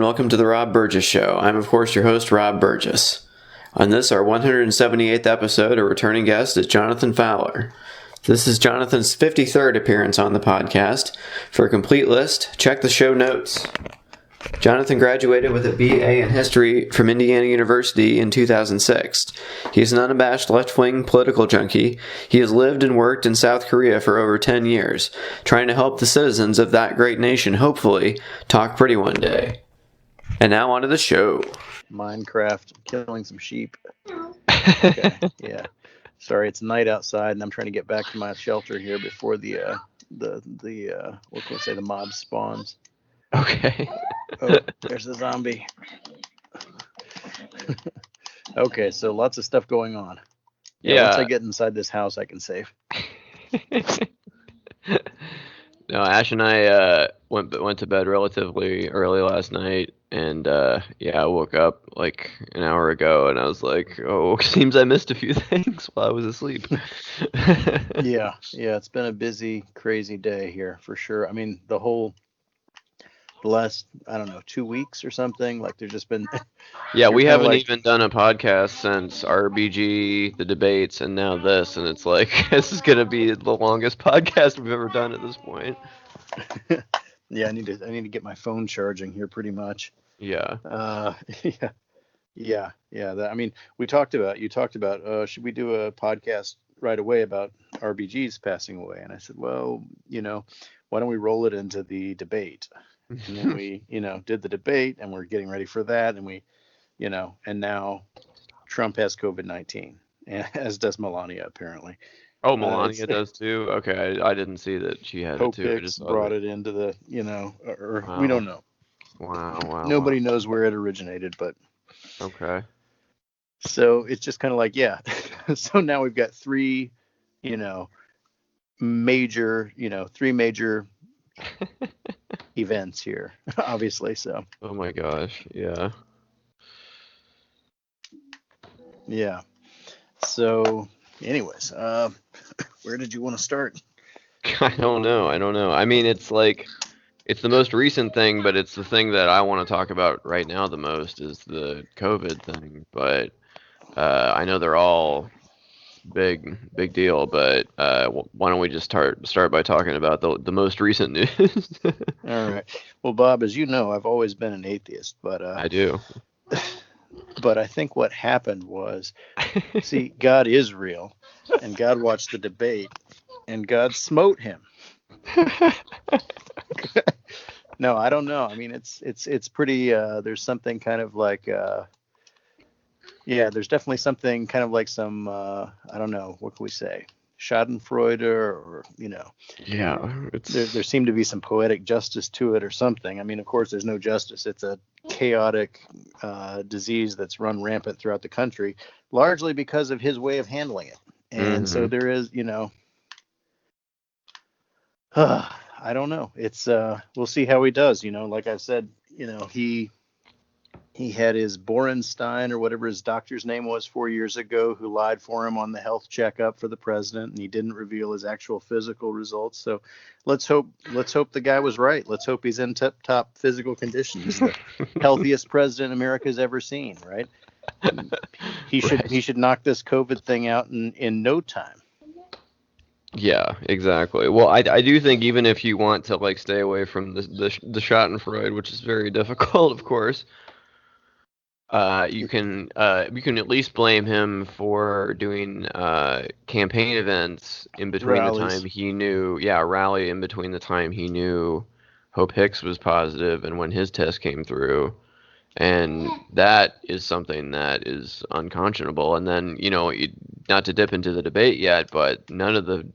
welcome to the Rob Burgess Show. I'm, of course, your host, Rob Burgess. On this, our 178th episode, a returning guest is Jonathan Fowler. This is Jonathan's 53rd appearance on the podcast. For a complete list, check the show notes. Jonathan graduated with a BA in History from Indiana University in 2006. He is an unabashed left-wing political junkie. He has lived and worked in South Korea for over 10 years, trying to help the citizens of that great nation, hopefully, talk pretty one day. And now on to the show. Minecraft, killing some sheep. Okay, yeah. Sorry, it's night outside, and I'm trying to get back to my shelter here before the what can we say, the mob spawns. Okay. Oh, there's a zombie. Okay, so lots of stuff going on. Yeah. Once I get inside this house, I can save. No, Ash and I went to bed relatively early last night, and I woke up like an hour ago, and I was like, "Oh, seems I missed a few things while I was asleep." Yeah, it's been a busy, crazy day here for sure. I mean, the last, I don't know, 2 weeks or something, like there's just been Yeah, we haven't even done a podcast since RBG, the debates, and now this, and it's like this is gonna be the longest podcast we've ever done at this point. Yeah, I need to get my phone charging here pretty much. Yeah. Yeah. I mean, you talked about should we do a podcast right away about RBG's passing away? And I said, well, why don't we roll it into the debate? And then we, did the debate, and we're getting ready for that. And we, and now Trump has COVID-19, as does Melania, apparently. Oh, Melania does too? Okay, I didn't see that she had it too. I just brought it into the, or Wow. we don't know. Wow. Nobody knows where it originated, but. Okay. So it's just kind of like, yeah. So now we've got three major events here, obviously. So. Oh my gosh. Yeah. Yeah. So, anyways, where did you want to start? I don't know. I mean, it's like, it's the most recent thing, but it's the thing that I want to talk about right now the most is the COVID thing. But I know they're all big deal. But why don't we just start by talking about the most recent news? All right. Well, Bob, as you know, I've always been an atheist, but I do. But I think what happened was, see, God is real, and God watched the debate, and God smote him. No, I don't know. I mean, it's pretty. There's something kind of like. There's definitely something kind of like some. I don't know. What can we say? Schadenfreude, or Yeah. There seemed to be some poetic justice to it or something. I mean, of course, there's no justice. It's a chaotic disease that's run rampant throughout the country, largely because of his way of handling it. And so there is, I don't know. It's we'll see how he does. Like I said, he had his Borenstein or whatever his doctor's name was 4 years ago, who lied for him on the health checkup for the president, and he didn't reveal his actual physical results. So let's hope the guy was right. Let's hope he's in top physical condition. He's the healthiest president America's ever seen, right? He should knock this COVID thing out in no time. Yeah, exactly. Well, I do think even if you want to like stay away from the Schadenfreude, which is very difficult, of course, you can at least blame him for doing campaign events in between Rallies. the time he knew, rally in between the time he knew Hope Hicks was positive and when his test came through. And that is something that is unconscionable. And then, not to dip into the debate yet, but none of the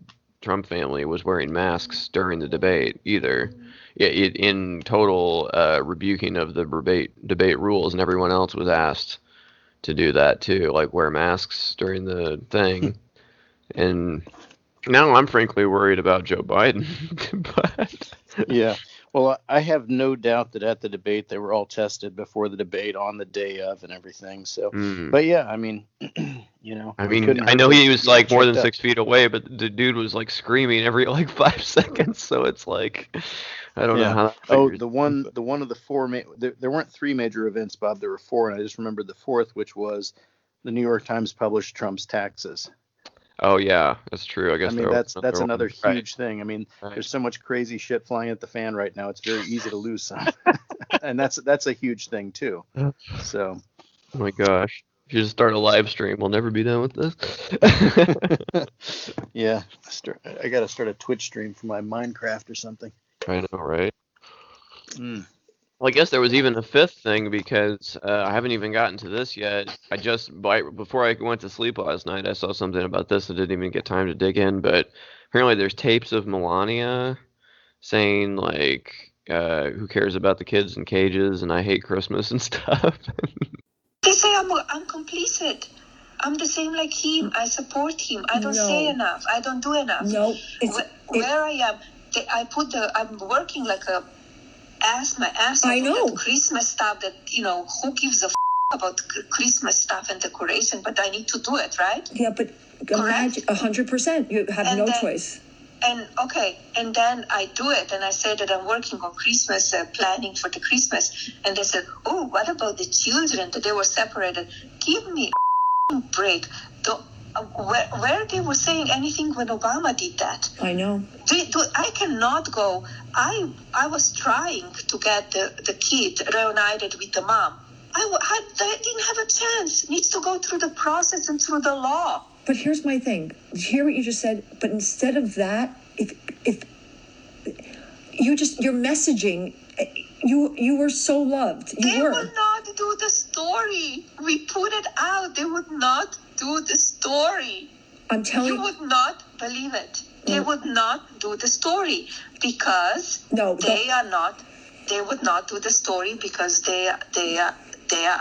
Trump family was wearing masks during the debate either. In total rebuking of the debate rules, and everyone else was asked to do that too, like wear masks during the thing. And now I'm frankly worried about Joe Biden. But yeah. Well, I have no doubt that at the debate they were all tested before the debate, on the day of, and everything. So, but yeah, I mean, I know he was like more than 6 feet away, but the dude was like screaming every like 5 seconds. So it's like, I don't know Yeah. how that Oh, figures. the one of the four. There weren't three major events, Bob. There were four, and I just remembered the fourth, which was the New York Times published Trump's taxes. Oh yeah, that's true. I I guess mean, there was that's another another one. Right. huge thing. I mean, Right. there's so much crazy shit flying at the fan right now. It's very easy to lose some, and that's a huge thing too. So, Oh my gosh. If you just start a live stream, we'll never be done with this. yeah, I got to start a Twitch stream for my Minecraft or something. I know, right? Mm. Well, I guess there was even a fifth thing because I haven't even gotten to this yet. Before I went to sleep last night, I saw something about this and didn't even get time to dig in. But apparently, there's tapes of Melania saying like, "Who cares about the kids in cages?" and "I hate Christmas" and stuff. They say I'm complicit. I'm the same like him. I support him. I don't say enough. I don't do enough. No, where I am, I'm working like a my ass off. I know. That Christmas stuff that, who gives a about Christmas stuff and decoration, but I need to do it, right? Yeah, but imagine 100%. You have no choice. And then I do it, and I say that I'm working on Christmas, planning for the Christmas, and they said, "Oh, what about the children that they were separated?" Give me a break. Where they were saying anything when Obama did that? I know. I cannot go. I was trying to get the kid reunited with the mom. I didn't have a chance. Needs to go through the process and through the law. But here's my thing. Hear what you just said. But instead of that, if your messaging, you were so loved. They would not do the story. We put it out. They would not do the story. I'm telling you. You would not believe it. They would not do the story because they would not do the story because they are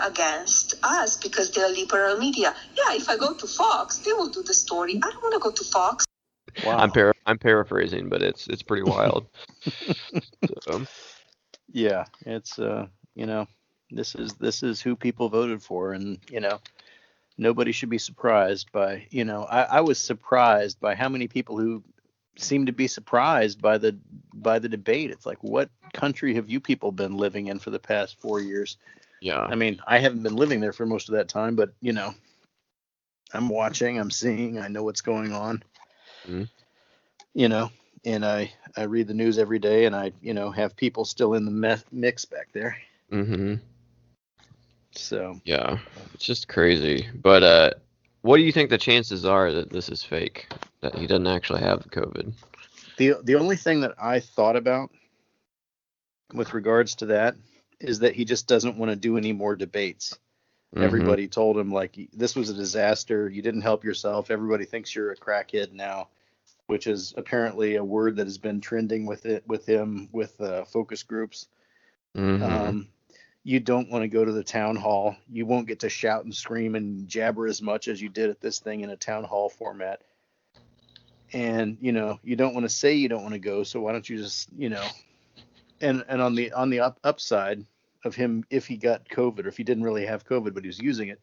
against us because they're liberal media. Yeah, if I go to Fox, they will do the story. I don't want to go to Fox. Wow. I'm paraphrasing, but it's pretty wild. So. Yeah, it's this is who people voted for, and nobody should be surprised by I was surprised by how many people who seem to be surprised by the debate. It's like, what country have you people been living in for the past 4 years? Yeah. I mean, I haven't been living there for most of that time, but I'm watching, I'm seeing, I know what's going on. Mm-hmm. And I read the news every day, and I have people still in the mix back there. Mm-hmm. So yeah, it's just crazy. But what do you think the chances are that this is fake, that he doesn't actually have the COVID? The only thing that I thought about with regards to that is that he just doesn't want to do any more debates. Mm-hmm. Everybody told him, like, this was a disaster. You didn't help yourself. Everybody thinks you're a crackhead now, which is apparently a word that has been trending with him with focus groups. Mm-hmm. You don't want to go to the town hall. You won't get to shout and scream and jabber as much as you did at this thing in a town hall format. And, you don't want to say you don't want to go. So why don't you just, and on the upside of him, if he got COVID or if he didn't really have COVID, but he was using it,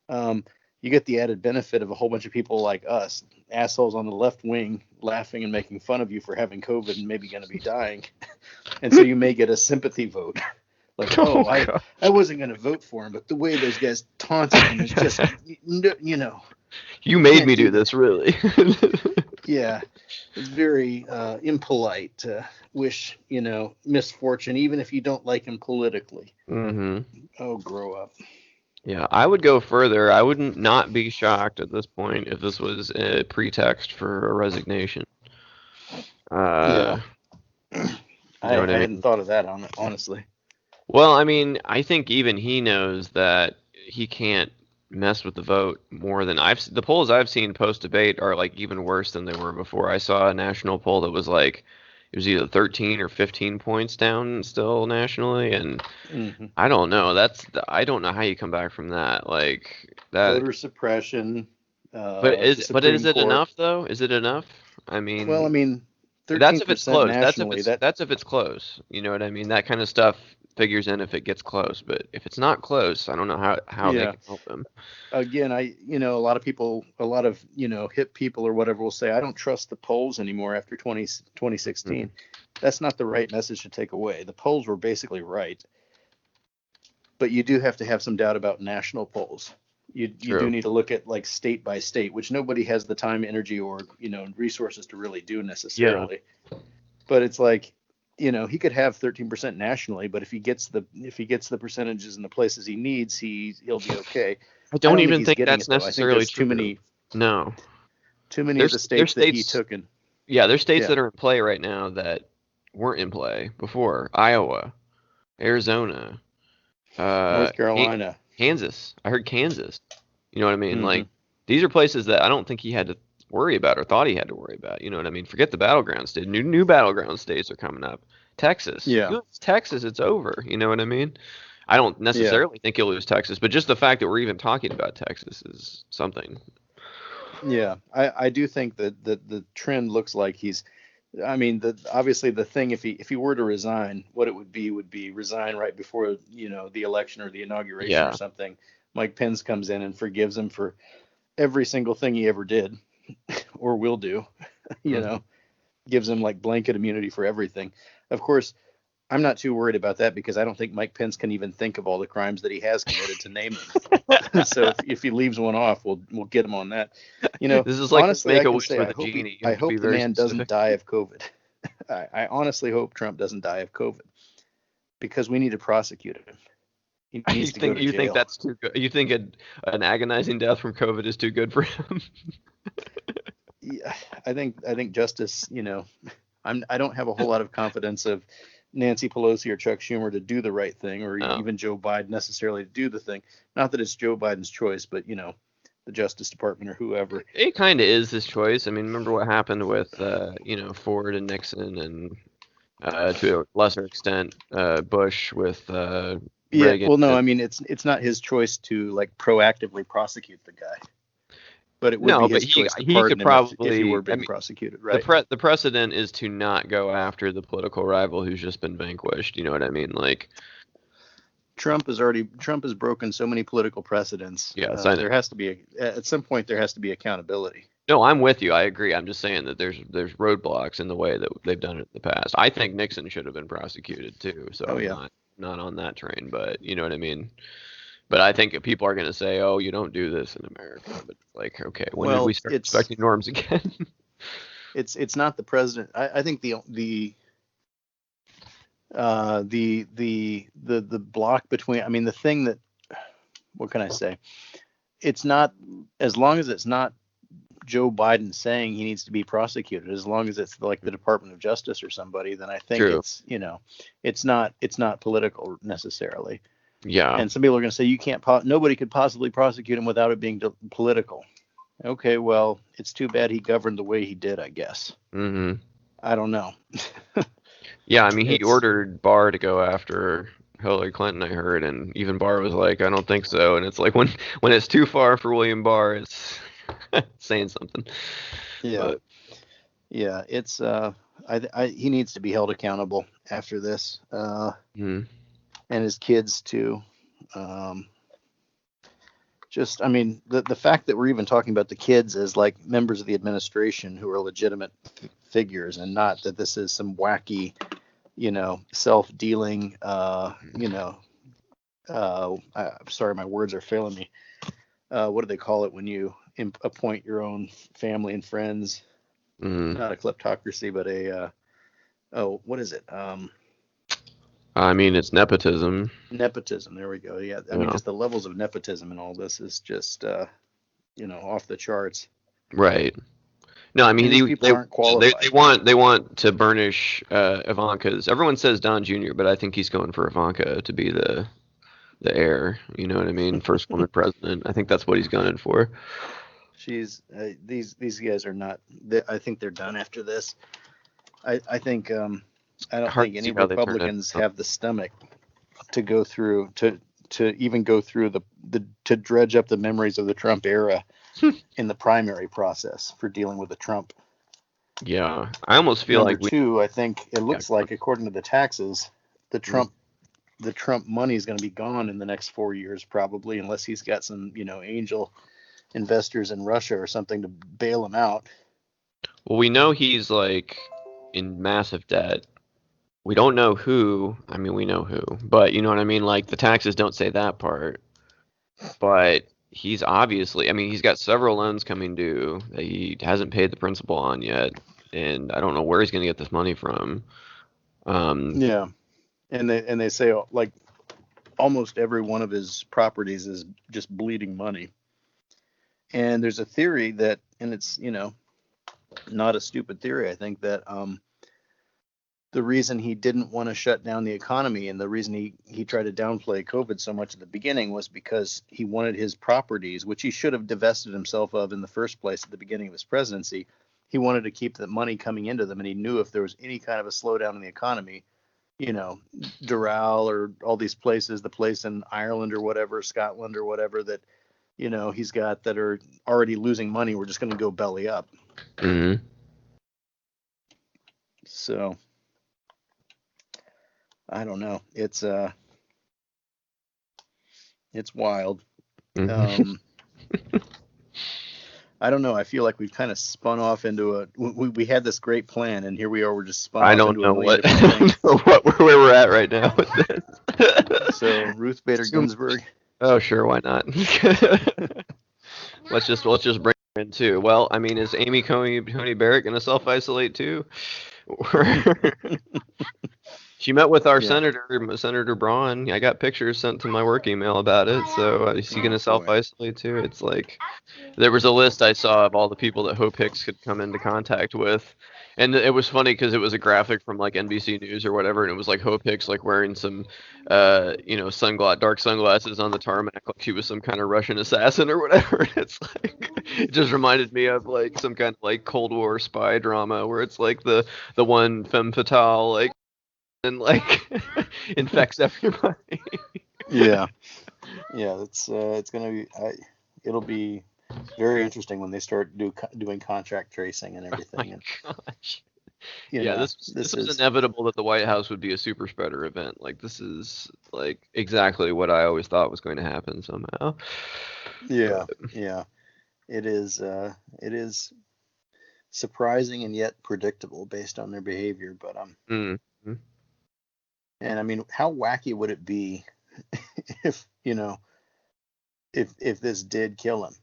you get the added benefit of a whole bunch of people like us, assholes on the left wing, laughing and making fun of you for having COVID and maybe going to be dying. And so you may get a sympathy vote. Like, I wasn't going to vote for him, but the way those guys taunted him is just, You made me do this, really. Yeah, it's very impolite to wish, misfortune, even if you don't like him politically. Mm-hmm. Oh, grow up. Yeah, I would go further. I wouldn't not be shocked at this point if this was a pretext for a resignation. Yeah. I hadn't thought of that, honestly. Well, I mean, I think even he knows that he can't mess with the vote more than the polls I've seen post-debate are like even worse than they were before. I saw a national poll that was like, it was either 13 or 15 points down still nationally, and mm-hmm. I don't know. I don't know how you come back from that. Like that voter suppression. But is it enough though? Is it enough? I mean, well, 13% that's if it's close. Nationally, that's if it's close. You know what I mean? That kind of stuff figures in if it gets close, but if it's not close, I don't know how they Yeah. can help him. Again, a lot of people, a lot of, hip people or whatever will say, I don't trust the polls anymore after 2016. That's not the right message to take away. The polls were basically right, but you do have to have some doubt about national polls. You do True. need to look at like state by state, which nobody has the time, energy, or resources to really do necessarily. But it's like, he could have 13% nationally, but if he gets the percentages in the places he needs, he'll be okay. I don't even even think getting that's it, though. I think necessarily there's true. No, too many of the There's states that he states- took in. Yeah, there's states Yeah. that are in play right now that weren't in play before. Iowa, Arizona, North Carolina. Kansas. I heard Kansas. You know what I mean? Mhm. Like, these are places that I don't think he had to worry about or thought he had to worry about. You know what I mean? Forget the battleground state. New battleground states are coming up. Texas. Yeah. You lose Texas, it's over. You know what I mean? I don't necessarily think he'll lose Texas, but just the fact that we're even talking about Texas is something. Yeah, I do think that the trend looks like obviously the thing, if he were to resign, what it would be resign right before the election or the inauguration or something. Mike Pence comes in and forgives him for every single thing he ever did or will do. Gives him like blanket immunity for everything. Of course, I'm not too worried about that because I don't think Mike Pence can even think of all the crimes that he has committed to name them. So if he leaves one off, we'll get him on that. This is like honestly, make I a can wish say with I a hope, genie. I hope the man doesn't die of COVID. I honestly hope Trump doesn't die of COVID because we need to prosecute him. He needs to go to jail. You think that's too good? You think an agonizing death from COVID is too good for him? Yeah, I think justice. I don't have a whole lot of confidence of Nancy Pelosi or Chuck Schumer to do the right thing, or even Joe Biden necessarily to do the thing. Not that it's Joe Biden's choice, but the Justice Department or whoever. It kind of is his choice. I mean, remember what happened with Ford and Nixon, and to a lesser extent Bush with Reagan. Well, no, I mean it's not his choice to like proactively prosecute the guy. But it would be his choice to pardon him if he were being prosecuted, right? The precedent is to not go after the political rival who's just been vanquished. You know what I mean? Like Trump has broken so many political precedents. Yes, I know. There has to be at some point there has to be accountability. No, I'm with you. I agree. I'm just saying that there's roadblocks in the way that they've done it in the past. I think Nixon should have been prosecuted too. So I'm not on that train, but you know what I mean. But I think people are going to say, "Oh, you don't do this in America." But it's like, okay, when did we start respecting norms again? It's not the president. I think the block between. I mean, the thing that. What can I say? It's not, as long as it's not Joe Biden saying he needs to be prosecuted. As long as it's like the Department of Justice or somebody, then I think it's not political necessarily. Yeah. And some people are going to say nobody could possibly prosecute him without it being political. Okay, well, it's too bad he governed the way he did, I guess. Mm-hmm. I don't know. Yeah, I mean, he ordered Barr to go after Hillary Clinton, I heard, and even Barr was like, I don't think so. And it's like when it's too far for William Barr, it's saying something. Yeah. But, yeah, it's he needs to be held accountable after this. And his kids too. Just, I mean, the fact that we're even talking about the kids as like members of the administration who are legitimate figures, and not that this is some wacky, self-dealing, sorry, my words are failing me. What do they call it when you appoint your own family and friends? Not a kleptocracy, but what is it? I mean, it's nepotism. Nepotism. There we go. Yeah. I mean, just the levels of nepotism and all this is just, off the charts. Right. No, I mean, these people aren't qualified. They want to burnish Ivanka's. Everyone says Don Jr., but I think he's going for Ivanka to be the heir. You know what I mean? First woman president. I think that's what he's gunning for. She's these guys are not. I think they're done after this. I think. I don't think any Republicans have the stomach to go through to even go through to dredge up the memories of the Trump era in the primary process for dealing with the Trump. Yeah, I almost feel I think it looks like, according to the taxes, the Trump the Trump money is going to be gone in the next 4 years, probably, unless he's got some, angel investors in Russia or something to bail him out. Well, we know he's like in massive debt. We don't know who. I mean, we know who, but you know what I mean? Like the taxes don't say that part. But he's obviously, I mean, he's got several loans coming due that he hasn't paid the principal on yet. And I don't know where he's going to get this money from. Yeah. And they say like almost every one of his properties is just bleeding money. And there's a theory that, and it's, not a stupid theory, I think, that the reason he didn't want to shut down the economy and the reason he tried to downplay COVID so much at the beginning was because he wanted his properties, which he should have divested himself of in the first place at the beginning of his presidency. He wanted to keep the money coming into them, and he knew if there was any kind of a slowdown in the economy, Doral or all these places, the place in Ireland or whatever, Scotland or whatever that, he's got that are already losing money, we're just going to go belly up. Mm-hmm. So I don't know. It's wild. Mm-hmm. I don't know. I feel like we've kind of spun off into we had this great plan, and here we are. We're just spun I off don't into know a million what, different things. where we're at right now with this. So Ruth Bader Ginsburg. Oh, sure, why not? let's just bring her in too. Well, I mean, is Amy Coney Barrett going to self-isolate too? She met with our Senator Braun. I got pictures sent to my work email about it. So is he going to self-isolate too? It's like there was a list I saw of all the people that Hope Hicks could come into contact with. And it was funny because it was a graphic from like NBC News or whatever, and it was like Hope Hicks like wearing some, dark sunglasses on the tarmac, like she was some kind of Russian assassin or whatever. It's like it just reminded me of like some kind of like Cold War spy drama where it's like the one femme fatale like and like infects everybody. Yeah. It's gonna be. It'll be very interesting when they start doing contract tracing and everything. Oh my gosh. Yeah, this was inevitable that the White House would be a super spreader event. Like this is like exactly what I always thought was going to happen somehow. Yeah. It is. It is surprising and yet predictable based on their behavior. But Mm-hmm. and I mean, how wacky would it be if if this did kill him?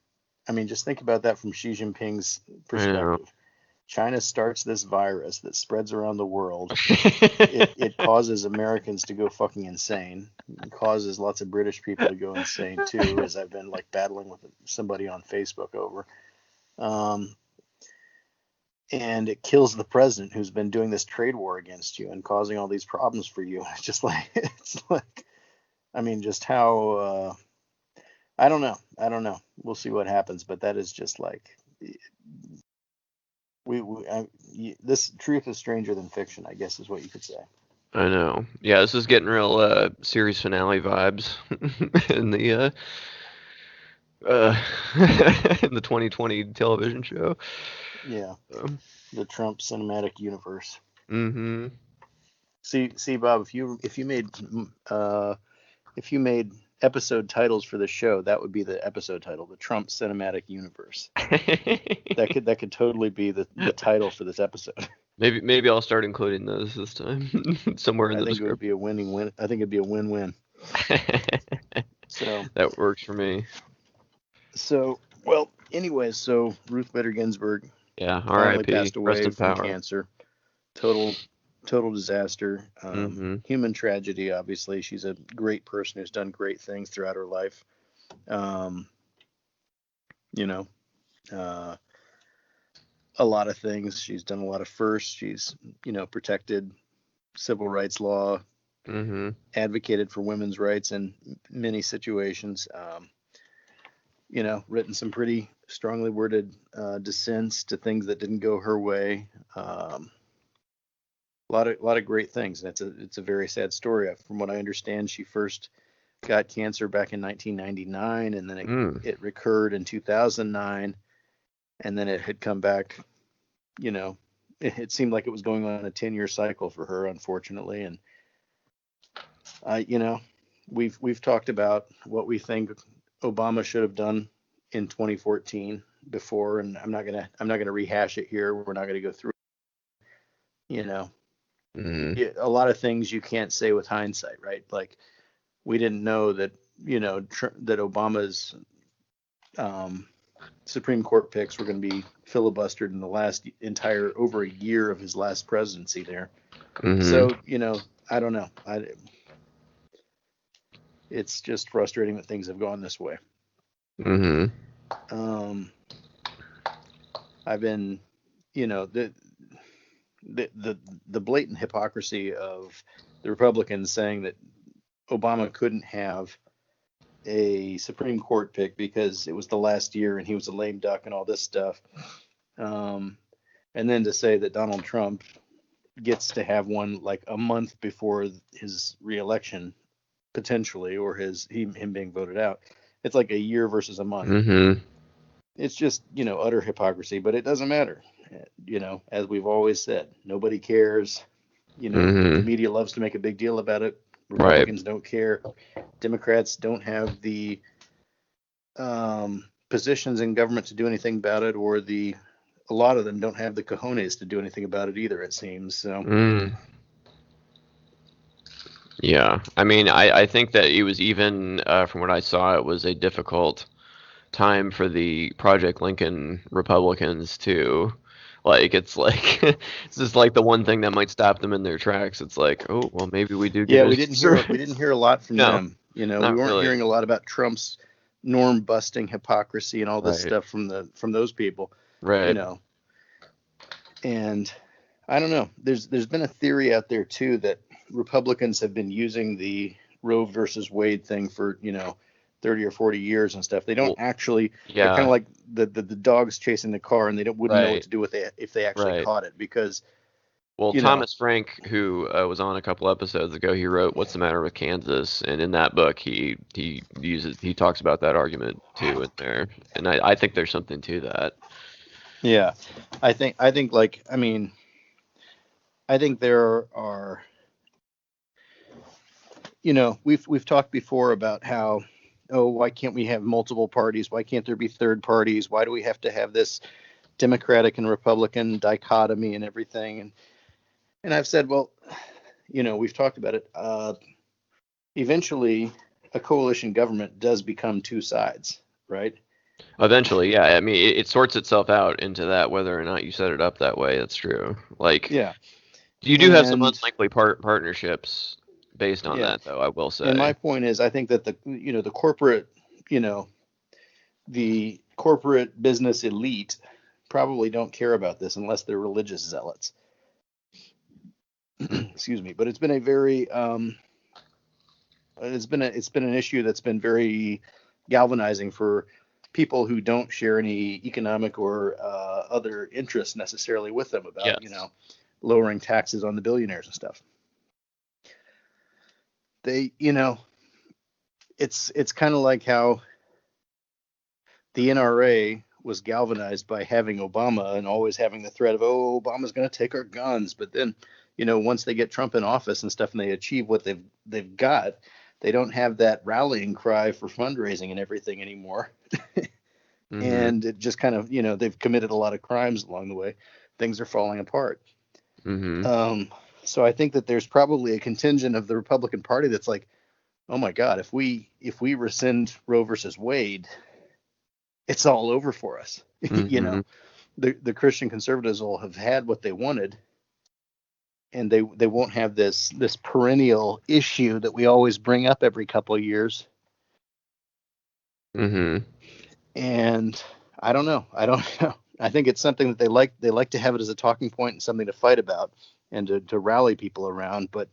I mean, just think about that from Xi Jinping's perspective. China starts this virus that spreads around the world. It causes Americans to go fucking insane. It causes lots of British people to go insane too, as I've been like battling with somebody on Facebook over. And it kills the president who's been doing this trade war against you and causing all these problems for you. It's like, I mean, just how, I don't know. We'll see what happens, but that is just like, this truth is stranger than fiction, I guess is what you could say. I know. Yeah, this is getting real series finale vibes in the in the 2020 television show. Yeah, the Trump cinematic universe. Mm-hmm. See, Bob, if you made episode titles for the show, that would be the episode title, the Trump cinematic universe. that could totally be the title for this episode. Maybe I'll start including those this time somewhere in the description. I think it would be a winning win. I think it'd be a win-win. So that works for me. So, well, anyway, so Ruth Bader Ginsburg, yeah, R.I.P. passed away Rest in from power. Cancer. Total disaster. Human tragedy. Obviously, she's a great person who's done great things throughout her life. A lot of things. She's done a lot of firsts. She's protected civil rights law, advocated for women's rights in many situations. Written some pretty strongly worded dissents to things that didn't go her way. A lot of great things, and it's a very sad story. From what I understand, she first got cancer back in 1999, and then it recurred in 2009, and then it had come back. It seemed like it was going on a 10-year cycle for her, unfortunately, and You know, we've talked about what we think Obama should have done in 2014 before, and I'm not gonna rehash it here. We're not gonna go through. You know, Hmm. a lot of things you can't say with hindsight, right? Like we didn't know that that Obama's um, Supreme Court picks were going to be filibustered in the last entire over a year of his last presidency there. Hmm. So I don't know. It's just frustrating that things have gone this way. Hmm. Um, I've been, the the blatant hypocrisy of the Republicans saying that Obama couldn't have a Supreme Court pick because it was the last year and he was a lame duck and all this stuff. Um, and then to say that Donald Trump gets to have one like a month before his reelection potentially, or him being voted out. It's like a year versus a month. Hmm. It's just utter hypocrisy, but it doesn't matter. As we've always said, nobody cares. The Hmm. media loves to make a big deal about it. Right. Republicans don't care. Democrats don't have the positions in government to do anything about it, or a lot of them don't have the cojones to do anything about it either. It seems so. Mm. Yeah. I mean, I think that it was even, from what I saw, it was a difficult time for the Project Lincoln Republicans too. Like it's like it's just like the one thing that might stop them in their tracks. It's like, oh well, maybe we do get Yeah, a we didn't hear a lot from no, them. We not weren't really. hearing a lot about Trump's norm busting hypocrisy and all this Right. stuff from those people. You Right. know, and I don't know. There's been a theory out there too that Republicans have been using the Roe versus Wade thing for 30 or 40 years and stuff. They don't Well, actually. They're kind yeah. of like the dogs chasing the car, and wouldn't know what Right. to do with it if they actually Right. caught it because Well, you know Thomas Frank, who was on a couple episodes ago, he wrote "What's the Matter with Kansas," and in that book, he talks about that argument too in there, and I think there's something to that. yeah. I think like I mean I think there are we've talked before about how, oh, why can't we have multiple parties? Why can't there be third parties? Why do we have to have this Democratic and Republican dichotomy and everything? And I've said, well, we've talked about it. Eventually, a coalition government does become two sides, right? Eventually, yeah. I mean, it sorts itself out into that whether or not you set it up that way. That's true. Like Yeah, you do have some and unlikely partnerships based on yeah, that, though. I will and my say. point is, I think that you know, the corporate business elite probably don't care about this unless they're religious zealots. Excuse me, but it's been a very it's been an issue that's been very galvanizing for people who don't share any economic or other interests necessarily with them about Yes. lowering taxes on the billionaires and stuff. They it's kind of like how the NRA was galvanized by having Obama and always having the threat of, oh, Obama's going to take our guns, but then once they get Trump in office and stuff and they achieve what they've got, they don't have that rallying cry for fundraising and everything anymore. Mm-hmm. And it just kind of they've committed a lot of crimes along the way. Things are falling apart. Mm-hmm. So I think that there's probably a contingent of the Republican Party that's like, oh my God, if we rescind Roe versus Wade, it's all over for us. Mm-hmm. The Christian conservatives will have had what they wanted, and they won't have this perennial issue that we always bring up every couple of years. Mm-hmm. And I don't know. I don't know. I think it's something that they like to have it as a talking point and something to fight about and to rally people around. But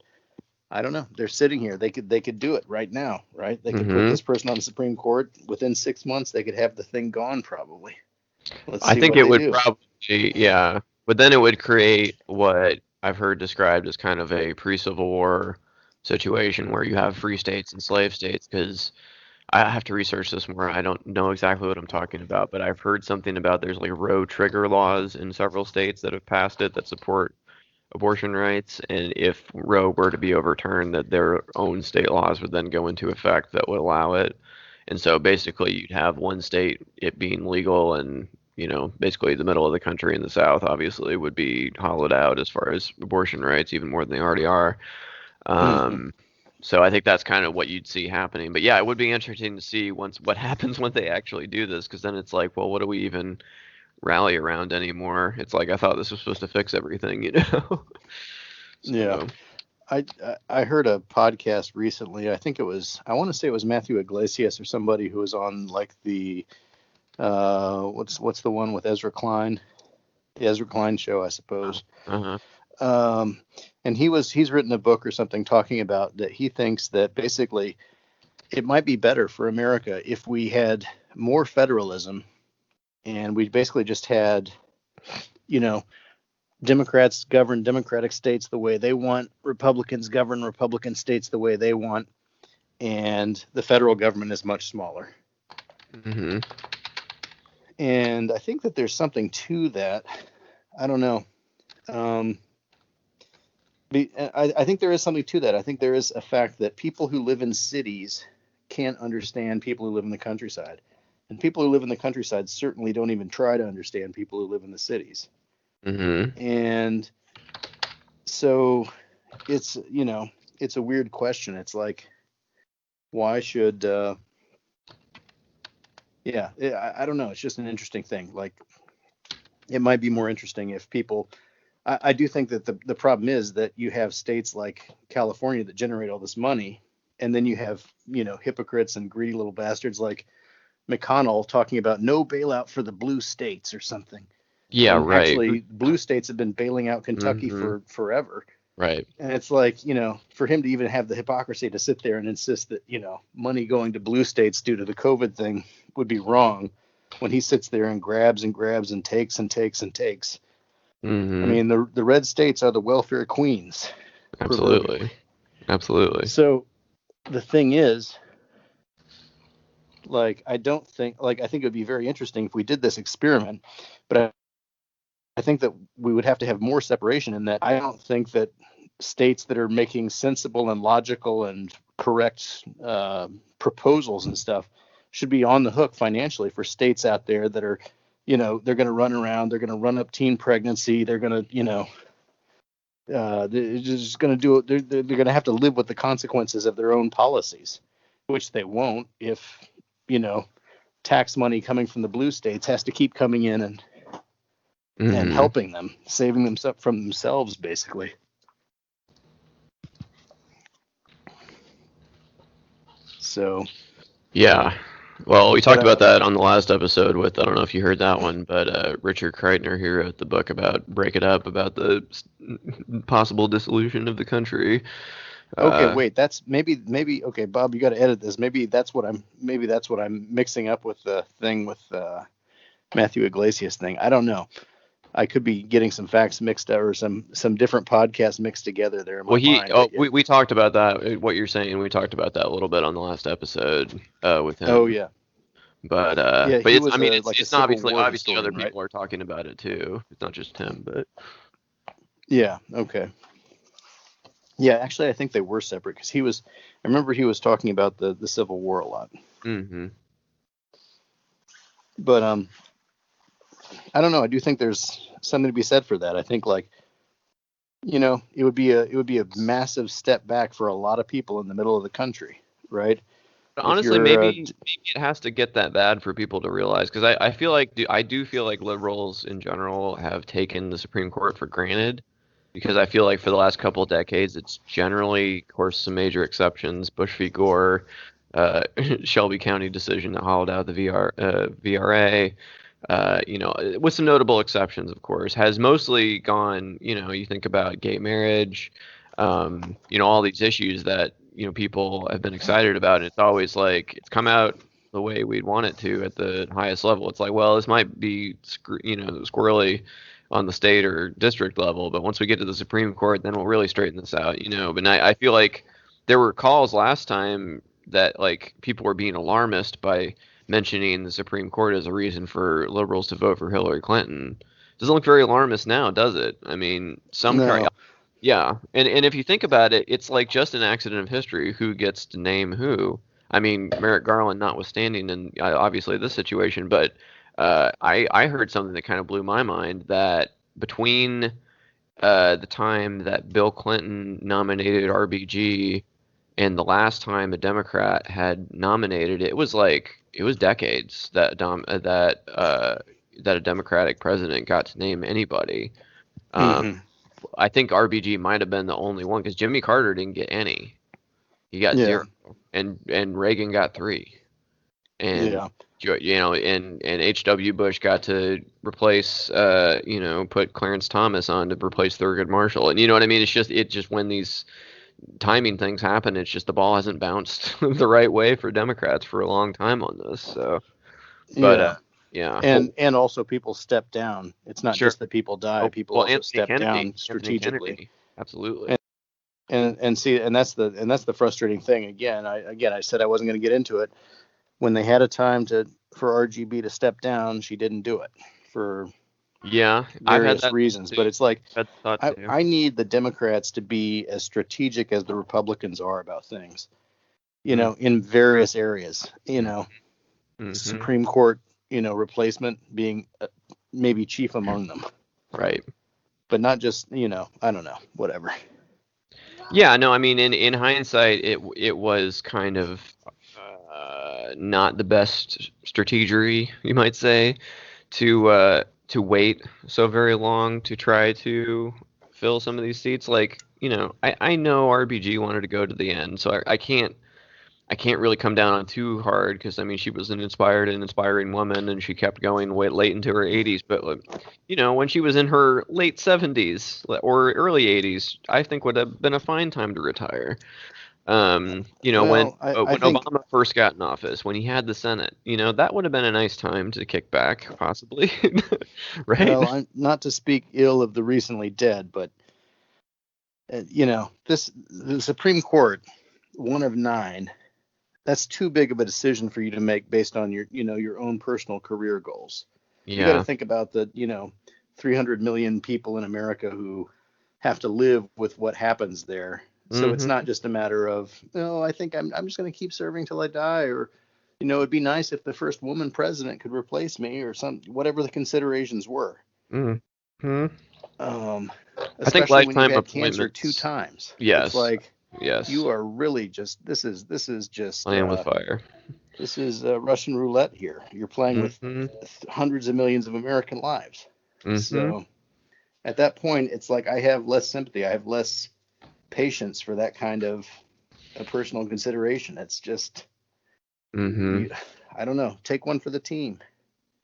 I don't know. They're sitting here. They could do it right now, right? They could put Mm-hmm. this person on the Supreme Court within 6 months. They could have the thing gone probably. Let's I see think what it they would do. probably, yeah, but then it would create what I've heard described as kind of a pre-Civil War situation where you have free states and slave states. Because I have to research this more. I don't know exactly what I'm talking about, but I've heard something about there's like road trigger laws in several states that have passed it that support abortion rights, and if Roe were to be overturned, that their own state laws would then go into effect that would allow it. And so basically you'd have one state, it being legal, and basically the middle of the country in the South obviously would be hollowed out as far as abortion rights, even more than they already are. So I think that's kind of what you'd see happening. But yeah, it would be interesting to see what happens when they actually do this, because then it's like, well, what do we even rally around anymore? It's like, I thought this was supposed to fix everything, Yeah. I heard a podcast recently. I want to say it was Matthew Iglesias or somebody who was on like the what's the one with Ezra Klein? The Ezra Klein show, I suppose. And he's written a book or something talking about that. He thinks that basically it might be better for America if we had more federalism and we basically just had, Democrats govern Democratic states the way they want, Republicans govern Republican states the way they want, and the federal government is much smaller. And I think that there's something to that. I don't know. I think there is something to that. I think there is a fact that people who live in cities can't understand people who live in the countryside. And people who live in the countryside certainly don't even try to understand people who live in the cities. And so it's a weird question. It's like, why should I don't know. It's just an interesting thing. Like, it might be more interesting if people, I do think that the problem is that you have states like California that generate all this money, and then you have, hypocrites and greedy little bastards like McConnell talking about no bailout for the blue states or something. Yeah, right. Actually, blue states have been bailing out Kentucky for forever. Right. And it's like, for him to even have the hypocrisy to sit there and insist that, money going to blue states due to the COVID thing would be wrong, when he sits there and grabs and grabs and takes and takes and takes. I mean, the red states are the welfare queens. Absolutely. Absolutely. So the thing is, like, I think it would be very interesting if we did this experiment, but I think that we would have to have more separation in that. I don't think that states that are making sensible and logical and correct proposals and stuff should be on the hook financially for states out there that are, they're going to run around, they're going to run up teen pregnancy, they're going to, they're just going to do it. They're going to have to live with the consequences of their own policies, which they won't if, tax money coming from the blue states has to keep coming in and helping them, saving them from themselves, basically. So, yeah. Well, we talked about that on the last episode with, I don't know if you heard that one, but Richard Kreitner, who wrote the book about Break It Up, about the possible dissolution of the country. Okay, wait, that's maybe okay, Bob, you got to edit this. Maybe that's what I'm mixing up with the thing with Matthew Iglesias thing. I don't know. I could be getting some facts mixed up, or some different podcasts mixed together there. We talked about that. What you're saying, we talked about that a little bit on the last episode with him. Oh yeah. But it's obviously other people are talking about it too. It's not just him, but yeah. Okay. Yeah, actually, I think they were separate because I remember he was talking about the Civil War a lot. But I don't know. I do think there's something to be said for that. I think, like, it would be a massive step back for a lot of people in the middle of the country, right? But honestly, maybe it has to get that bad for people to realize, because I feel like liberals in general have taken the Supreme Court for granted, because I feel like for the last couple of decades, it's generally, of course, some major exceptions, Bush v. Gore, Shelby County decision that hollowed out the VRA, with some notable exceptions, of course, has mostly gone, you think about gay marriage, all these issues that, people have been excited about. And it's always like, it's come out the way we'd want it to at the highest level. It's like, well, this might be, squirrely on the state or district level, but once we get to the Supreme Court, then we'll really straighten this out, But I feel like there were calls last time that, like, people were being alarmist by mentioning the Supreme Court as a reason for liberals to vote for Hillary Clinton. doesn't look very alarmist now, does it? I mean, No. yeah, and if you think about it, it's like just an accident of history who gets to name who. I mean, Merrick Garland notwithstanding, and obviously this situation, but I heard something that kind of blew my mind that between the time that Bill Clinton nominated RBG and the last time a Democrat had nominated, it was decades that a Democratic president got to name anybody. Hmm. I think RBG might have been the only one because Jimmy Carter didn't get any. He got Yeah. 0, and Reagan got 3, and Yeah. and H.W. Bush got to replace put Clarence Thomas on to replace Thurgood Marshall, and you know what I mean. It's just when these timing things happen, it's just the ball hasn't bounced the right way for Democrats for a long time on this. So, but Yeah. yeah, And also people step down. It's not sure. just that people die. Oh, People well, also step down strategically. Kennedy, absolutely. And see, and that's the frustrating thing. I said I wasn't going to get into it. When they had a time for RGB to step down, she didn't do it for Yeah, I've had various that reasons. too. But it's like I've had the thought too. I need the Democrats to be as strategic as the Republicans are about things. In various areas. Mhm. Supreme Court, replacement being maybe chief among them. Right. But not just, I don't know, whatever. Yeah, no, I mean, in hindsight, it was kind of not the best strategery, you might say, to wait so very long to try to fill some of these seats. Like, I know RBG wanted to go to the end, so I can't really come down on too hard because I mean she was an inspiring woman and she kept going way late into her 80s. But when she was in her late 70s or early 80s, I think would have been a fine time to retire. When I think Obama first got in office, when he had the Senate, that would have been a nice time to kick back, possibly, right? Well, I'm not to speak ill of the recently dead, but the Supreme Court, one of 9, that's too big of a decision for you to make based on your own personal career goals. You got to Yeah. think about the 300 million people in America who have to live with what happens there. So it's not just a matter of, I think I'm just going to keep serving till I die, or it'd be nice if the first woman president could replace me, or whatever the considerations were. Mm-hmm. I think Especially when you've lifetime had cancer 2 appointments. times. Yes. It's like Yes. you are really just this is just Playing with fire. this is Russian roulette here. You're playing with hundreds of millions of American lives. So at that point, it's like I have less sympathy. I have less patience for that kind of a personal consideration. It's just, I don't know. Take one for the team.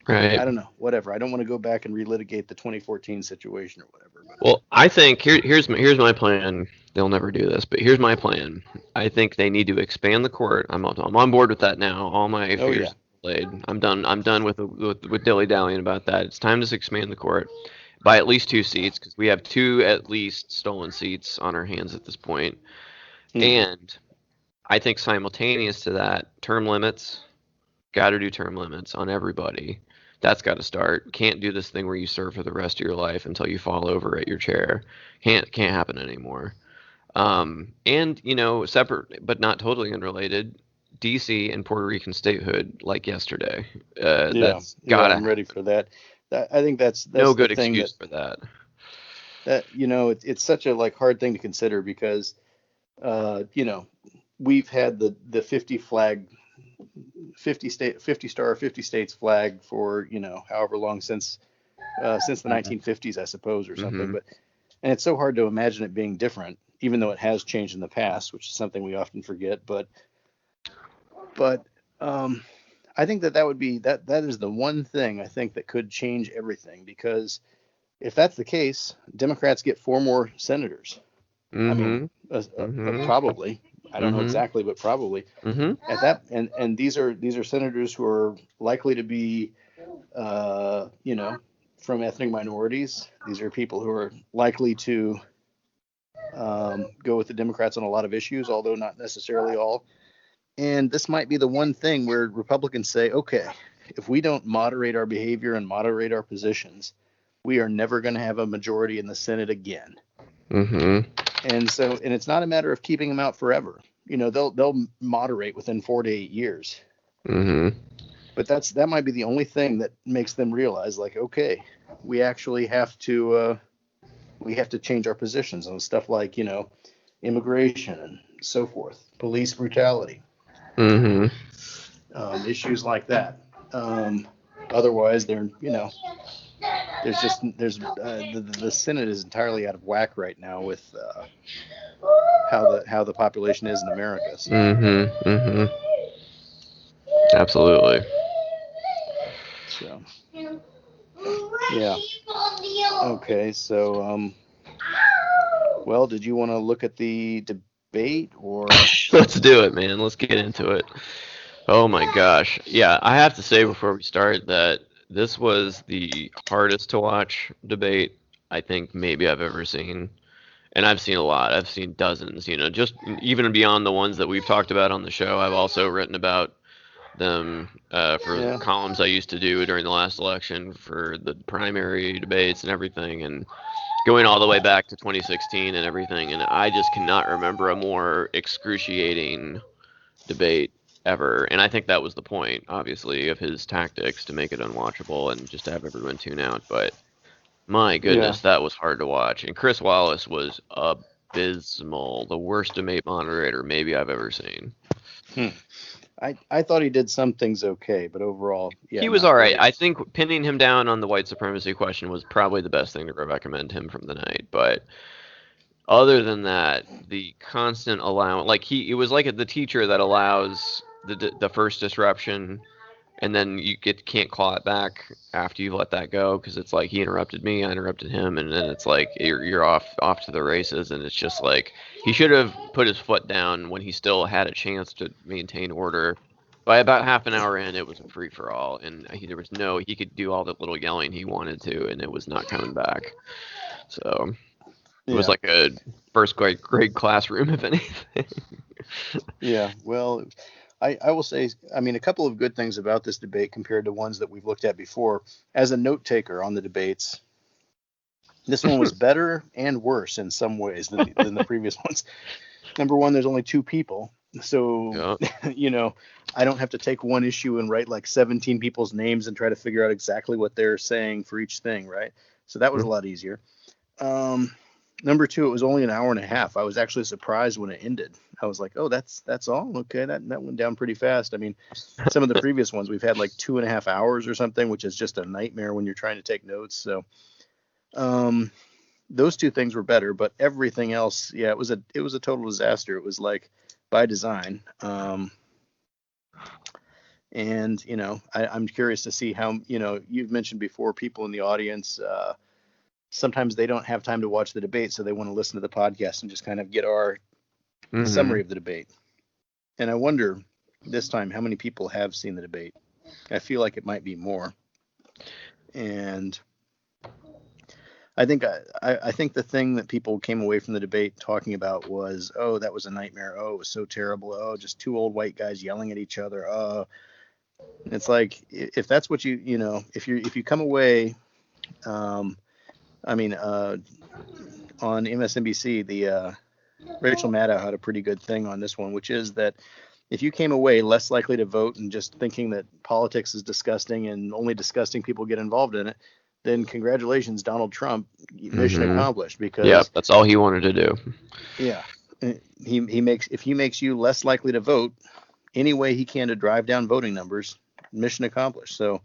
Right. I don't know. Whatever. I don't want to go back and relitigate the 2014 situation or whatever. But Well, I think here's my plan. They'll never do this, but here's my plan. I think they need to expand the court. I'm on board with that now. All my fears laid. I'm done with dilly dallying about that. It's time to expand the court by at least 2 seats because we have 2 at least stolen seats on our hands at this point. And I think simultaneous to that, term limits. Got to do term limits on everybody. That's got to start. Can't do this thing where you serve for the rest of your life until you fall over at your chair. Can't happen anymore. And separate but not totally unrelated, DC and Puerto Rican statehood like yesterday. That's gotta. I'm ready for that. I think that's no good thing excuse for that. That it's such a hard thing to consider because we've had the 50 states flag for however long since the 1950s, I suppose, or something. And it's so hard to imagine it being different, even though it has changed in the past, which is something we often forget. But I think that would be that is the one thing I think that could change everything, because if that's the case, Democrats get 4 more senators. I mean, probably. I don't know exactly, but probably at that. And these are senators who are likely to be, from ethnic minorities. These are people who are likely to go with the Democrats on a lot of issues, although not necessarily all. And this might be the one thing where Republicans say, okay, if we don't moderate our behavior and moderate our positions, we are never going to have a majority in the Senate again. Mm-hmm. And it's not a matter of keeping them out forever. They'll moderate within 4 to 8 years. Mm-hmm. But that might be the only thing that makes them realize, like, okay, we actually have to change our positions on stuff like, immigration and so forth, police brutality, Mm-hmm. issues like that. Otherwise, the Senate is entirely out of whack right now with how the population is in America. So. Mm-hmm. Mm-hmm. Absolutely. So, yeah. Okay, so well, did you want to look at the debate or? Let's do it, man. Let's get into it. Oh my gosh. Yeah, I have to say before we start that this was the hardest to watch debate I think maybe I've ever seen. And I've seen a lot. I've seen dozens, just even beyond the ones that we've talked about on the show. I've also written about them for columns I used to do during the last election for the primary debates and everything, and going all the way back to 2016 and everything. And I just cannot remember a more excruciating debate ever. And I think that was the point, obviously, of his tactics, to make it unwatchable and just to have everyone tune out. But my goodness, that was hard to watch. And Chris Wallace was abysmal. The worst debate moderator maybe I've ever seen. I thought he did some things okay, but overall, he was all right. I think pinning him down on the white supremacy question was probably the best thing to recommend him from the night. But other than that, the constant allowance, like it was like the teacher that allows the first disruption, and then you can't claw it back after you let that go, because it's like he interrupted me, I interrupted him, and then it's like you're off to the races. And it's just like he should have put his foot down when he still had a chance to maintain order. By about half an hour in, it was a free for all, and he could do all the little yelling he wanted to, and it was not coming back. So it was like a first grade classroom, if anything. Yeah, well, I will say, I mean, a couple of good things about this debate compared to ones that we've looked at before. As a note taker on the debates, this one was better and worse in some ways than the previous ones. Number one, there's only two people. So, I don't have to take one issue and write like 17 people's names and try to figure out exactly what they're saying for each thing, right? So that was a lot easier. Number two, it was only an hour and a half. I was actually surprised when it ended. I was like, oh, that's all? Okay, that went down pretty fast. I mean, some of the previous ones, we've had like 2.5 hours or something, which is just a nightmare when you're trying to take notes. So those two things were better, but everything else, it was a total disaster. It was like by design. And, I'm curious to see how, you've mentioned before, people in the audience, sometimes they don't have time to watch the debate, so they want to listen to the podcast and just kind of get our summary of the debate. And I wonder this time how many people have seen the debate. I feel like it might be more. And I think the thing that people came away from the debate talking about was, oh, that was a nightmare. Oh, it was so terrible. Oh, just two old white guys yelling at each other. Oh, it's like, if that's what if you come away, on MSNBC, the Rachel Maddow had a pretty good thing on this one, which is that if you came away less likely to vote and just thinking that politics is disgusting and only disgusting people get involved in it, then congratulations, Donald Trump, mission accomplished. Because that's all he wanted to do. Yeah, if he makes you less likely to vote any way he can to drive down voting numbers, mission accomplished. So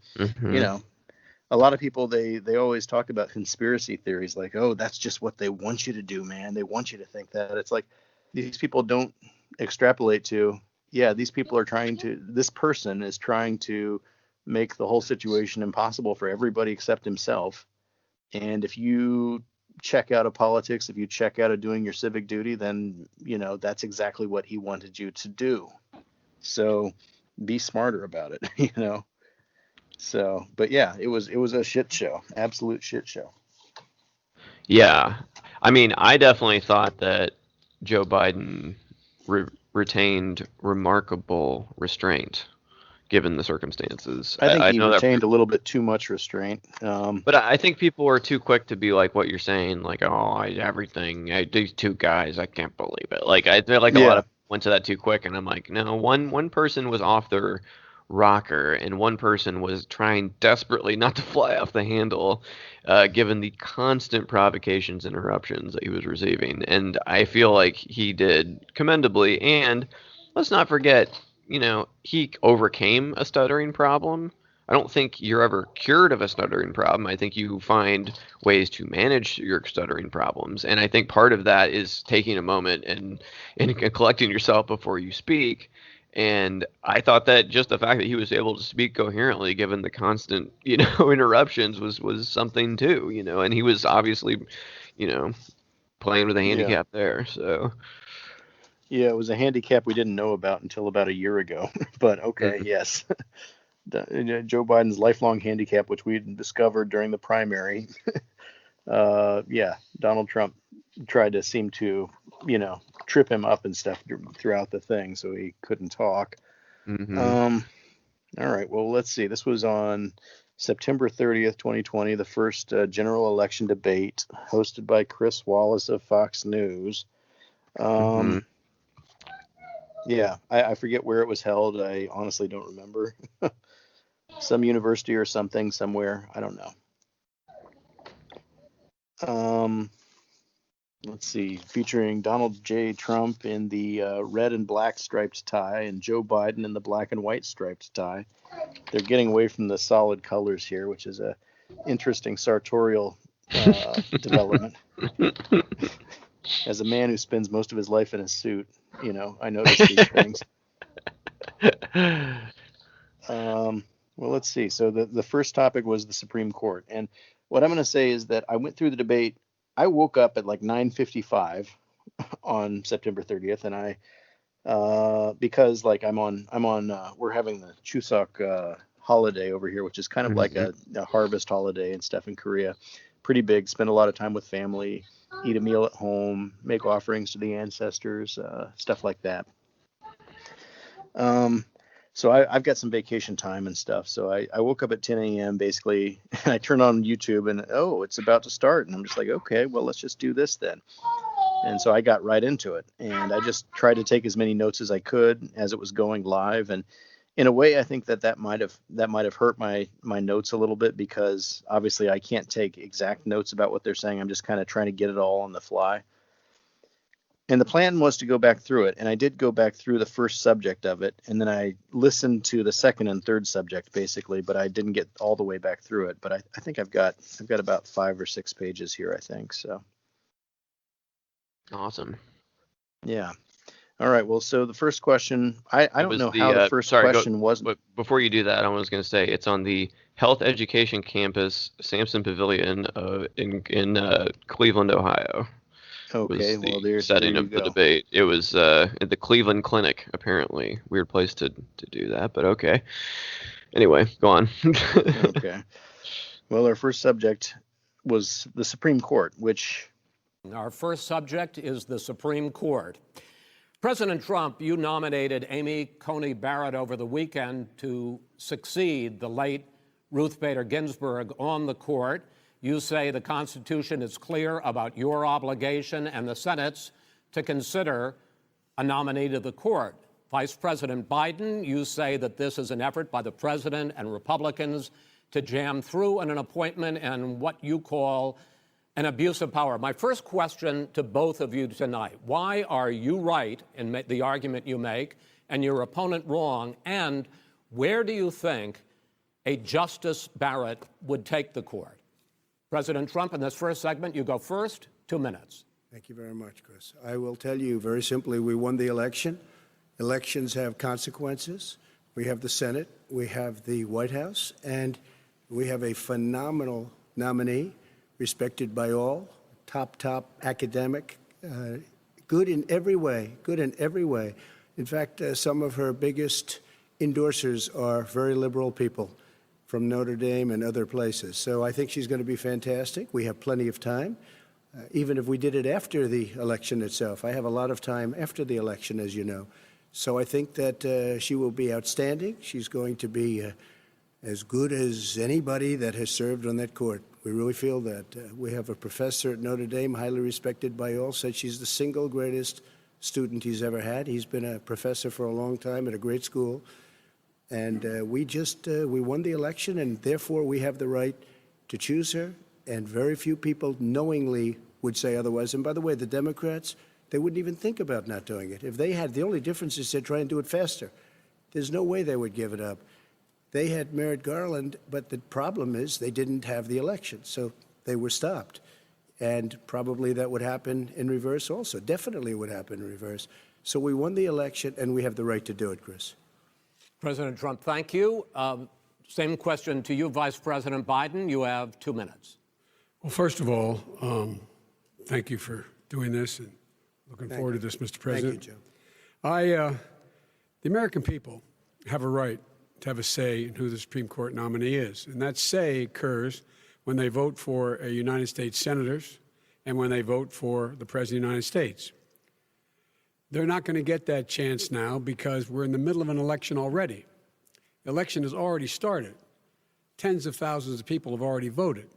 a lot of people, they always talk about conspiracy theories, like, oh, that's just what they want you to do, man. They want you to think that. It's like, these people don't extrapolate to, this person is trying to make the whole situation impossible for everybody except himself. And if you check out of politics, if you check out of doing your civic duty, then, that's exactly what he wanted you to do. So be smarter about it, So, but it was a shit show, absolute shit show. Yeah, I mean, I definitely thought that Joe Biden retained remarkable restraint given the circumstances. I think he know retained a little bit too much restraint. but I think people are too quick to be like what you're saying, like, oh, these two guys, I can't believe it. Like, I feel like a lot Yeah. of went to that too quick, and I'm like, no, one person was off their rocker, and one person was trying desperately not to fly off the handle, given the constant provocations and interruptions that he was receiving. And I feel like he did commendably. And let's not forget, he overcame a stuttering problem. I don't think you're ever cured of a stuttering problem. I think you find ways to manage your stuttering problems. And I think part of that is taking a moment and collecting yourself before you speak. And I thought that just the fact that he was able to speak coherently, given the constant, interruptions, was something too, and he was obviously, playing with a handicap there. So. Yeah, it was a handicap we didn't know about until about a year ago. But okay, yes. Joe Biden's lifelong handicap, which we discovered during the primary. Donald Trump tried to seem to, trip him up and stuff throughout the thing, so he couldn't talk. All right, well, let's see. This was on September 30th, 2020, the first general election debate hosted by Chris Wallace of Fox News. Yeah, I forget where it was held. I honestly don't remember. Some university or something somewhere. I don't know. Let's see. Featuring Donald J. Trump in the red and black striped tie and Joe Biden in the black and white striped tie. They're getting away from the solid colors here, which is a interesting sartorial development. As a man who spends most of his life in a suit, I notice these things. Well, let's see. So the first topic was the Supreme Court. And what I'm going to say is that I went through the debate. I woke up at like 9:55 on September 30th. And because like we're having the Chuseok holiday over here, which is kind of like a harvest holiday and stuff in Korea. Pretty big, spend a lot of time with family, eat a meal at home, make offerings to the ancestors, stuff like that. So I've got some vacation time and stuff. So I woke up at 10 a.m. basically, and I turned on YouTube and, it's about to start. And I'm just like, okay, well, let's just do this then. And so I got right into it. And I just tried to take as many notes as I could as it was going live. And in a way, I think that might have hurt my notes a little bit, because obviously I can't take exact notes about what they're saying. I'm just kind of trying to get it all on the fly. And the plan was to go back through it. And I did go back through the first subject of it. And then I listened to the second and third subject, basically, but I didn't get all the way back through it. But I think I've got about 5 or 6 pages here, I think. So. Awesome. Yeah. All right. Well, so the first question, I don't know how the first question was. But before you do that, I was going to say it's on the Health Education Campus, Sampson Pavilion in Cleveland, Ohio. Okay, well, there's setting of the debate. It was at the Cleveland Clinic, apparently. Weird place to do that, but okay. Anyway, go on. Okay. Well, our first subject was the Supreme Court, which... Our first subject is the Supreme Court. President Trump, you nominated Amy Coney Barrett over the weekend to succeed the late Ruth Bader Ginsburg on the court. You say the Constitution is clear about your obligation and the Senate's to consider a nominee to the court. Vice President Biden, you say that this is an effort by the president and Republicans to jam through an appointment and what you call an abuse of power. My first question to both of you tonight: why are you right in the argument you make and your opponent wrong? And where do you think a Justice Barrett would take the court? President Trump, in this first segment, you go first, 2 minutes. Thank you very much, Chris. I will tell you very simply, we won the election. Elections have consequences. We have the Senate, we have the White House, and we have a phenomenal nominee, respected by all, top academic, good in every way. In fact, some of her biggest endorsers are very liberal people from Notre Dame and other places. So I think she's going to be fantastic. We have plenty of time, even if we did it after the election itself. I have a lot of time after the election, as you know. So I think that she will be outstanding. She's going to be as good as anybody that has served on that court. We really feel that. We have a professor at Notre Dame, highly respected by all, said she's the single greatest student he's ever had. He's been a professor for a long time at a great school. And we won the election, and therefore we have the right to choose her. And very few people knowingly would say otherwise. And by the way, the Democrats, they wouldn't even think about not doing it. If they had, the only difference is they'd try and do it faster. There's no way they would give it up. They had Merrick Garland, but the problem is they didn't have the election, so they were stopped. And probably that would happen in reverse also. Definitely would happen in reverse. So we won the election, and we have the right to do it, Chris. President Trump, thank you. Same question to you, Vice President Biden. You have 2 minutes. Well, first of all, thank you for doing this, and looking forward to this, Mr. President. Thank you, Joe. The American people have a right to have a say in who the Supreme Court nominee is, and that say occurs when they vote for United States senators and when they vote for the President of the United States. They're not going to get that chance now because we're in the middle of an election already. The election has already started. Tens of thousands of people have already voted.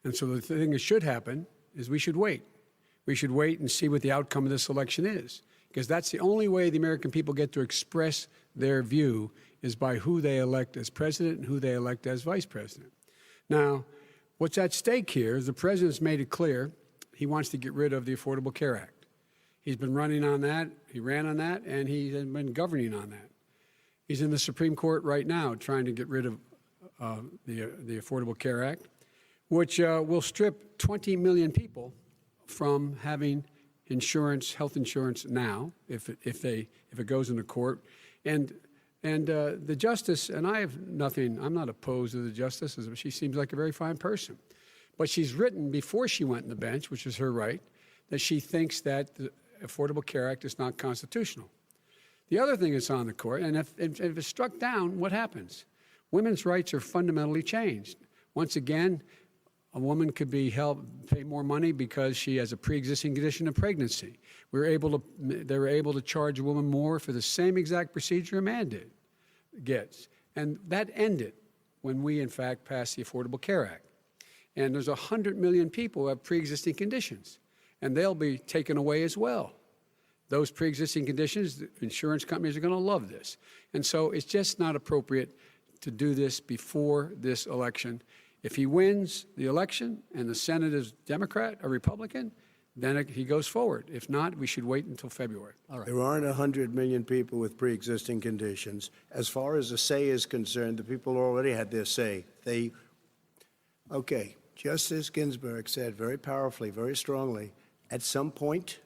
And so the thing that should happen is we should wait. We should wait and see what the outcome of this election is, because that's the only way the American people get to express their view is by who they elect as president and who they elect as vice president. Now, what's at stake here is the president's made it clear he wants to get rid of the Affordable Care Act. He's been running on that, he ran on that, and he's been governing on that. He's in the Supreme Court right now trying to get rid of the Affordable Care Act, which will strip 20 million people from having insurance, health insurance now, if it goes into court. And the justice, and I have nothing, I'm not opposed to the justice, she seems like a very fine person. But she's written before she went on the bench, which is her right, that she thinks that the Affordable Care Act is not constitutional. The other thing that's on the court, and if it's struck down, what happens? Women's rights are fundamentally changed. Once again, a woman could be pay more money because she has a pre-existing condition of pregnancy. They were able to charge a woman more for the same exact procedure a man gets. And that ended when we, in fact, passed the Affordable Care Act. And there's 100 million people who have pre-existing conditions, and they'll be taken away as well. Those pre-existing conditions, the insurance companies are going to love this. And so it's just not appropriate to do this before this election. If he wins the election and the Senate is Democrat or Republican, then he goes forward. If not, we should wait until February. All right. There aren't 100 million people with pre-existing conditions. As far as the say is concerned, the people already had their say. Okay, Justice Ginsburg said very powerfully, very strongly, at some point,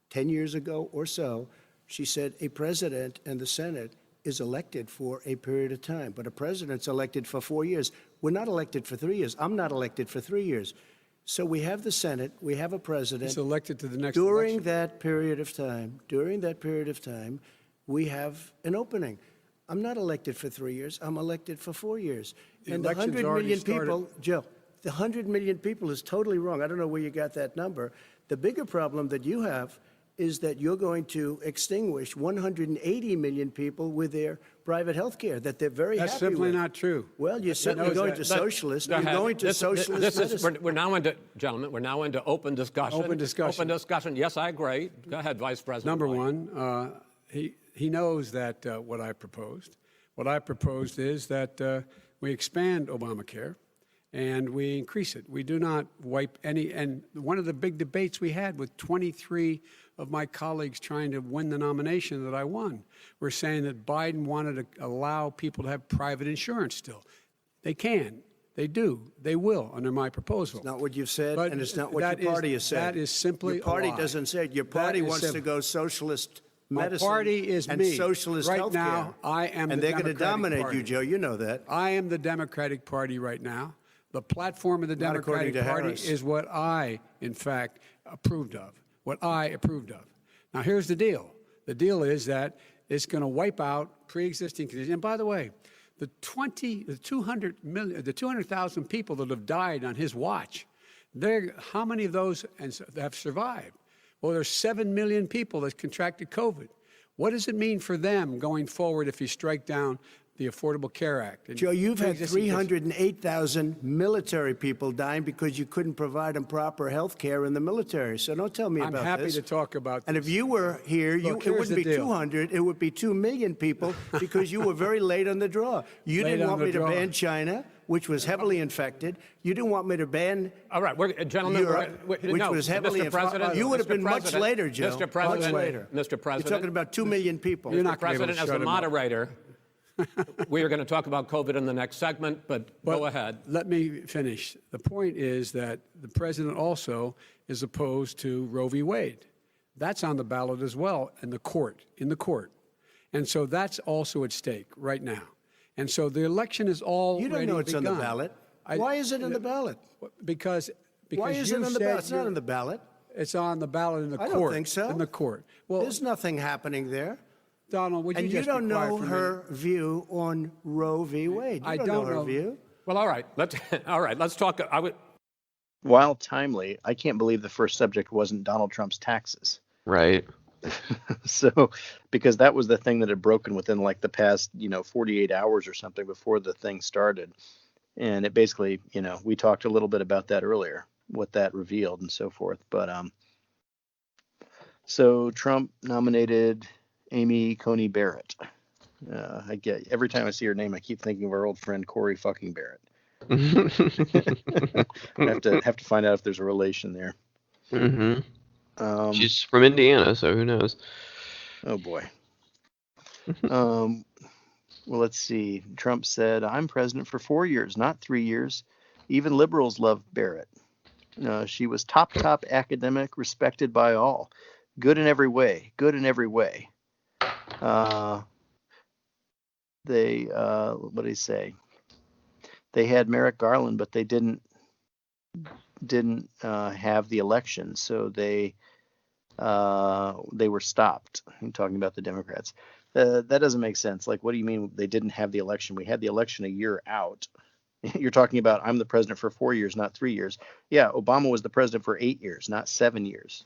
10 years ago or so, she said a president and the Senate is elected for a period of time, but a president's elected for 4 years. We're not elected for 3 years. I'm not elected for 3 years. So we have the Senate, we have a president. He's elected to the next during election. that period of time, we have an opening. I'm not elected for 3 years. I'm elected for 4 years. And the 100 million people, Joe, the 100 million people is totally wrong. I don't know where you got that number. The bigger problem that you have is that you're going to extinguish 180 million people with their private health care that they're very happy with. That's simply not true. Well, you're certainly going to socialist. You're going to socialist medicine. We're now into, gentlemen, we're now into open discussion. Open discussion. Open discussion. Yes, I agree. Go ahead, Vice President. Number one, he knows that what I proposed. What I proposed is that we expand Obamacare and we increase it. We do not wipe any. And one of the big debates we had with 23 of my colleagues trying to win the nomination that I won were saying that Biden wanted to allow people to have private insurance still. They can. They do. They will under my proposal. It's not what you've said, But and it's not what your party has said. That is simply your party a lie. doesn't say it. Your party wants to go socialist medicine. My party is and me. socialist right healthcare. now, I am and the they're going to Democratic dominate Party. you, Joe. You know that. I am the Democratic Party right now. The platform of the Not according Democratic to Party Harris. is what I, in fact, approved of. What I approved of. Now, here's the deal. The deal is that it's going to wipe out pre-existing conditions. And by the way, the 200,000 people that have died on his watch, how many of those have survived? Well, there's 7 million people that contracted COVID. What does it mean for them going forward if you strike down the Affordable Care Act? And Joe, you've had pre-existing 308,000 military people dying because you couldn't provide them proper health care in the military. So don't tell me I'm about this. happy to talk about this. And if you were here, Look, it here's wouldn't be the deal. 200, it would be 2 million people because you were very late on the draw. You Late didn't on want the me to draw. ban China, which was heavily infected. You didn't want me to ban All right, gentlemen, Europe, which no, was heavily Mr. President, You would have Mr. been much President, later, Joe. Mr. President, much later. Mr. President, You're talking about 2 million people. You're Mr. not gonna be able to President, as shut a him up. moderator, we are going to talk about COVID in the next segment, but go ahead. Let me finish. The point is that the president also is opposed to Roe v. Wade. That's on the ballot as well in the court. And so that's also at stake right now. And so the election is already You don't know it's begun. on the ballot. Why is it on the ballot? Because Why is it you on the said ballot? It's not you're- on the ballot. It's on the ballot in the I court. don't think so. In the court. Well, There's nothing happening there. Donald, would you And you just be don't quiet know for a her view on Roe v. Wade. You I don't don't know her know. view. Well, all right, let's talk. While timely, I can't believe the first subject wasn't Donald Trump's taxes. Right. So, because that was the thing that had broken within like the past, 48 hours or something before the thing started. And it basically, we talked a little bit about that earlier, what that revealed and so forth. But so Trump nominated Amy Coney Barrett. I get every time I see her name, I keep thinking of our old friend Corey fucking Barrett. I have to find out if there's a relation there. She's from Indiana, so who knows? Oh boy. Well, let's see. Trump said, "I'm president for 4 years, not 3 years. Even liberals love Barrett. She was top academic, respected by all. Good in every way. Good in every way." What did he say? They had Merrick Garland, but they didn't have the election, so they were stopped. I'm talking about the Democrats. That doesn't make sense. Like, what do you mean they didn't have the election? We had the election a year out. You're talking about I'm the president for 4 years, not 3 years. Yeah, Obama was the president for 8 years, not 7 years.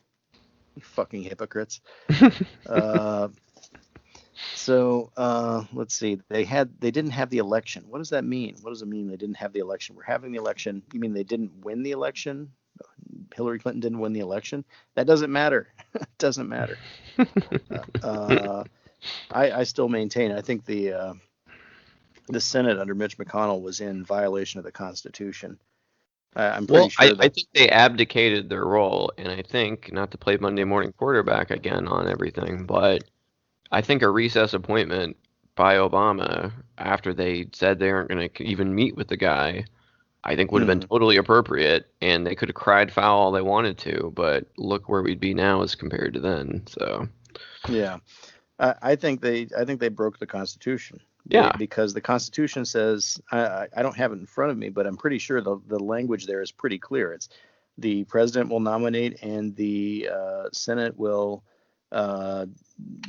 You fucking hypocrites. So let's see. They didn't have the election. What does that mean? What does it mean they didn't have the election? We're having the election. You mean they didn't win the election? Hillary Clinton didn't win the election? That doesn't matter. It doesn't matter. I still maintain. I think the Senate under Mitch McConnell was in violation of the Constitution. I'm pretty sure. I think they abdicated their role, and I think, not to play Monday morning quarterback again on everything, but I think a recess appointment by Obama after they said they aren't going to even meet with the guy, I think would have been totally appropriate, and they could have cried foul all they wanted to, but look where we'd be now as compared to then. So yeah, I think they broke the Constitution. Yeah, because the Constitution says, I don't have it in front of me, but I'm pretty sure the language there is pretty clear. It's the president will nominate and the Senate will.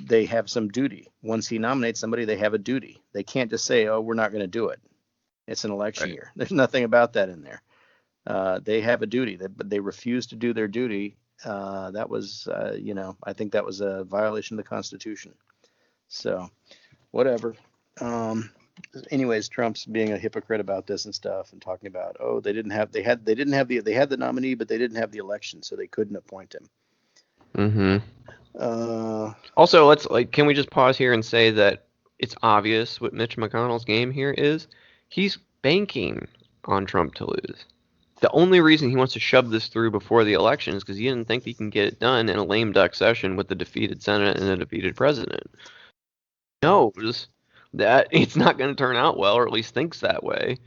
They have some duty. Once he nominates somebody, they have a duty. They can't just say, "Oh, we're not going to do it." It's an election year. There's nothing about that in there. They have a duty, but they refuse to do their duty. That was, I think that was a violation of the Constitution. So, whatever. Anyways, Trump's being a hypocrite about this and stuff, and talking about, they had the nominee, but they didn't have the election, so they couldn't appoint him. Also, can we just pause here and say that it's obvious what Mitch McConnell's game here is? He's banking on Trump to lose. The only reason he wants to shove this through before the election is because he didn't think he can get it done in a lame duck session with the defeated Senate and a defeated president. He knows that it's not going to turn out well, or at least thinks that way.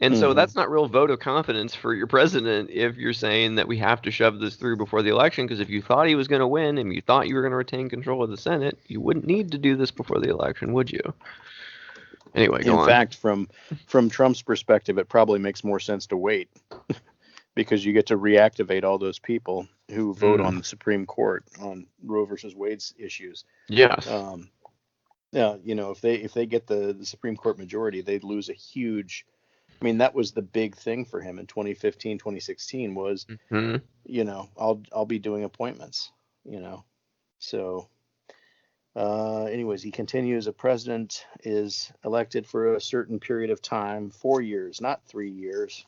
And so that's not real vote of confidence for your president if you're saying that we have to shove this through before the election, because if you thought he was going to win and you thought you were going to retain control of the Senate, you wouldn't need to do this before the election, would you? Anyway, go on. In fact, from Trump's perspective, it probably makes more sense to wait because you get to reactivate all those people who vote on the Supreme Court on Roe versus Wade's issues. Yes. Yeah, if they get the Supreme Court majority, they'd lose a huge. I mean, that was the big thing for him in 2015, 2016 was, I'll be doing appointments, So Anyways, he continues, a president is elected for a certain period of time, 4 years, not 3 years.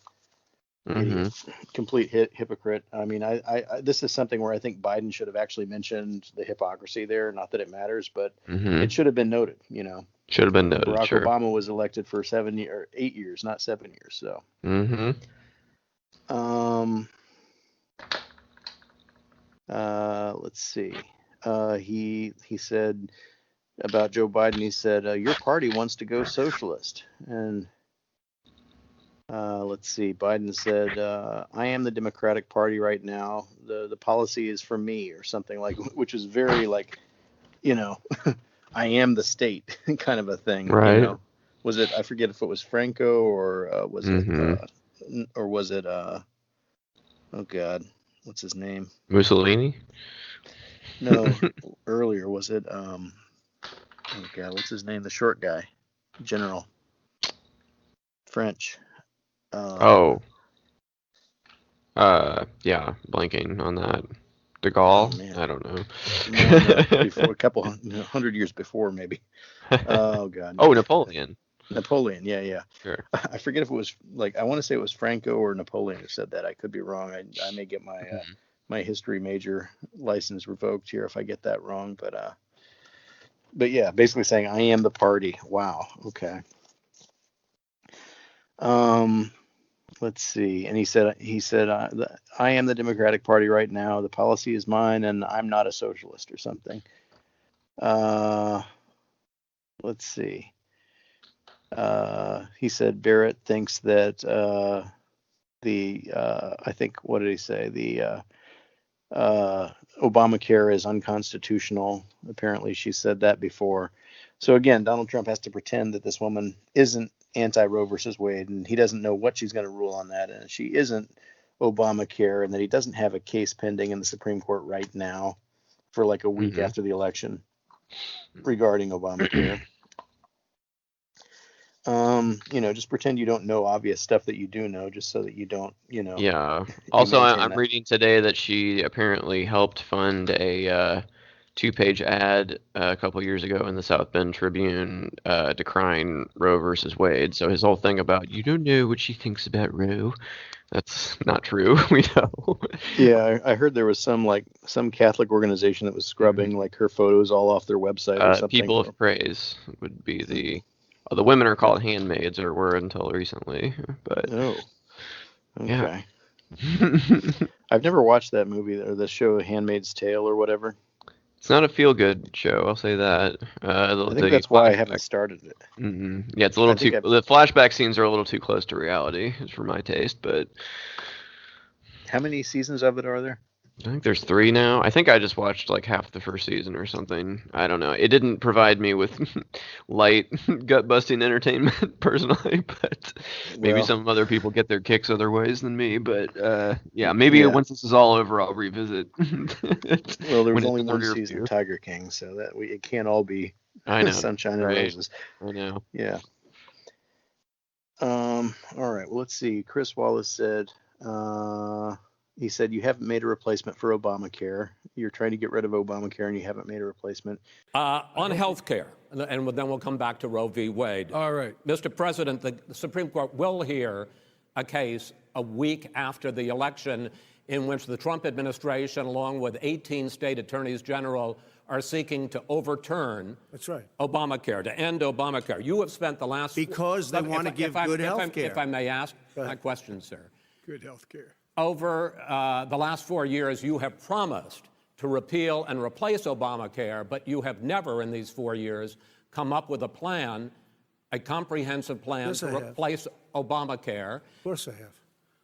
Idiot. Complete hypocrite. I mean, I this is something where I think Biden should have actually mentioned the hypocrisy there. Not that it matters, but it should have been noted, Should have been noted, Barack sure. Obama was elected for 8 years, not 7 years. So, let's see. He said about Joe Biden, he said, your party wants to go socialist. And let's see, Biden said, I am the Democratic Party right now. The policy is for me, or something like, which is very like, I am the state kind of a thing. Right. Was it, I forget if it was Franco or was it, oh God, what's his name? Mussolini? No, earlier, was it, oh God, what's his name? The short guy, General. French. Yeah, blanking on that. De Gaulle? Oh, I don't know. No, before, a couple 100 years before, maybe. Oh God. Oh, Napoleon. Napoleon, yeah. Sure. I forget if it was I want to say it was Franco or Napoleon who said that. I could be wrong. I may get my my history major license revoked here if I get that wrong. But yeah, basically saying I am the party. Wow. Okay. Let's see. And he said, I am the Democratic Party right now. The policy is mine, and I'm not a socialist or something. Let's see. He said Barrett thinks that I think, what did he say? The Obamacare is unconstitutional. Apparently she said that before. So again, Donald Trump has to pretend that this woman isn't anti-Roe versus Wade, and he doesn't know what she's going to rule on that, and she isn't Obamacare, and that he doesn't have a case pending in the Supreme Court right now for like a week after the election regarding Obamacare. Just pretend you don't know obvious stuff that you do know, just so that you don't, Yeah. Also, I'm reading today that she apparently helped fund a 2-page ad a couple years ago in the South Bend Tribune decrying Roe versus Wade. So his whole thing about you don't know what she thinks about Roe, that's not true. We know. Yeah, I heard there was some Catholic organization that was scrubbing like her photos all off their website or something. People of Praise would be the women are called handmaids, or were until recently. But okay. Yeah. I've never watched that movie or the show Handmaid's Tale or whatever. It's not a feel-good show, I'll say that. I think that's why I haven't started it. Yeah, it's a little too. The flashback scenes are a little too close to reality, for my taste. But how many seasons of it are there? I think there's 3 now. I think I just watched like half the first season or something. I don't know. It didn't provide me with light, gut-busting entertainment personally, but maybe some other people get their kicks other ways than me. But maybe once this is all over, I'll revisit. Well, there was only one season of Tiger King, so that it can't all be sunshine and roses. I know. Yeah. All right. Well, let's see. Chris Wallace said. He said, you haven't made a replacement for Obamacare. You're trying to get rid of Obamacare, and you haven't made a replacement. On health care, and then we'll come back to Roe v. Wade. All right. Mr. President, the Supreme Court will hear a case a week after the election in which the Trump administration, along with 18 state attorneys general, are seeking to overturn Obamacare, to end Obamacare. You have spent the last... Because they want to give good health care. If I may ask my question, sir. Good health care. Over the last 4 years, you have promised to repeal and replace Obamacare, but you have never in these 4 years come up with a plan, a comprehensive plan to replace Obamacare. Of course I have.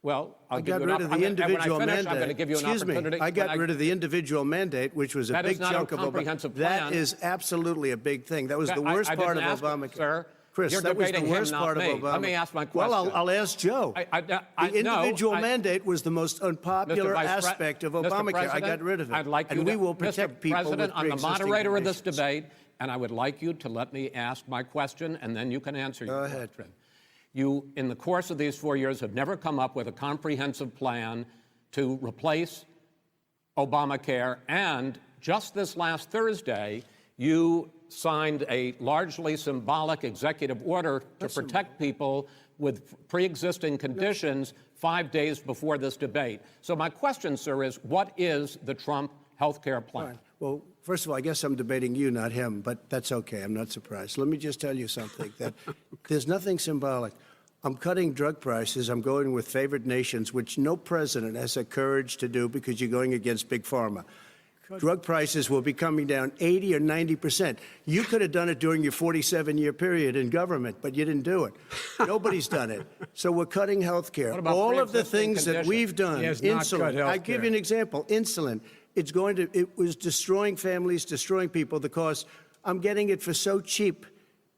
Well, I got rid of the individual mandate. I'm going to give you an opportunity. I got rid of the individual mandate, which was a big chunk of Obamacare. That is absolutely a big thing. That was the worst part of Obamacare. Sir, Chris, that was the worst part of Obama. Let me ask my question. Well, I'll ask Joe. The individual mandate was the most unpopular aspect of Obamacare. I got rid of it. I'd like you and we will protect people with President, I'm the moderator of this conditions. debate, and I would like you to let me ask my question, and then you can answer your question. Go ahead. You, in the course of these 4 years, have never come up with a comprehensive plan to replace Obamacare, and just this last Thursday, you signed a largely symbolic executive order to protect people with pre-existing conditions 5 days before this debate. So my question, sir, is what is the Trump health care plan? Right. Well, first of all, I guess I'm debating you, not him, but that's okay. I'm not surprised. Let me just tell you something, that there's nothing symbolic. I'm cutting drug prices. I'm going with favored nations, which no president has the courage to do because you're going against Big Pharma. Drug prices will be coming down 80 or 90%. You could have done it during your 47-year period in government, but you didn't do it. Nobody's done it. So we're cutting health care. All of the things that we've done, insulin. I'll give you an example. Insulin. It was destroying families, destroying people. The cost, I'm getting it for so cheap.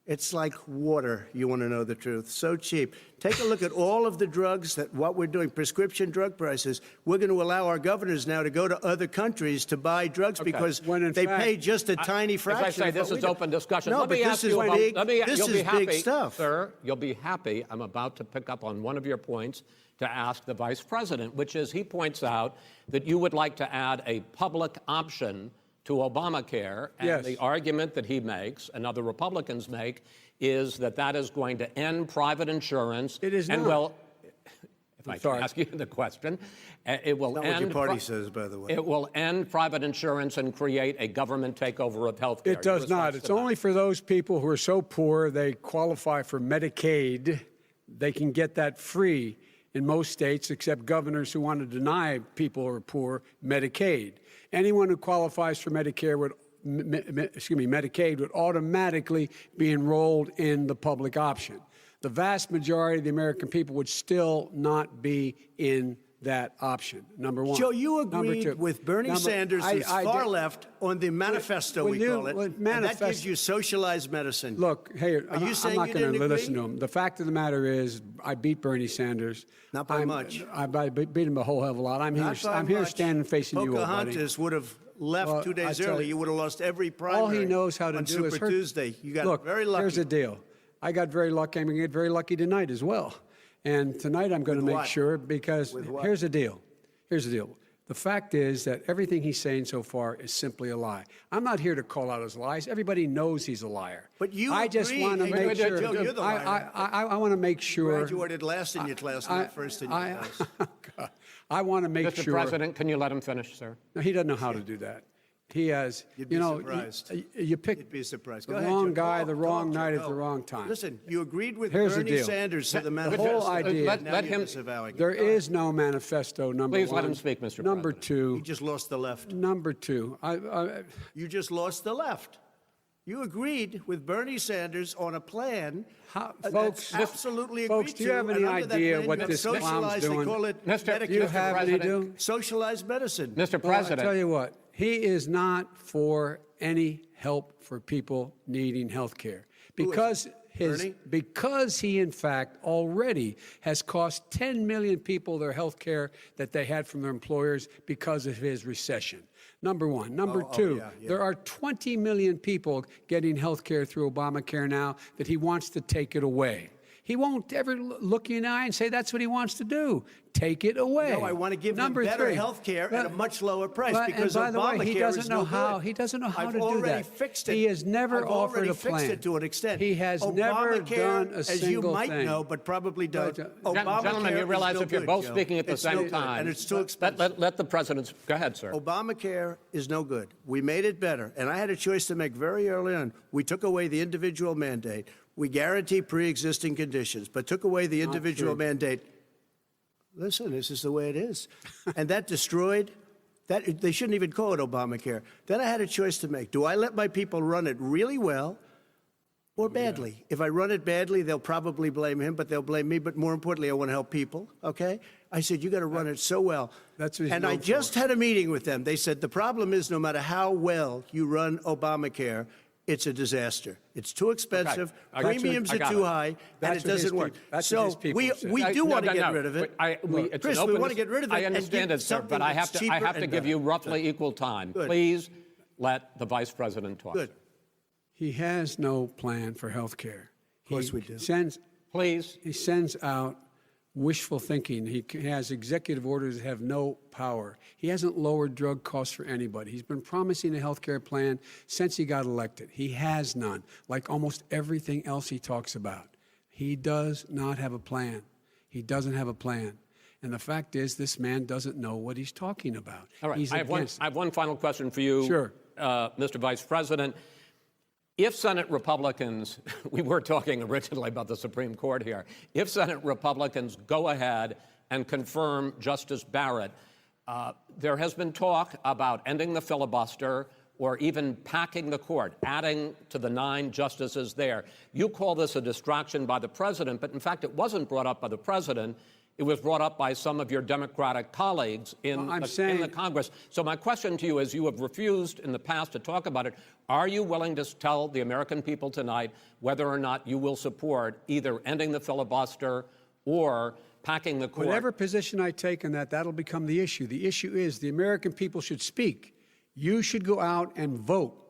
It's like water, you want to know the truth. So cheap. Take a look at all of the drugs what we're doing, prescription drug prices. We're going to allow our governors now to go to other countries to buy drugs because they pay just a tiny fraction. As I say, this is open discussion. No, let me but ask this you is about, big. This is big stuff. Sir, you'll be happy. I'm about to pick up on one of your points to ask the vice president, which is he points out that you would like to add a public option to Obamacare, and the argument that he makes and other Republicans make is that that is going to end private insurance. It is and not. Well, if I can ask you the question, it will Not end. what your party says, by the way. It will end private insurance and create a government takeover of health care. It does not. It's only for those people who are so poor they qualify for Medicaid. They can get that free in most states, except governors who want to deny people who are poor Medicaid. Anyone who qualifies for Medicaid would automatically be enrolled in the public option. The vast majority of the American people would still not be in that option, number one. Joe, you agreed with Bernie Sanders, who's far left, on the manifesto, we call it, and that gives you socialized medicine. Look, hey, I'm not going to listen to him. The fact of the matter is, I beat Bernie Sanders. Not by much. I beat him a whole hell of a lot. I'm here standing facing you, old buddy. Pocahontas would have left 2 days early. You would have lost every primary. All he knows how to do is Super Tuesday. You got very lucky. Here's the deal. I got very lucky. I'm going to get very lucky tonight as well. And tonight I'm going to make sure, because here's the deal. Here's the deal. The fact is that everything he's saying so far is simply a lie. I'm not here to call out his lies. Everybody knows he's a liar. But you I just want to make sure. Joe, you're the liar. I want to make sure. You graduated last in your class, not first in your class. I want to make Mr. sure. Mr. President, can you let him finish, sir? No, he doesn't know how to do that. He has, You'd be surprised. You pick You'd be surprised. the wrong guy, the wrong night at the wrong time. Listen, you agreed with Here's the Bernie deal. Sanders to the The manifesto. whole idea. Let him. There is no manifesto, number Please one. let him speak, Mr. Number President. two. You just lost the left. Number two. You just lost the left. You agreed with Bernie Sanders on a plan Folks, that's absolutely folks, agreed do you have any and under that idea plan, what you have this clown's socialized, doing? They call it Mr. Do you have any President. do? socialized medicine. Mr. Well, President. I'll tell you what. He is not for any help for people needing health care. Because he, in fact, already has cost 10 million people their health care that they had from their employers because of his recession. Number one. Number two, there are 20 million people getting health care through Obamacare now that he wants to take it away. He won't ever look you in the eye and say that's what he wants to do. Take it away. No, I want to give them better health care at a much lower price because and by Obamacare the way, he doesn't is know no how. good. He doesn't know how I've to do already that. fixed it. He has never I've offered already a plan. fixed it to an extent. He has never Obamacare, done a as single you might thing. know, but probably don't. Gentlemen, you realize if you're both speaking at the same time, and it's too expensive. Let the president go ahead, sir. Obamacare is no good. We made it better, and I had a choice to make very early on. We took away the individual mandate. We guarantee pre-existing conditions, but took away the individual mandate. Listen, this is the way it is. And that destroyed that. They shouldn't even call it Obamacare. Then I had a choice to make. Do I let my people run it really well or badly? Yeah. If I run it badly, they'll probably blame him, but they'll blame me. But more importantly, I want to help people, okay? I said, you got to run it so well. That's what he's and I just had a meeting with them. They said, the problem is no matter how well you run Obamacare, it's a disaster. It's too expensive. Okay. Premiums are too high, and it doesn't work. So we do want to get rid of it. Chris, we want to get rid of it. I understand it, sir, but I have to give you roughly equal time. Good. Please let the vice president talk. Good. He has no plan for health care. Of course we do. Please. He sends out wishful thinking. He has executive orders that have no power. He hasn't lowered drug costs for anybody. He's been promising a health care plan since he got elected. He has none, like almost everything else he talks about. He does not have a plan. He doesn't have a plan. And the fact is, this man doesn't know what he's talking about. All right, I have one final question for you, Sure. Mr. Vice President. If Senate Republicans, we were talking originally about the Supreme Court here, if Senate Republicans go ahead and confirm Justice Barrett, there has been talk about ending the filibuster or even packing the court, adding to the 9 justices there. You call this a distraction by the president, but in fact it wasn't brought up by the president. It was brought up by some of your Democratic colleagues in the Congress. So my question to you is, you have refused in the past to talk about it. Are you willing to tell the American people tonight whether or not you will support either ending the filibuster or packing the court? Whatever position I take on that, that'll become the issue. The issue is the American people should speak. You should go out and vote.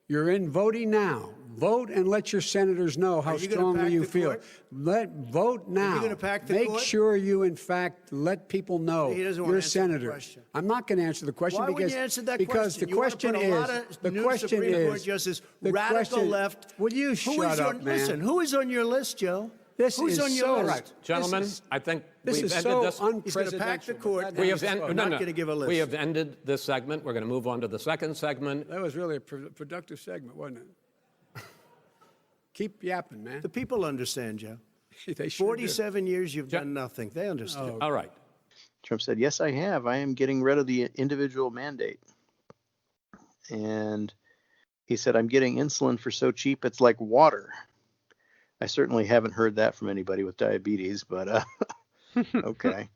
You're in voting now. Vote and let your senators know how strongly you feel. Vote now. Are you going to pack the Make court? sure you, in fact, let people know He doesn't want you're a to answer the senator. question. I'm not going to answer the question Why because wouldn't you answer that because question? the question you want to put is a lot of the new question Supreme Court is justice, the radical question, left. Will you shut up, man? Listen, who is on your list, Joe? Who's on your so list? right. Gentlemen, I think we've ended this. He's going to pack the court. We have not going to give a list. We have ended this segment. We're going to move on to the second segment. That was really a productive segment, wasn't it? Keep yapping, man. The people understand, Joe. They sure 47 years you've done nothing. They understand. All right. Trump said, yes, I have. I am getting rid of the individual mandate. And he said, I'm getting insulin for so cheap it's like water. I certainly haven't heard that from anybody with diabetes, but okay.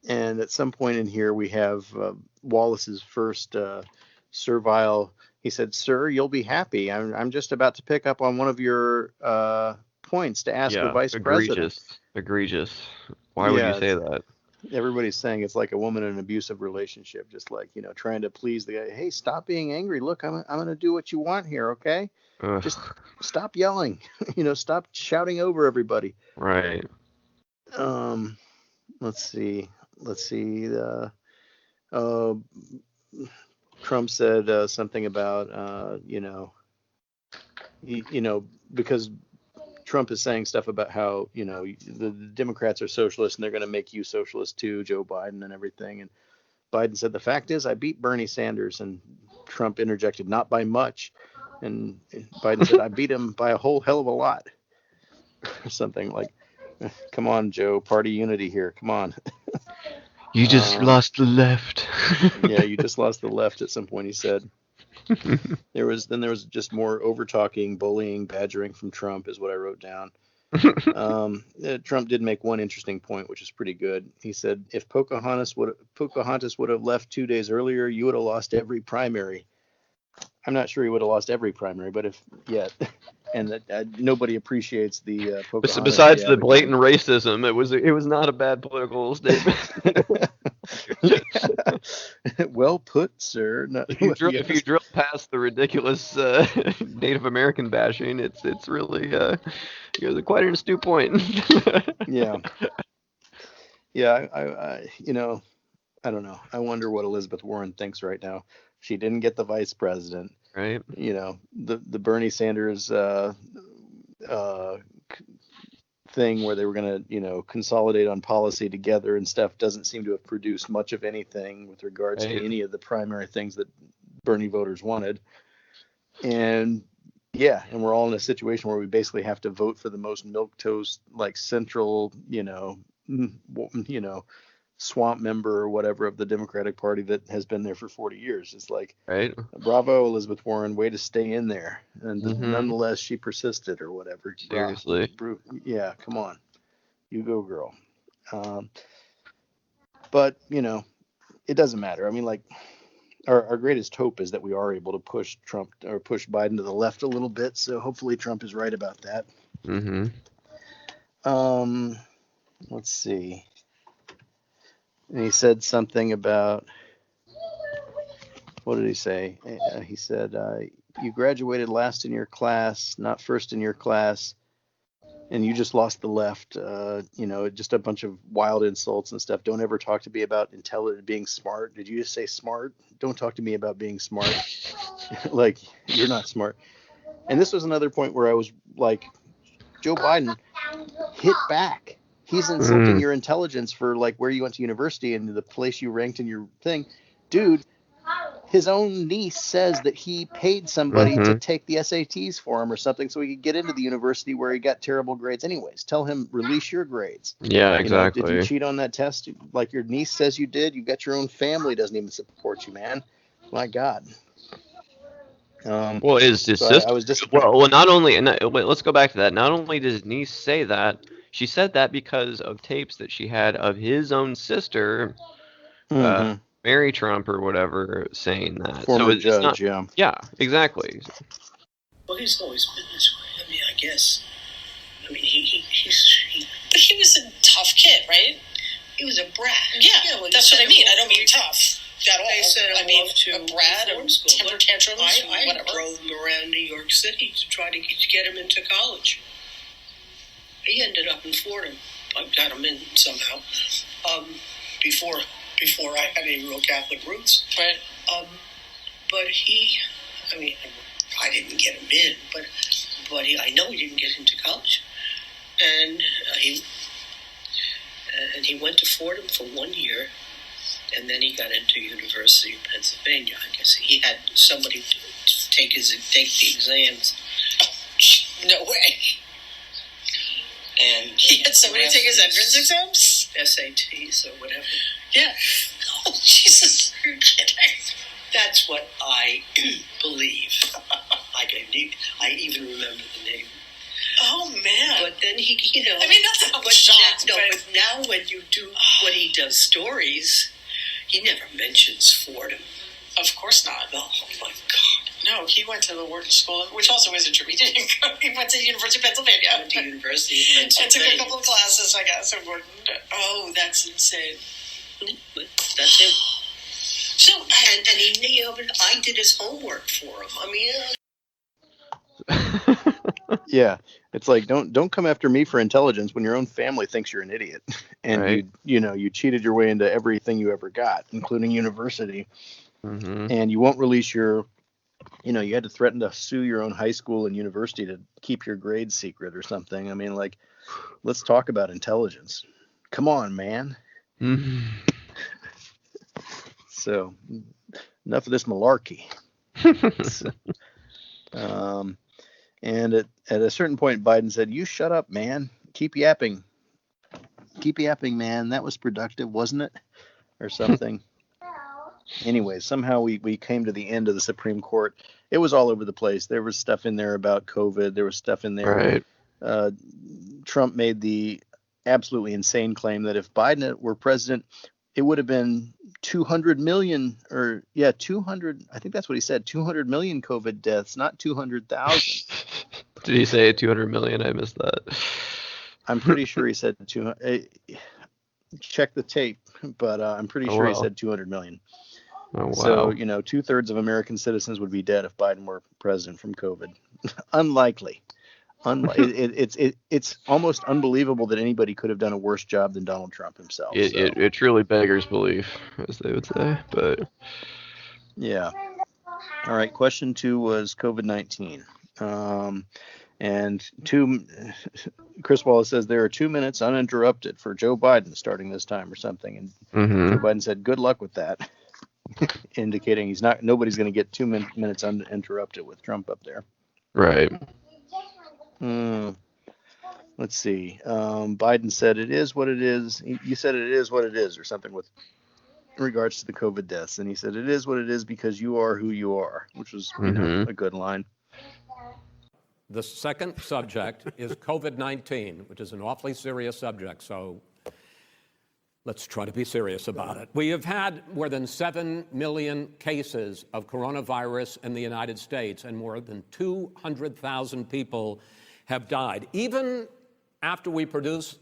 And at some point in here, we have Wallace's first servile. He said, sir, you'll be happy. I'm just about to pick up on one of your points to ask the vice president. Egregious. Why would you say that? Everybody's saying it's like a woman in an abusive relationship, just like, trying to please the guy. Hey, stop being angry. Look, I'm going to do what you want here, okay? Ugh. Just stop yelling. Stop shouting over everybody. Right. Let's see. Trump said something about, because Trump is saying stuff about how, the Democrats are socialists and they're going to make you socialist too, Joe Biden and everything. And Biden said, the fact is I beat Bernie Sanders, and Trump interjected, not by much. And Biden said, I beat him by a whole hell of a lot, or something like, come on, Joe, party unity here. Come on. You just lost the left. Yeah, you just lost the left at some point, he said. There was just more over talking, bullying, badgering from Trump is what I wrote down. Trump did make one interesting point, which is pretty good. He said, if Pocahontas would have left 2 days earlier, you would have lost every primary. I'm not sure he would have lost every primary, but if yet, and that nobody appreciates the Pocahontas. Besides the blatant racism, it was not a bad political statement. Well put, sir. If you drill past the ridiculous Native American bashing, it's really quite an astute point. Yeah. I don't know. I wonder what Elizabeth Warren thinks right now. She didn't get the vice president. Right. The Bernie Sanders thing where they were going to, consolidate on policy together and stuff doesn't seem to have produced much of anything with regards to any of the primary things that Bernie voters wanted. And we're all in a situation where we basically have to vote for the most milquetoast, like central, swamp member or whatever of the Democratic Party that has been there for 40 years. It's like, right. Bravo, Elizabeth Warren, way to stay in there. And nonetheless, she persisted or whatever. Seriously. Yeah, come on. You go, girl. But, it doesn't matter. I mean, like, our greatest hope is that we are able to push Trump or push Biden to the left a little bit. So hopefully Trump is right about that. Mm-hmm. Let's see. And he said something about, what did he say? He said, you graduated last in your class, not first in your class. and you just lost the left. Just a bunch of wild insults and stuff. Don't ever talk to me about being smart. Did you just say smart? Don't talk to me about being smart. Like, you're not smart. And this was another point where I was like, Joe Biden, hit back. He's insulting your intelligence for like where you went to university and the place you ranked in your thing. Dude, his own niece says that he paid somebody to take the SATs for him or something so he could get into the university where he got terrible grades anyways. Tell him, release your grades. Yeah, exactly. Did you cheat on that test like your niece says you did? You got your own family doesn't even support you, man. My God. Well, is his sister? I was just well, not only, and wait, let's go back to that. Not only does his niece say that, she said that because of tapes that she had of his own sister, Mary Trump or whatever, saying that. Former so judge, not, yeah. Yeah, exactly. Well, he's always been this way. I mean, I guess. I mean, but he was a tough kid, right? He was a brat. Yeah, well, that's what I mean. I don't mean tough. At all. They said I mean, a brat or temper tantrums, whatever. I drove him around New York City to try to get him into college. He ended up in Fordham. I got him in somehow. Before I had any real Catholic roots. Right. But I didn't get him in, but I know he didn't get into college. And he went to Fordham for 1 year. And then he got into University of Pennsylvania. I guess he had somebody to take the exams. No way. And he had somebody take his entrance exams? SATs or whatever. Yeah. Oh, Jesus. You're kidding. That's what I believe. I even remember the name. Oh, man. But then he, I mean, not that I'm shocked. But now when when he does stories, he never mentions Fordham. Of course not. Oh, my God. No, he went to the Wharton School, which also isn't true. He didn't go. He went to the University of Pennsylvania. Went to University of Pennsylvania. And took a couple of classes, I guess, at Wharton. Oh, that's insane. But that's him. So, and he, I did his homework for him. I mean, yeah, it's like don't come after me for intelligence when your own family thinks you're an idiot, and right. you cheated your way into everything you ever got, including university, and you won't release your, you had to threaten to sue your own high school and university to keep your grades secret or something. I mean, like, let's talk about intelligence. Come on, man. So, enough of this malarkey. And at a certain point, Biden said, "You shut up, man. Keep yapping. Keep yapping, man. That was productive, wasn't it?" Or something. Anyway, somehow we came to the end of the Supreme Court. It was all over the place. There was stuff in there about COVID. There was stuff in there. Right. Trump made the absolutely insane claim that if Biden were president, it would have been 200 million, or 200. I think that's what he said. 200 million COVID deaths, not 200,000. Did he say 200 million? I missed that. I'm pretty sure he said 200. Check the tape, but I'm pretty sure he said 200 million. Oh, wow. So 2/3 of American citizens would be dead if Biden were president from COVID. Unlikely. It's almost unbelievable that anybody could have done a worse job than Donald Trump himself. It truly beggars belief, as they would say. But yeah. All right. Question 2 was COVID-19. And Chris Wallace says there are 2 minutes uninterrupted for Joe Biden starting this time or something. And Joe Biden said, "Good luck with that," indicating nobody's going to get 2 minutes uninterrupted with Trump up there. Right. Let's see. Biden said it is what it is. You said it is what it is, or something with regards to the COVID deaths. And he said it is what it is because you are who you are, which was a good line. The second subject is COVID-19, which is an awfully serious subject. So let's try to be serious about it. We have had more than 7 million cases of coronavirus in the United States, and more than 200,000 people have died. Even after we produce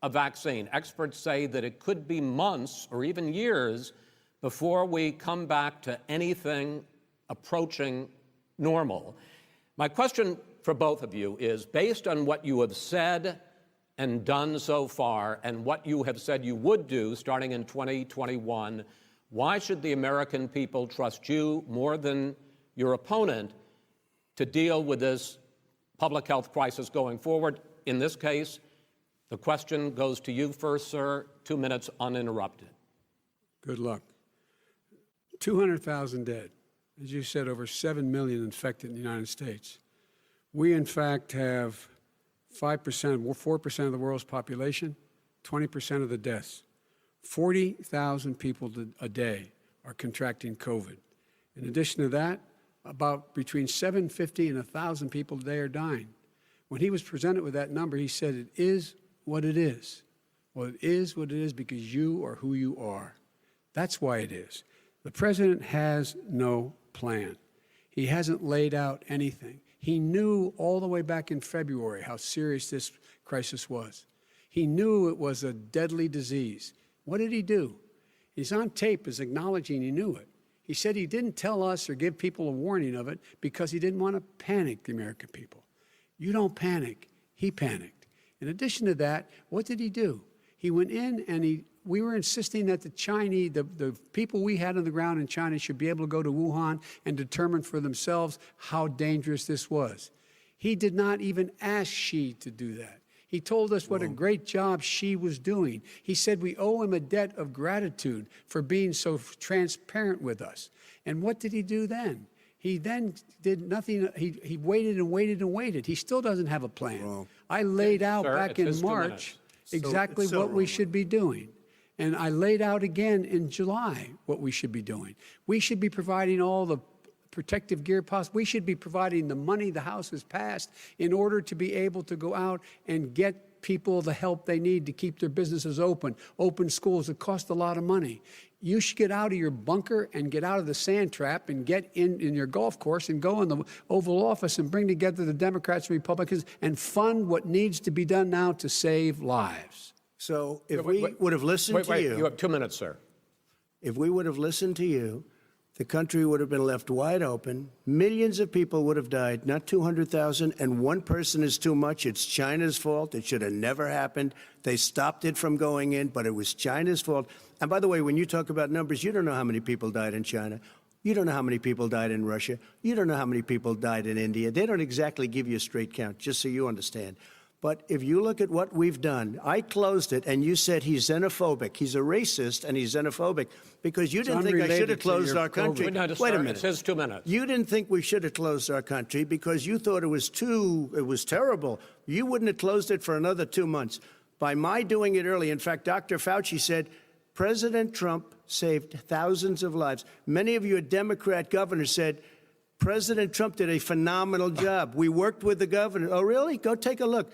a vaccine, experts say that it could be months or even years before we come back to anything approaching normal. My question for both of you is, based on what you have said and done so far and what you have said you would do starting in 2021, why should the American people trust you more than your opponent to deal with this public health crisis going forward? In this case, the question goes to you first, sir. 2 minutes uninterrupted. Good luck. 200,000 dead. As you said, over 7 million infected in the United States. We, in fact, have 5%, 4% of the world's population, 20% of the deaths. 40,000 people a day are contracting COVID. In addition to that, about between 750 and 1,000 people a day are dying. When he was presented with that number, he said, it is what it is. Well, it is what it is because you are who you are. That's why it is. The president has no plan. He hasn't laid out anything. He knew all the way back in February how serious this crisis was. He knew it was a deadly disease. What did he do? He's on tape as acknowledging he knew it. He said he didn't tell us or give people a warning of it because he didn't want to panic the American people. You don't panic. He panicked. In addition to that, what did he do? He went in and we were insisting that the Chinese, the people we had on the ground in China should be able to go to Wuhan and determine for themselves how dangerous this was. He did not even ask Xi to do that. He told us what a great job Xi was doing. He said we owe him a debt of gratitude for being so transparent with us. And what did he do then? He then did nothing. He waited and waited and waited. He still doesn't have a plan. Wrong. I laid out Sir, back in March exactly what we should be doing. And I laid out again in July what we should be doing. We should be providing all the protective gear possible. We should be providing the money the House has passed in order to be able to go out and get people the help they need to keep their businesses open schools that cost a lot of money. You should get out of your bunker and get out of the sand trap and get in your golf course and go in the Oval Office and bring together the Democrats and Republicans and fund what needs to be done now to save lives. So if we would have listened to you. You have 2 minutes, sir. If we would have listened to you, the country would have been left wide open. Millions of people would have died, not 200,000, and one person is too much. It's China's fault. It should have never happened. They stopped it from going in, but it was China's fault. And by the way, when you talk about numbers, you don't know how many people died in China. You don't know how many people died in Russia. You don't know how many people died in India. They don't exactly give you a straight count, just so you understand. But if you look at what we've done, I closed it, and you said he's xenophobic. He's a racist, and he's xenophobic because you didn't think I should have closed our country. No, Wait a minute. It says 2 minutes. You didn't think we should have closed our country because you thought it was terrible. You wouldn't have closed it for another 2 months. By my doing it early, in fact, Dr. Fauci said, President Trump saved thousands of lives. Many of your Democrat governors said, President Trump did a phenomenal job. We worked with the governor. Oh, really? Go take a look.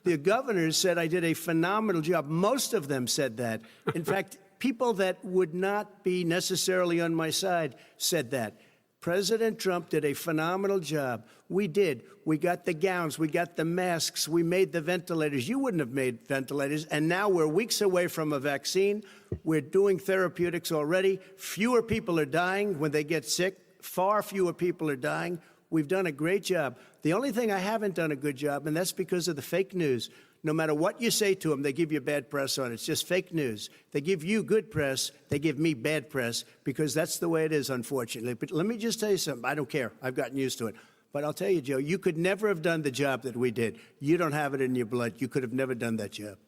The governors said I did a phenomenal job. Most of them said that. In fact, people that would not be necessarily on my side said that. President Trump did a phenomenal job. We did. We got the gowns. We got the masks. We made the ventilators. You wouldn't have made ventilators. And now we're weeks away from a vaccine. We're doing therapeutics already. Fewer people are dying when they get sick. Far fewer people are dying. We've done a great job. The only thing I haven't done a good job, and that's because of the fake news. No matter what you say to them, they give you bad press on it. It's just fake news. They give you good press. They give me bad press because that's the way it is, unfortunately. But let me just tell you something. I don't care. I've gotten used to it. But I'll tell you, Joe, you could never have done the job that we did. You don't have it in your blood. You could have never done that job.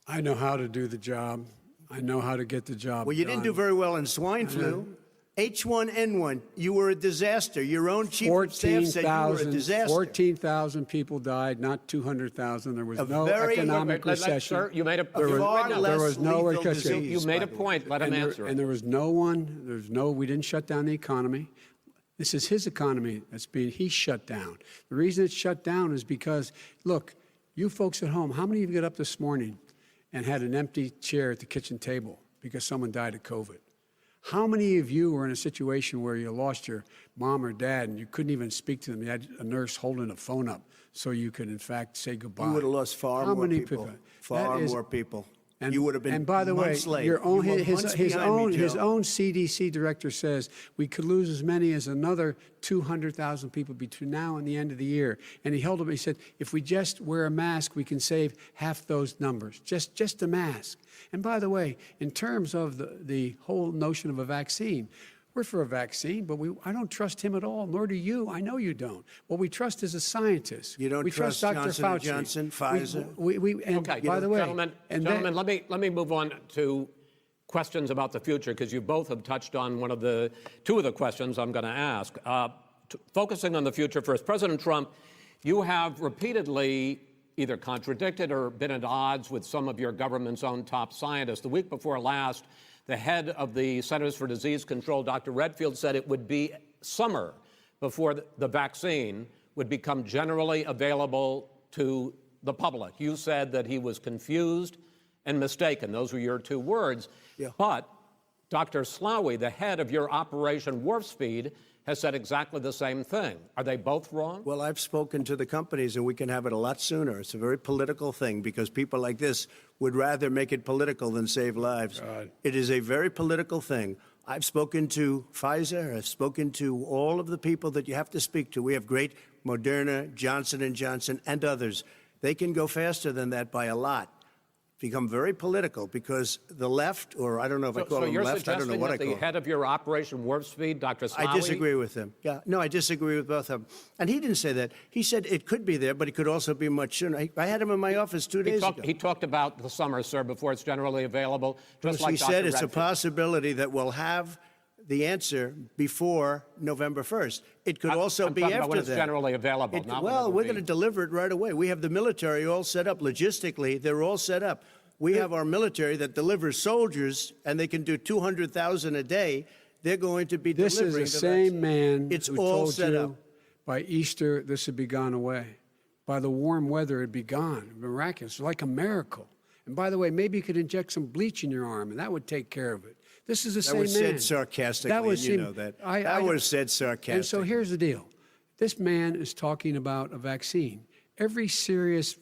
I know how to do the job. I know how to get the job Well, you didn't do very well in swine flu. H1N1, you were a disaster. Your own chief of staff said you were a disaster. 14,000 people died, not 200,000. There was no economic recession. Sir, you made a there was no recession. You made a point. Let him answer. And there was we didn't shut down the economy. This is his economy he shut down. The reason it's shut down is because, look, you folks at home, how many of you got up this morning and had an empty chair at the kitchen table because someone died of COVID? How many of you were in a situation where you lost your mom or dad and you couldn't even speak to them? You had a nurse holding a phone up so you could, in fact, say goodbye. You would have lost far more people. Far more people. You would have been And by the way, months late. your own, You were his months behind me, his Joe. own CDC director says we could lose as many as another 200,000 people between now and the end of the year. And he held up. He said, if we just wear a mask, we can save half those numbers. Just a mask. And by the way, in terms of the whole notion of a vaccine. We're for a vaccine, but I don't trust him at all, nor do you. I know you don't. What we trust is a scientist. You don't we trust Dr. Johnson Fauci. & Johnson, Pfizer? And Okay, by the way, gentlemen, let me move on to questions about the future, because you both have touched on two of the questions I'm going to ask. Focusing on the future first, President Trump, you have repeatedly either contradicted or been at odds with some of your government's own top scientists. The week before last, the head of the Centers for Disease Control, Dr. Redfield, said it would be summer before the vaccine would become generally available to the public. You said that he was confused and mistaken. Those were your two words. Yeah. But Dr. Slaoui, the head of your Operation Warp Speed, has said exactly the same thing. Are they both wrong? Well, I've spoken to the companies, and we can have it a lot sooner. It's a very political thing because people like this would rather make it political than save lives. God. It is a very political thing. I've spoken to Pfizer. I've spoken to all of the people that you have to speak to. We have great Moderna, Johnson & Johnson, and others. They can go faster than that by a lot. Become very political because the left, or I don't know if I call them left, I don't know what I call them. So you're suggesting that the head of your Operation Warp Speed, Dr. Slaoui? I disagree with him. Yeah, no, I disagree with both of them. And he didn't say that. He said it could be there, but it could also be much sooner. I had him in my office 2 days ago. He talked about the summer, sir, before it's generally available. Just like He Dr. said it's a Redfield. possibility that we'll have the answer before November 1st. It could also I'm be talking after about when it's that. generally available. Well, we're going to deliver it right away. We have the military all set up. Logistically, they're all set up. We have our military that delivers soldiers, and they can do 200,000 a day. They're going to be This delivering is the same man It's who all told set you up. by Easter this would be gone away. By the warm weather, it'd be gone. Miraculous, like a miracle. And by the way, maybe you could inject some bleach in your arm, and that would take care of it. This is the same man. That was said sarcastically, and you know that. That was said sarcastically. And so here's the deal. This man is talking about a vaccine. Every serious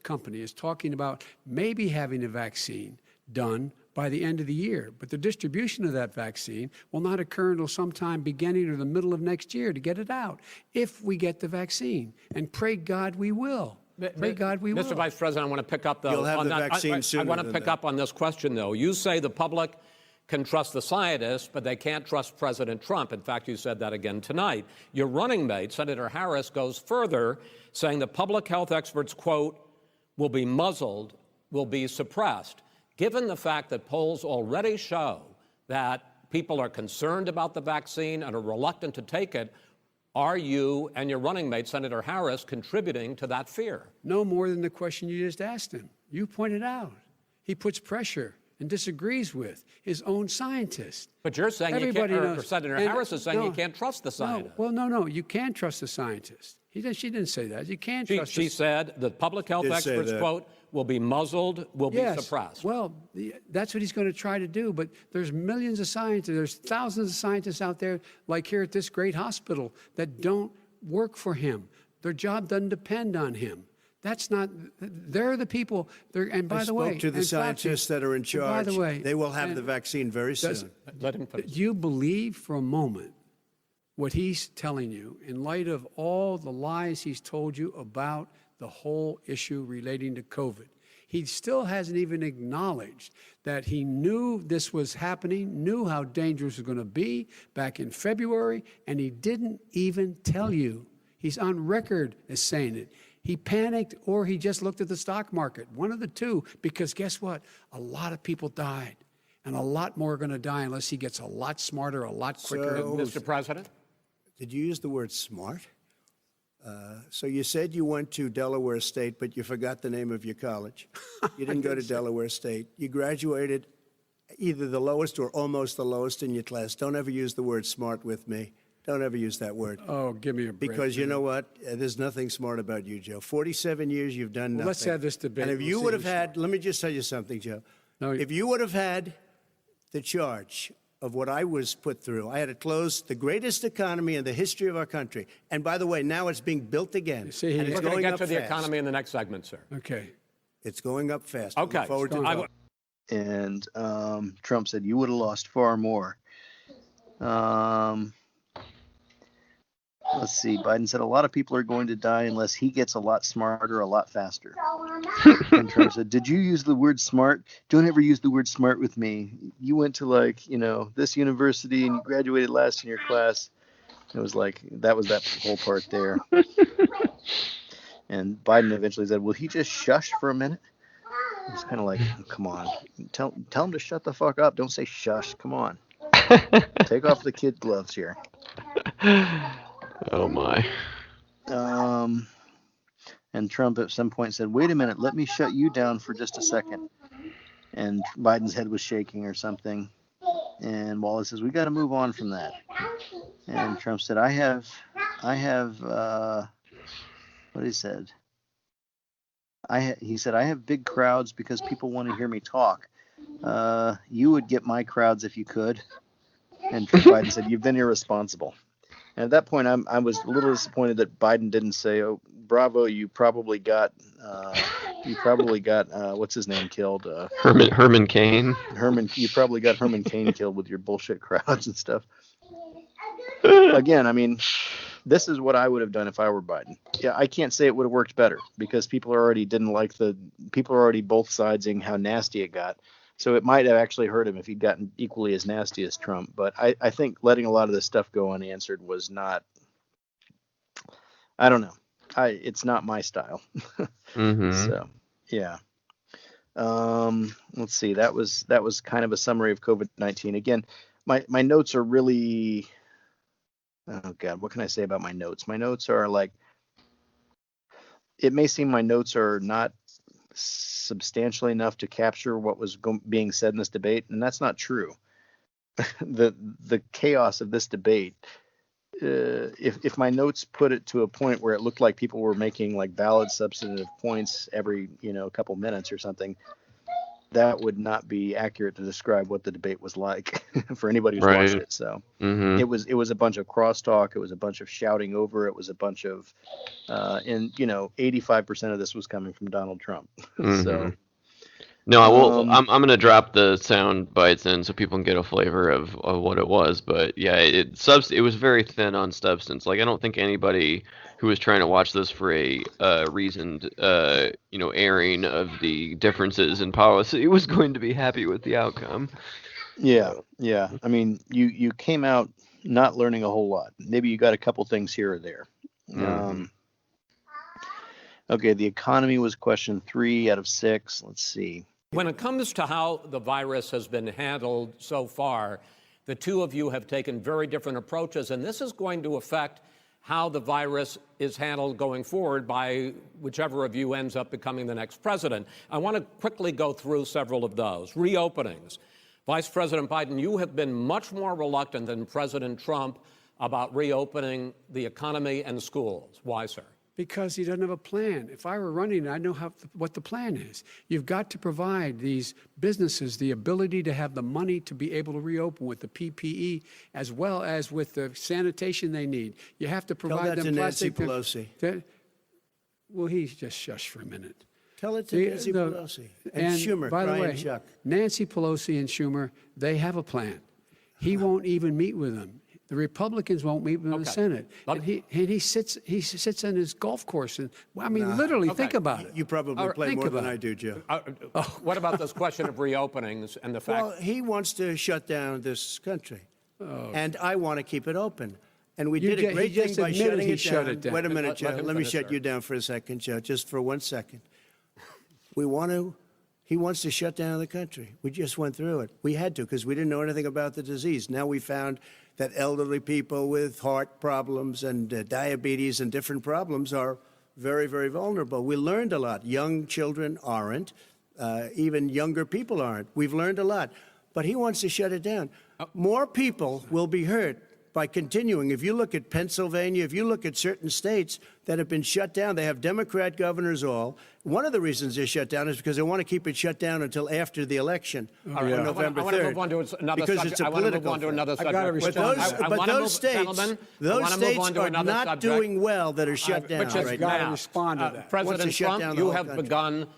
company is talking about maybe having a vaccine done by the end of the year. But the distribution of that vaccine will not occur until sometime beginning or the middle of next year to get it out, if we get the vaccine. And pray God we will. Pray God we will. Mr. Vice President, I want to pick up, though. You'll have on the that. vaccine sooner I want to than pick that. up on this question, though. You say the public can trust the scientists, but they can't trust President Trump. In fact, you said that again tonight. Your running mate, Senator Harris, goes further, saying the public health experts, quote, will be muzzled, will be suppressed. Given the fact that polls already show that people are concerned about the vaccine and are reluctant to take it, are you and your running mate, Senator Harris, contributing to that fear? No more than the question you just asked him. You pointed out. He puts pressure and disagrees with his own scientists. But you're saying Everybody you can't, knows. or Senator And Harris is saying no, you can't trust the scientists. No, you can trust the scientists. She didn't say that. You can't trust She said the public health did say experts, that. quote, will be muzzled, will be suppressed. Well, that's what he's going to try to do. But there's millions of scientists, there's thousands of scientists out there, like here at this great hospital, that don't work for him. Their job doesn't depend on him. That's not, they're the people, and by the way. I spoke to the scientists that are in charge. By the way. They will have the vaccine very soon. Let him finish. Do you believe for a moment what he's telling you in light of all the lies he's told you about the whole issue relating to COVID? He still hasn't even acknowledged that he knew this was happening, knew how dangerous it was going to be back in February, and he didn't even tell you. He's on record as saying it. He panicked or he just looked at the stock market, one of the two, because guess what? A lot of people died, and a lot more are going to die unless he gets a lot smarter, a lot quicker. Mr. President? Did you use the word smart? So you said you went to Delaware State, but you forgot the name of your college. You didn't go to Delaware State. You graduated either the lowest or almost the lowest in your class. Don't ever use the word smart with me. Don't ever use that word. Oh, give me a break. Because you know what? There's nothing smart about you, Joe. 47 years, you've done nothing. Let's have this debate. And if We'll you see would have who's had, let me just tell you something, Joe. No, if you would have had the charge of what I was put through, I had to close the greatest economy in the history of our country. And by the way, now it's being built again. See, and it's We're going to going get up to the fast. economy in the next segment, sir. Okay. It's going up fast. Okay. Look forward to it. And Trump said, you would have lost far more. Let's see. Biden said a lot of people are going to die unless he gets a lot smarter, a lot faster. And Trump said, did you use the word smart? Don't ever use the word smart with me. You went to this university and you graduated last in your class. It was like, that was that whole part there. And Biden eventually said, will he just shush for a minute? It's kind of like, come on, tell him to shut the fuck up. Don't say shush. Come on. Take off the kid gloves here. Oh my. And Trump at some point said, wait a minute, let me shut you down for just a second. And Biden's head was shaking or something. And Wallace says, we got to move on from that. And Trump said, I have, what he said? He said, I have big crowds because people want to hear me talk. You would get my crowds if you could. And Biden said, you've been irresponsible. And at that point, I was a little disappointed that Biden didn't say, oh, bravo, you probably got what's his name killed? Herman Cain. You probably got Herman Cain killed with your bullshit crowds and stuff. Again, I mean, this is what I would have done if I were Biden. Yeah, I can't say it would have worked better because people are already both sidesing how nasty it got. So it might have actually hurt him if he'd gotten equally as nasty as Trump. But I think letting a lot of this stuff go unanswered was not, I don't know. It's not my style. Mm-hmm. So, yeah. Let's see. That was kind of a summary of COVID-19. Again, my notes are really, oh God, what can I say about my notes? My notes are like, it may seem my notes are not substantially enough to capture what was being said in this debate, and that's not true. The chaos of this debate, if my notes put it to a point where it looked like people were making like valid substantive points every couple minutes or something, that would not be accurate to describe what the debate was like for anybody who's watched it. So it was a bunch of crosstalk. It was a bunch of shouting over. It was a bunch of, and 85% of this was coming from Donald Trump. So. No, I will. I'm going to drop the sound bites in so people can get a flavor of what it was. But yeah, it was very thin on substance. Like I don't think anybody who was trying to watch this for a reasoned, airing of the differences in policy was going to be happy with the outcome. Yeah. I mean, you came out not learning a whole lot. Maybe you got a couple things here or there. Okay, the economy was question 3 out of 6. Let's see. When it comes to how the virus has been handled so far, the two of you have taken very different approaches, and this is going to affect how the virus is handled going forward by whichever of you ends up becoming the next president. I want to quickly go through several of those. Reopenings. Vice President Biden, you have been much more reluctant than President Trump about reopening the economy and schools. Why, sir? Because he doesn't have a plan. If I were running, I know what the plan is. You've got to provide these businesses the ability to have the money to be able to reopen with the PPE as well as with the sanitation they need. You have to provide them plastic. Tell that to Nancy Pelosi. Well, he's just shush for a minute. Tell it to Nancy Pelosi. And Schumer, by the way, Chuck. Nancy Pelosi and Schumer, they have a plan. He won't even meet with them. The Republicans won't meet with the Senate. And he sits on his golf course. And literally, think about it. You probably play more than I do, Joe. What about this question of reopenings and the fact? Well, he wants to shut down this country, and I want to keep it open. And we did a great thing by shutting it down. Wait a minute, Joe. Let me shut you down for a second, Joe, just for 1 second. He wants to shut down the country. We just went through it. We had to because we didn't know anything about the disease. Now we found that elderly people with heart problems and diabetes and different problems are very, very vulnerable. We learned a lot. Young children aren't. Even younger people aren't. We've learned a lot. But he wants to shut it down. More people will be hurt by continuing. If you look at Pennsylvania, if you look at certain states that have been shut down, they have Democrat governors all. One of the reasons they're shut down is because they want to keep it shut down until after the election on November 3rd. I want to move on to another because subject. it's a political those states are not doing well that are shut down right now. President Trump, you have begun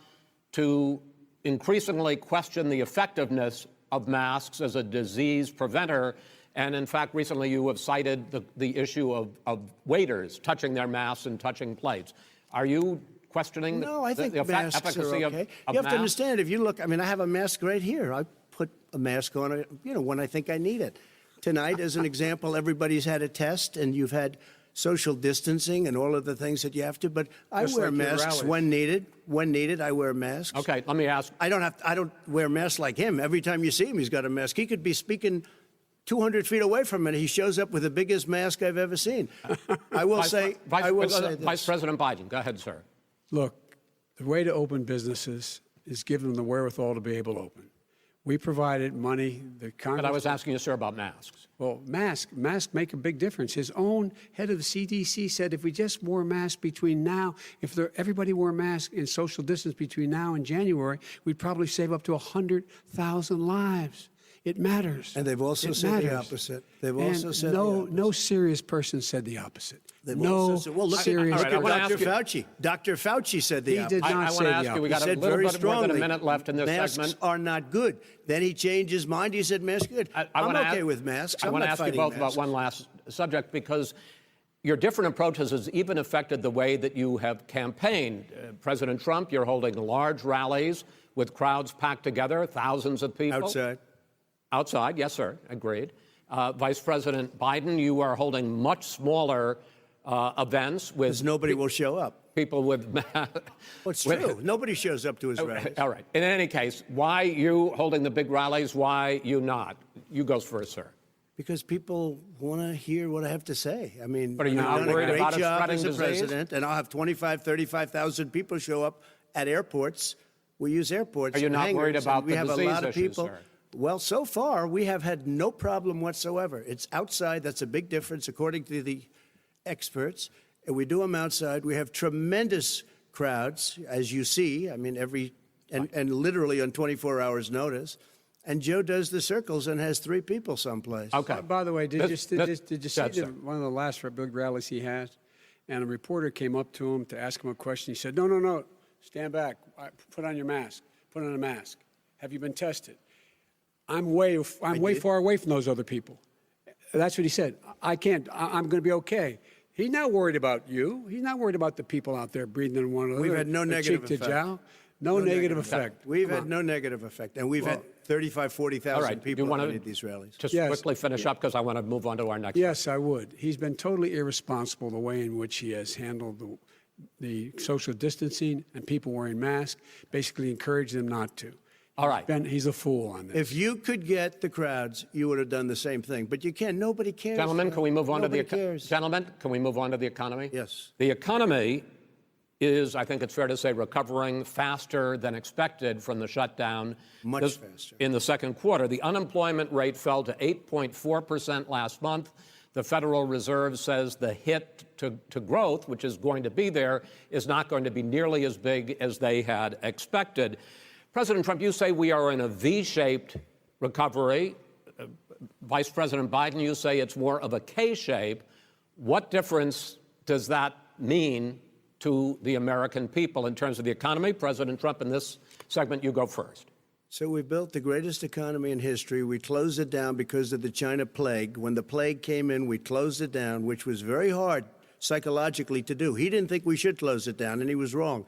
to increasingly question the effectiveness of masks as a disease preventer. And in fact, recently you have cited the issue of waiters touching their masks and touching plates. Are you questioning I think the masks efficacy are okay. of You have masks? to understand, if you look, I mean, I have a mask right here. I put a mask on, when I think I need it. Tonight, as an example, everybody's had a test, and you've had social distancing and all of the things that you have to. But I wear masks when needed. When needed, I wear masks. Okay, let me ask. I don't wear masks like him. Every time you see him, he's got a mask. He could be speaking 200 feet away from it. He shows up with the biggest mask I've ever seen. I will say this. Vice President Biden, go ahead, sir. Look, the way to open businesses is give them the wherewithal to be able to open. We provided money. The Congress. But I was asking you, sir, about masks. Well, masks make a big difference. His own head of the CDC said if we just wore masks between now, everybody wore masks in social distance between now and January, we'd probably save up to 100,000 lives. It matters. And they've also said the opposite. They've also said no serious person said the opposite. They've no also said, well, look serious. at Dr. Fauci. Dr. Fauci said the opposite. He did not I say want to the ask you, opposite. we got He a said little very bit more than a strongly, minute left in this masks segment. are not good. Then he changed his mind. He said masks are good. I'm okay with masks. I want to ask you both about one last subject, because your different approaches has even affected the way that you have campaigned. President Trump, you're holding large rallies with crowds packed together, thousands of people. Outside, yes, sir, agreed. Vice President Biden, you are holding much smaller events with... Because nobody will show up. People with... Well, it's true. Nobody shows up to his rallies. All right. In any case, why you holding the big rallies? Why you not? You go first, sir. Because people want to hear what I have to say. I mean, But are you not worried about it spreading disease? President, and I'll have 35,000 people show up at airports. We use airports. Are you not worried about the disease We have a lot of issue, people. sir? Well, so far, we have had no problem whatsoever. It's outside. That's a big difference, according to the experts. And we do them outside. We have tremendous crowds, as you see. I mean, and literally on 24 hours' notice. And Joe does the circles and has 3 people someplace. Okay. By the way, did you see sir. one of the last big rallies he had? And a reporter came up to him to ask him a question. He said, no, stand back. Put on your mask. Put on a mask. Have you been tested? I'm way far away from those other people. That's what he said. I'm going to be okay. He's not worried about you. He's not worried about the people out there breathing in one another. We've had no negative effect. No negative effect. We've had no negative effect. And we've had 35,000, 40,000 people at these rallies. Just quickly finish up, because I want to move on to our next. Yes, I would. He's been totally irresponsible the way in which he has handled the social distancing and people wearing masks, basically encouraged them not to. All right. He's a fool on this. If you could get the crowds, you would have done the same thing. But you can't. Nobody cares. Gentlemen, can we move on to the economy? Yes. The economy is, I think it's fair to say, recovering faster than expected from the shutdown. Much faster. In the second quarter. The unemployment rate fell to 8.4% last month. The Federal Reserve says the hit to growth, which is going to be there, is not going to be nearly as big as they had expected. President Trump, you say we are in a V-shaped recovery. Vice President Biden, you say it's more of a K-shape. What difference does that mean to the American people in terms of the economy? President Trump, in this segment, you go first. So we built the greatest economy in history. We closed it down because of the China plague. When the plague came in, we closed it down, which was very hard psychologically to do. He didn't think we should close it down, and he was wrong.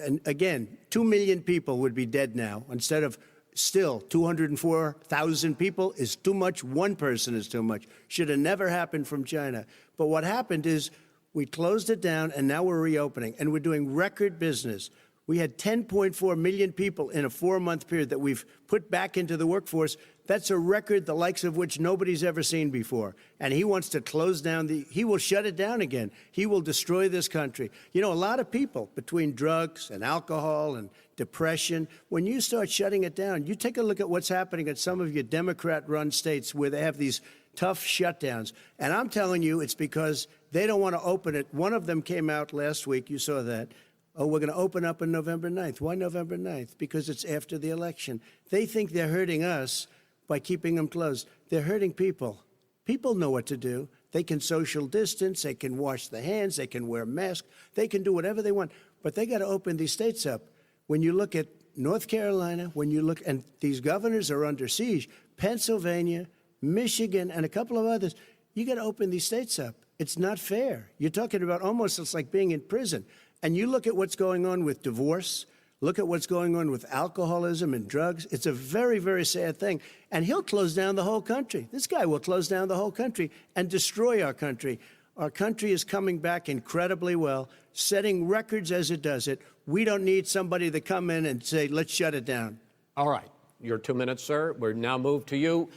And again, 2 million people would be dead now instead of still 204,000 people is too much. One person is too much. Should have never happened from China. But what happened is we closed it down, and now we're reopening, and we're doing record business. We had 10.4 million people in a 4-month period that we've put back into the workforce. That's a record the likes of which nobody's ever seen before. And he wants to close down he will shut it down again. He will destroy this country. You know, a lot of people, between drugs and alcohol and depression, when you start shutting it down, you take a look at what's happening at some of your Democrat-run states where they have these tough shutdowns. And I'm telling you, it's because they don't want to open it. One of them came out last week. You saw that. Oh, we're going to open up on November 9th. Why November 9th? Because it's after the election. They think they're hurting us by keeping them closed. They're hurting people. People know what to do. They can social distance. They can wash their hands. They can wear masks. They can do whatever they want. But they got to open these states up. When you look at North Carolina, when you look, and these governors are under siege, Pennsylvania, Michigan, and a couple of others, you got to open these states up. It's not fair. You're talking about almost it's like being in prison. And you look at what's going on with divorce, look at what's going on with alcoholism and drugs. It's a very, very sad thing. And he'll close down the whole country. This guy will close down the whole country and destroy our country. Our country is coming back incredibly well, setting records as it does it. We don't need somebody to come in and say, let's shut it down. All right. Your 2 minutes, sir. We're now moved to you.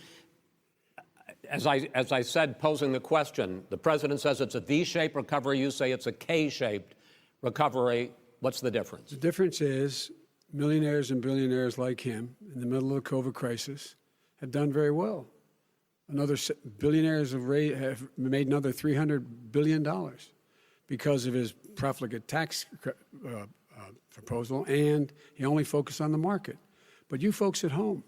As I said, posing the question, the president says it's a V-shaped recovery. You say it's a K-shaped recovery. What's the difference? The difference is millionaires and billionaires like him in the middle of the COVID crisis have done very well. Billionaires have made another $300 billion because of his profligate tax proposal, and he only focused on the market. But you folks at home,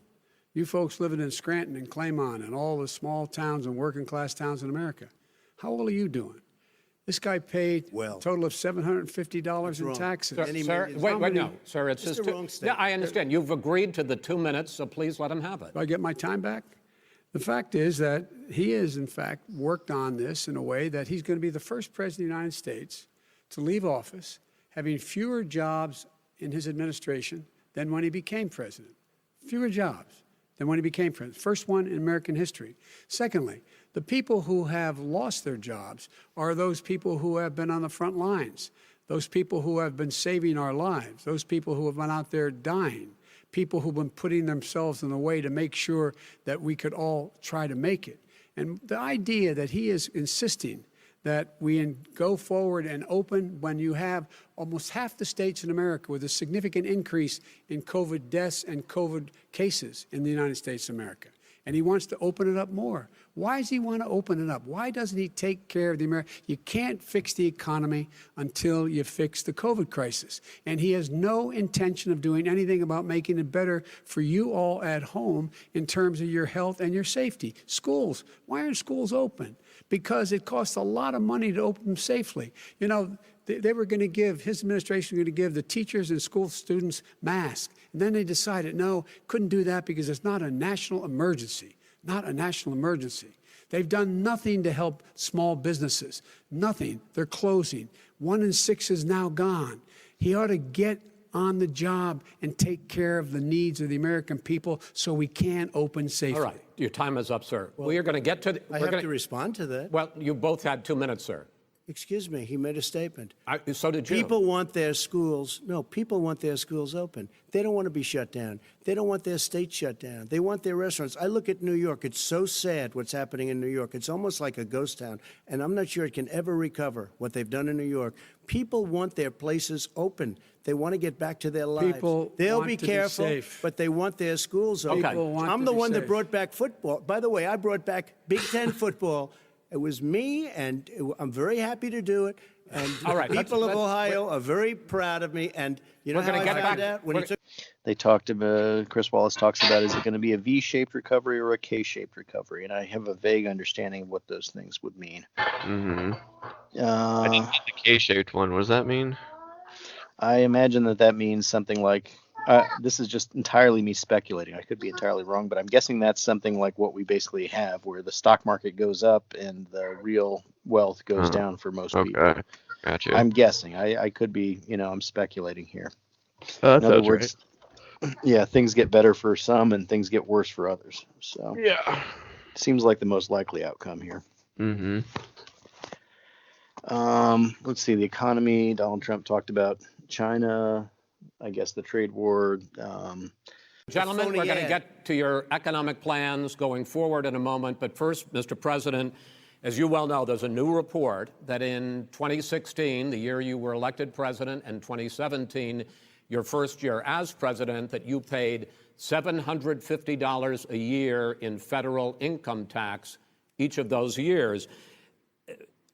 you folks living in Scranton and Claymont and all the small towns and working class towns in America, how well are you doing? This guy paid a total of $750 in taxes. Sir, wait, no, sir, it's his Yeah, I understand. You've agreed to the 2 minutes, so please let him have it. Do I get my time back? The fact is that he has, in fact, worked on this in a way that he's going to be the first president of the United States to leave office having fewer jobs in his administration than when he became president. Fewer jobs than when he became president. First one in American history. Secondly, the people who have lost their jobs are those people who have been on the front lines, those people who have been saving our lives, those people who have been out there dying, people who've been putting themselves in the way to make sure that we could all try to make it. And the idea that he is insisting that we go forward and open when you have almost half the states in America with a significant increase in COVID deaths and COVID cases in the United States of America. And he wants to open it up more. Why does he want to open it up? Why doesn't he take care of the American? You can't fix the economy until you fix the COVID crisis. And he has no intention of doing anything about making it better for you all at home in terms of your health and your safety. Schools, why aren't schools open? Because it costs a lot of money to open them safely. You know, they were going to give, his administration was going to give the teachers and school students masks. And then they decided, no, couldn't do that because it's not a national emergency. Not a national emergency. They've done nothing to help small businesses. Nothing. They're closing. 1 in 6 is now gone. He ought to get on the job and take care of the needs of the American people so we can open safely. All right. Your time is up, sir. Well, we are going to get to... I have to respond to that. Well, you both had 2 minutes, sir. Excuse me, he made a statement. So did you. People want their schools open. They don't want to be shut down. They don't want their state shut down. They want their restaurants. I look at New York. It's so sad what's happening in New York. It's almost like a ghost town. And I'm not sure it can ever recover what they've done in New York. People want their places open. They want to get back to their lives. They'll be careful, but they want their schools open. I'm the one that brought back football. By the way, I brought back Big Ten football. It was me, and I'm very happy to do it. And the people of Ohio are very proud of me. And you know how I found out? When he took... They talked about, Chris Wallace talks about, is it going to be a V-shaped recovery or a K-shaped recovery? And I have a vague understanding of what those things would mean. Mm-hmm. I didn't get the K-shaped one. What does that mean? I imagine that means something like, this is just entirely me speculating. I could be entirely wrong, but I'm guessing that's something like what we basically have, where the stock market goes up and the real wealth goes down for most people. Gotcha. I'm guessing. I could be, I'm speculating here. In other words, yeah, things get better for some and things get worse for others. So yeah, seems like the most likely outcome here. Mm-hmm. Let's see, the economy. Donald Trump talked about China. I guess the trade war. Gentlemen, we're going to get to your economic plans going forward in a moment. But first, Mr. President, as you well know, there's a new report that in 2016, the year you were elected president, and 2017, your first year as president, that you paid $750 a year in federal income tax each of those years.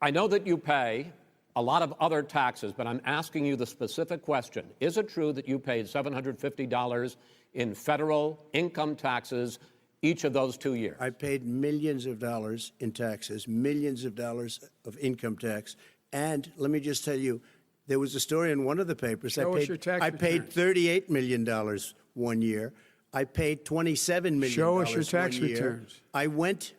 I know that you pay a lot of other taxes, but I'm asking you the specific question. Is it true that you paid $750 in federal income taxes each of those 2 years? I paid millions of dollars in taxes, millions of dollars of income tax. And let me just tell you, There was a story in one of the papers. Show us your tax I paid returns. $38 million 1 year. I paid $27 million. Show us your 1 tax year. returns. I went.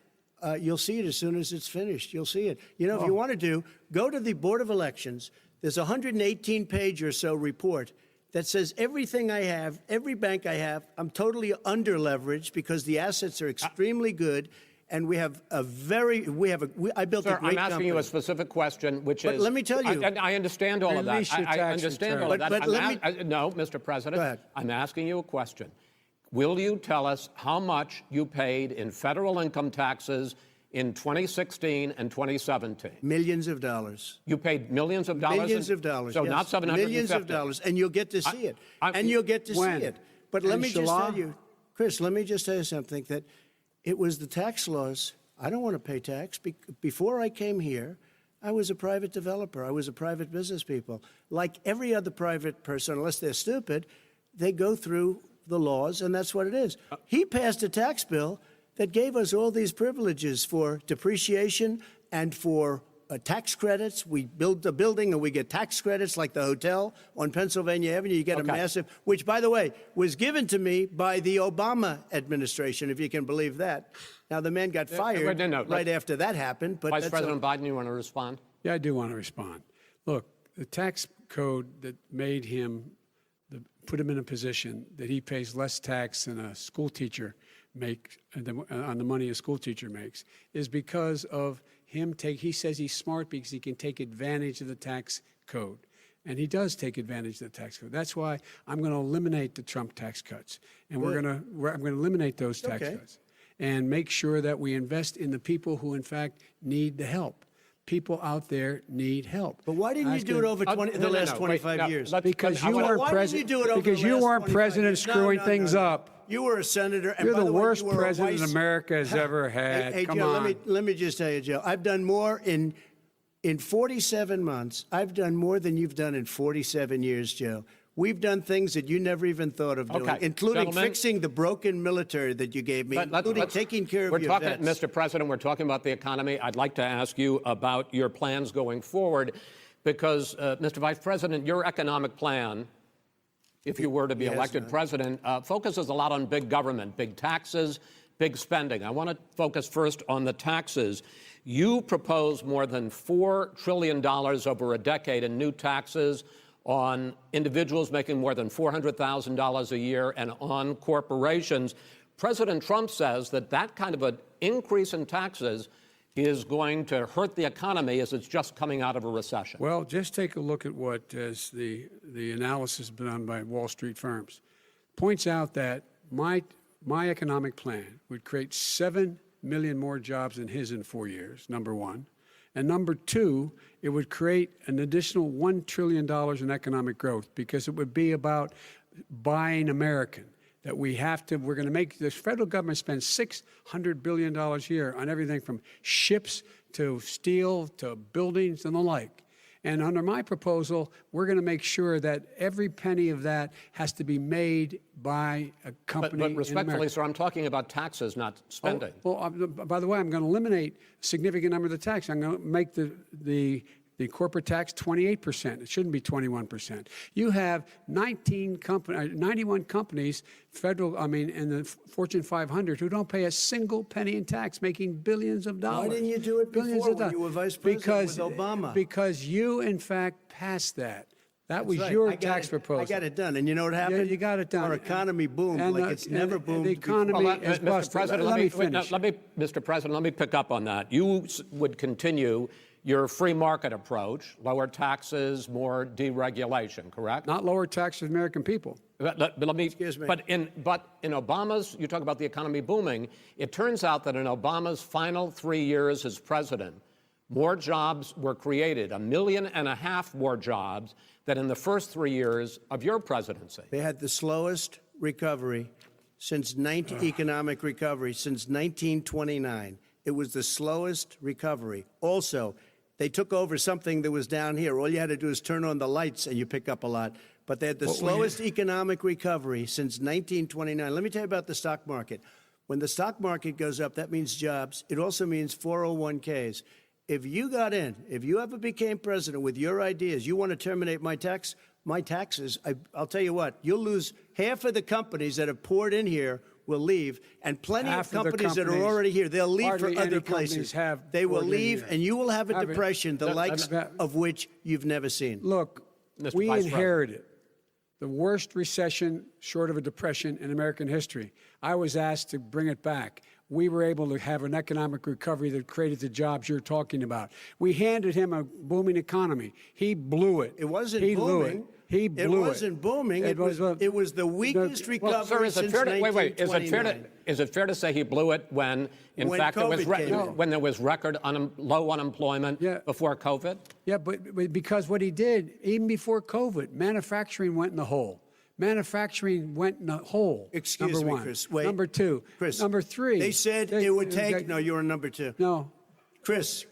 You'll see it as soon as it's finished. You'll see it. You know, if you want to do, go to the Board of Elections. There's a 118-page or so report that says everything I have, every bank I have, I'm totally under-leveraged because the assets are extremely good. And we have a very, I built Sir, a great I'm asking company. you a specific question, which But is... let me tell you. I understand all of that. Release your I tax understand return. all of that. But let me- No, Mr. President. Go ahead. I'm asking you a question. Will you tell us how much you paid in federal income taxes in 2016 and 2017? Millions of dollars. You paid millions of dollars? Millions of dollars. So yes. not 750? Millions of dollars. And you'll get to see it. when? But let me just Inshallah? tell you, Chris, let me just tell you something, that it was the tax laws. I don't want to pay tax. Before I came here, I was a private developer. I was a private business people. Like every other private person, unless they're stupid, they go through the laws, and that's what it is. He passed a tax bill that gave us all these privileges for depreciation and for tax credits. We build a building and we get tax credits, like the hotel on Pennsylvania Avenue. You get a massive, which, by the way, was given to me by the Obama administration, if you can believe that. Now, the man got fired right after that happened. But Vice President Biden, you want to respond? Yeah, I do want to respond. Look, the tax code that made him, put him in a position that he pays less tax than a school teacher makes on the money a school teacher makes is because of him he says he's smart because he can take advantage of the tax code. And he does take advantage of the tax code. That's why I'm going to eliminate the Trump tax cuts. And I'm going to eliminate those tax cuts and make sure that we invest in the people who, in fact, need the help. People out there need help. But why didn't you do it over the last 25 years? Because you weren't president. Because you weren't president screwing things up. You were a senator. And You're by the way, worst you were a president vice- America has ever had. Hey, Come Joe, on. let me just tell you, Joe. I've done more in 47 months. I've done more than you've done in 47 years, Joe. We've done things that you never even thought of doing, including fixing the broken military that you gave me, including taking care of your vets. Mr. President, we're talking about the economy. I'd like to ask you about your plans going forward because, Mr. Vice President, your economic plan, if you were to be elected president, focuses a lot on big government, big taxes, big spending. I want to focus first on the taxes. You propose more than $4 trillion over a decade in new taxes on individuals making more than $400,000 a year and on corporations. President Trump says that kind of an increase in taxes is going to hurt the economy as it's just coming out of a recession. Well, just take a look at what as the analysis done by Wall Street firms points out that my economic plan would create 7 million more jobs than his in 4 years, number one. And number two, it would create an additional $1 trillion in economic growth because it would be about buying American. That we're going to make the federal government spend $600 billion a year on everything from ships to steel to buildings and the like. And under my proposal, we're going to make sure that every penny of that has to be made by a company. But respectfully, sir, I'm talking about taxes, not spending. By the way, I'm going to eliminate a significant number of the tax. I'm going to make the corporate tax 28%. It shouldn't be 21%. You have 91 companies, in the Fortune 500 who don't pay a single penny in tax, making billions of dollars. Why didn't you do it before when you were vice president with Obama? Because you, in fact, passed that. That was your tax proposal. I got it done. And you know what happened? Yeah, you got it done. Our economy boomed like it's never boomed The economy is Mr. busted. President, Let me finish. Mr. President, let me pick up on that. You would continue your free market approach, lower taxes, more deregulation, correct? Not lower taxes for American people. Excuse me. But in Obama's, you talk about the economy booming, it turns out that in Obama's final 3 years as president, more jobs were created, 1.5 million more jobs than in the first 3 years of your presidency. They had the slowest recovery economic recovery since 1929. It was the slowest recovery. Also, they took over something that was down here. All you had to do is turn on the lights and you pick up a lot. But they had the slowest economic recovery since 1929. Let me tell you about the stock market. When the stock market goes up, that means jobs. It also means 401ks. if you got in, if you ever became president with your ideas, you want to terminate my taxes, I'll tell you what, you'll lose half of the companies that have poured in here will leave, and plenty of companies that are already here, they'll leave for other places. They will leave, and you will have a depression, the likes of which you've never seen. Look, we inherited the worst recession short of a depression in American history. I was asked to bring it back. We were able to have an economic recovery that created the jobs you're talking about. We handed him a booming economy. He blew it. It wasn't booming. Blew He blew it. It wasn't booming. It was the weakest recovery since 1929. Is it fair to say he blew it when fact, when there was record low unemployment before COVID? Yeah, but because what he did, even before COVID, manufacturing went in the hole. Excuse me, Chris. Wait. Number two. Chris. Number three. They said it would take. No, you're on number two. No. Chris.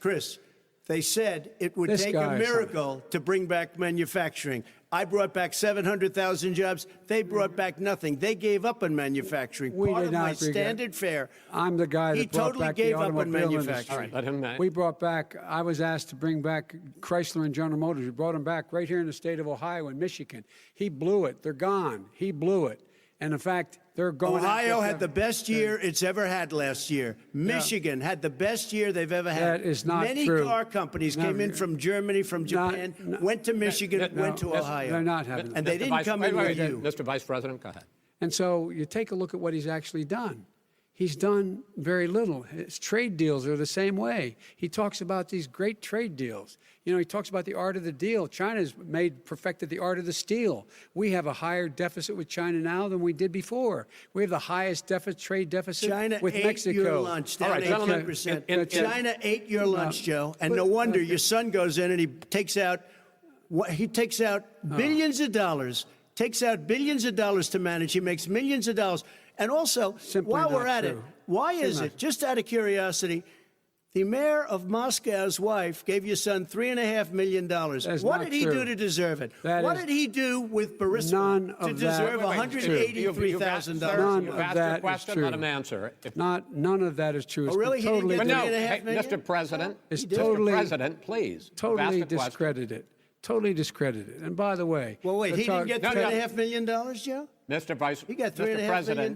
They said it would take a miracle to bring back manufacturing. I brought back 700,000 jobs. They brought back nothing. They gave up on manufacturing. Part of my standard fare. I'm the guy that brought back the automobile industry. All right, let him. We brought back. I was asked to bring back Chrysler and General Motors. We brought them back right here in the state of Ohio and Michigan. He blew it. They're gone. He blew it. And in fact, they're going. Ohio had the best year it's ever had last year. Michigan had the best year they've ever had. That is not true. Many car companies came in from Germany, from Japan, went to Michigan, went to Ohio. They're not having. And they didn't come in with you. Mr. Vice President, go ahead. And so you take a look at what he's actually done. He's done very little. His trade deals are the same way. He talks about these great trade deals. You know, he talks about the art of the deal. China's perfected the art of the steal. We have a higher deficit with China now than we did before. We have the highest trade deficit with Mexico. China ate your lunch, down 18%. China ate your lunch, Joe, and no wonder your son goes in and he takes out billions of dollars. Takes out billions of dollars to manage. He makes millions of dollars. And also, while we're at it, why is it, just out of curiosity, the mayor of Moscow's wife gave your son $3.5 million. What did he do to deserve it? What did he do with Burisma to deserve $183,000? None of that is true. Let him answer. None of that is true. Oh, really? He didn't get $3.5 million? Mr. President, Mr. President, please. Totally discredited. Totally discredited. And by the way, well, wait, he didn't get $3.5 million, Joe? Mr. Vice, he got $3.5 million.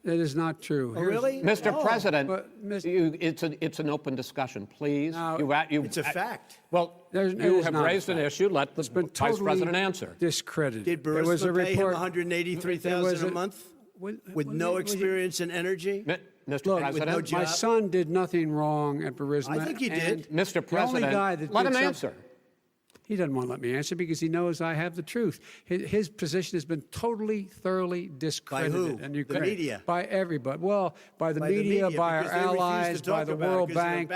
That is not true. Oh, really? Mr. President, it's an open discussion, please. It's a fact. Well, you have raised an issue. Let the Vice President answer. Discredited. Did Burisma pay him $183,000 a month with no experience in energy? Mr. President, my son did nothing wrong at Burisma. I think he did. Mr. President, let him answer. He doesn't want to let me answer because he knows I have the truth. His position has been thoroughly discredited. By who? And you the media? By everybody. Well, by the media, by our allies, by the World Bank,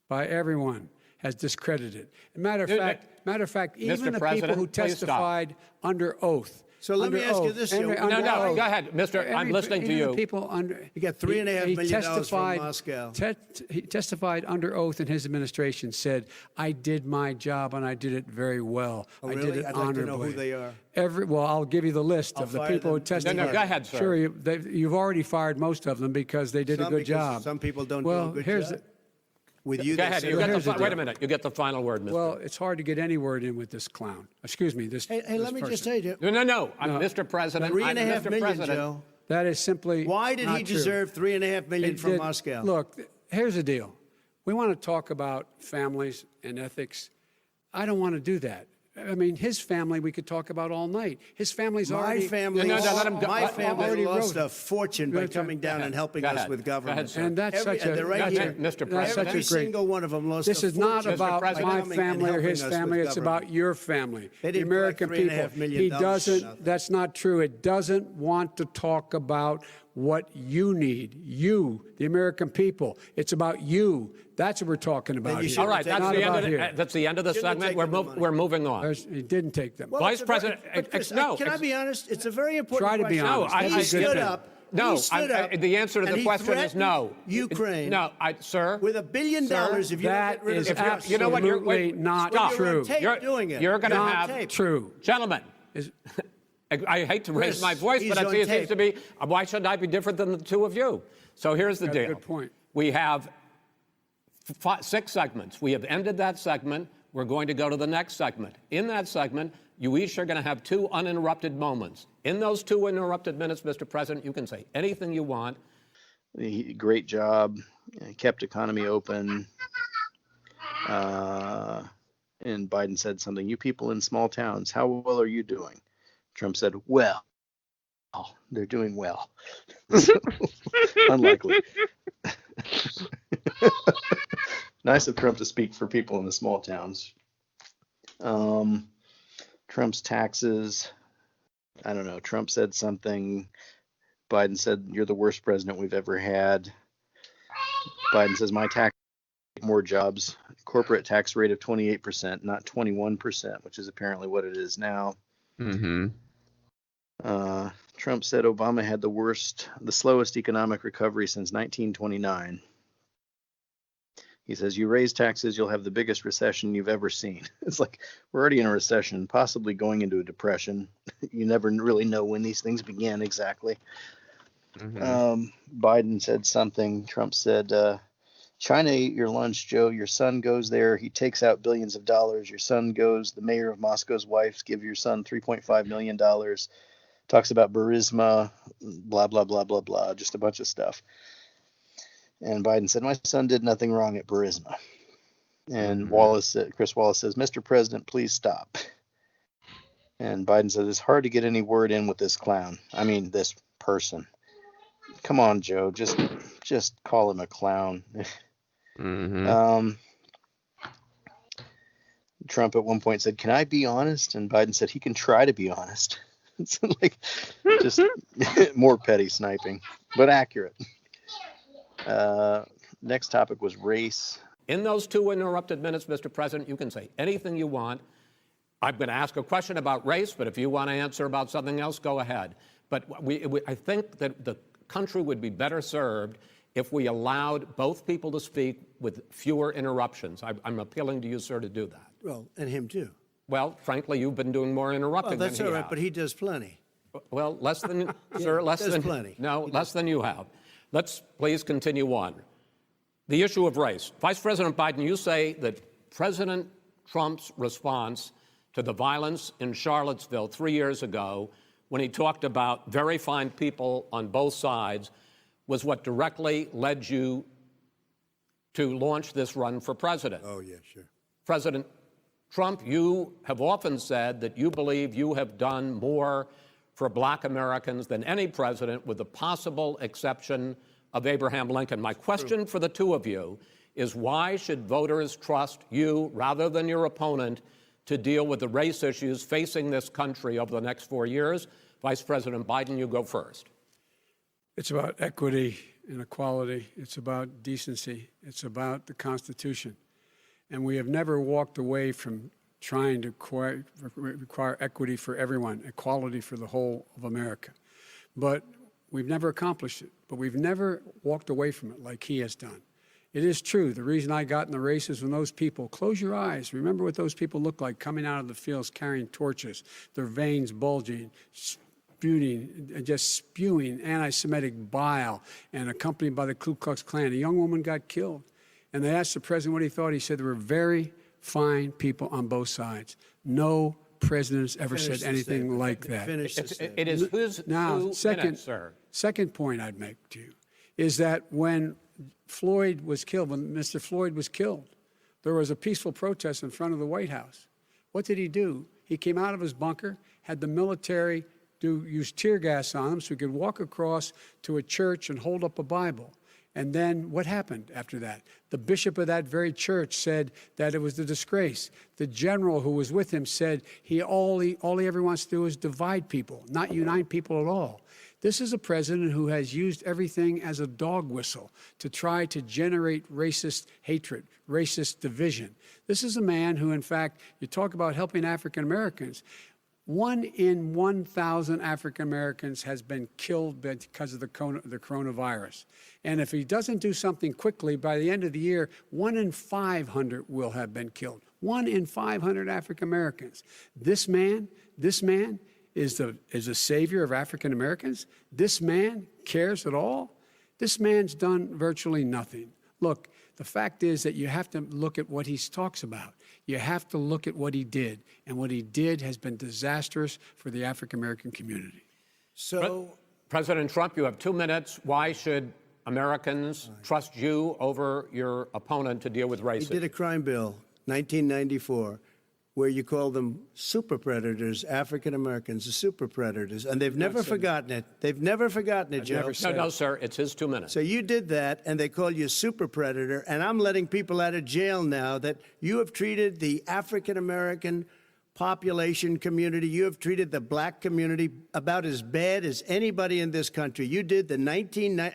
by everyone has discredited. Matter of fact, even the people who testified under oath. So let me ask you this. No, go ahead, Mr. I'm listening to you. You got $3.5 million from Moscow. He testified under oath in his administration, said, I did my job and I did it very well. Oh, I really? did it I'd honorably. like to know who they are. Well, I'll give you the list of the people who testified. No, go ahead, sir. Sure, you've already fired most of them because they did a good job. Some people don't do a good job. With you, go ahead. Wait a minute. You get the final word, Mr. Well, it's hard to get any word in with this clown. Excuse me. Hey, let me just say to you. No. I'm Mr. President. $3.5 million, Joe. That is simply Why did he deserve $3.5 million from Moscow? Look, here's the deal. We want to talk about families and ethics. I don't want to do that. I mean, his family we could talk about all night. His family's already... My family lost a fortune by coming down and helping us with government. And that's such a... Mr. President. Every single one of them lost a fortune. This is not about my family or his family. It's about your family. The American people. He doesn't... That's not true. It doesn't want to talk about what you need. You, the American people. It's about you. That's what we're talking about here. All right, that's the end of the segment. We're moving on. He didn't take them. Well, Vice President, no. Can I be honest? It's a very important question. Try to be honest. He stood up. No, the answer to the question is no. Ukraine. No, sir. With $1 billion, if you that is absolutely not true. You're going to have true, gentlemen. I hate to raise my voice, but it seems to be, why shouldn't I be different than the two of you? So here's the deal. Good point. We have 6 segments. We have ended that segment. We're going to go to the next segment. In that segment, you each are going to have 2 uninterrupted moments. In those 2 uninterrupted minutes, Mr. President, you can say anything you want. Great job. Kept economy open. And Biden said something. You people in small towns, how well are you doing? Trump said, well, they're doing well. Unlikely. Nice of Trump to speak for people in the small towns. Trump's taxes. I don't know. Trump said something. Biden said, you're the worst president we've ever had. Biden says, my tax more jobs. Corporate tax rate of 28%, not 21%, which is apparently what it is now. Mm-hmm. Trump said Obama had the slowest economic recovery since 1929. He says, you raise taxes, you'll have the biggest recession you've ever seen. It's like we're already in a recession, possibly going into a depression. You never really know when these things began exactly. Mm-hmm. Biden said something. Trump said, China ate your lunch, Joe. Your son goes there. He takes out billions of dollars. Your son goes. The mayor of Moscow's wife give your son $3.5 million. Talks about Burisma, blah, blah, blah, blah, blah. Just a bunch of stuff. And Biden said, my son did nothing wrong at Burisma. And Chris Wallace says, Mr. President, please stop. And Biden says, it's hard to get any word in with this clown. I mean, this person. Come on, Joe. Just call him a clown. Mm-hmm. Trump at one point said, can I be honest? And Biden said, he can try to be honest. It's like just more petty sniping, but accurate. Next topic was race. In those 2 uninterrupted minutes, Mr. President, you can say anything you want. I'm going to ask a question about race, but if you want to answer about something else, go ahead. But I think that the country would be better served if we allowed both people to speak with fewer interruptions. I'm appealing to you, sir, to do that. Well, and him too. Well, frankly, you've been doing more interrupting than he has. That's all right, but he does plenty. Well, less than, sir, less than plenty. No, less than you have. Let's please continue on. The issue of race. Vice President Biden, you say that President Trump's response to the violence in Charlottesville 3 years ago, when he talked about very fine people on both sides, was what directly led you to launch this run for president. Oh, yeah, sure. President Trump, you have often said that you believe you have done more for Black Americans than any president, with the possible exception of Abraham Lincoln. My question for the 2 of you is, why should voters trust you rather than your opponent to deal with the race issues facing this country over the next 4 years? Vice President Biden, you go first. It's about equity and equality. It's about decency. It's about the Constitution. And we have never walked away from trying to require equity for everyone, equality for the whole of America. But we've never accomplished it. But we've never walked away from it like he has done. It is true. The reason I got in the race is when those people, close your eyes, remember what those people look like coming out of the fields carrying torches, their veins bulging, just spewing anti-Semitic bile, and accompanied by the Ku Klux Klan. A young woman got killed. And they asked the president what he thought. He said there were very fine people on both sides. No president has ever said anything like that. It is whose now, minutes, sir. Second point I'd make to you is that when Floyd was killed, when Mr. Floyd was killed, there was a peaceful protest in front of the White House. What did he do? He came out of his bunker, had the military use tear gas on him so he could walk across to a church and hold up a Bible. And then what happened after that? The bishop of that very church said that it was a disgrace. The general who was with him said all he ever wants to do is divide people, not unite people at all. This is a president who has used everything as a dog whistle to try to generate racist hatred, racist division. This is a man who, in fact, you talk about helping African Americans. 1 in 1,000 African Americans has been killed because of the coronavirus. And if he doesn't do something quickly, by the end of the year, 1 in 500 will have been killed. 1 in 500 African Americans. This man is the savior of African Americans. This man cares at all. This man's done virtually nothing. Look, the fact is that you have to look at what he talks about. You have to look at what he did. And what he did has been disastrous for the African-American community. So, President Trump, you have 2 minutes. Why should Americans trust you over your opponent to deal with he racism? did a crime bill, 1994, where you call them super predators, African Americans, the super predators, and they've never forgotten it. They've never forgotten it, Joe. No, sir. It's his 2 minutes. So you did that, and they call you a super predator, and I'm letting people out of jail now that you have treated the African American population community, you have treated the black community about as bad as anybody in this country. You did the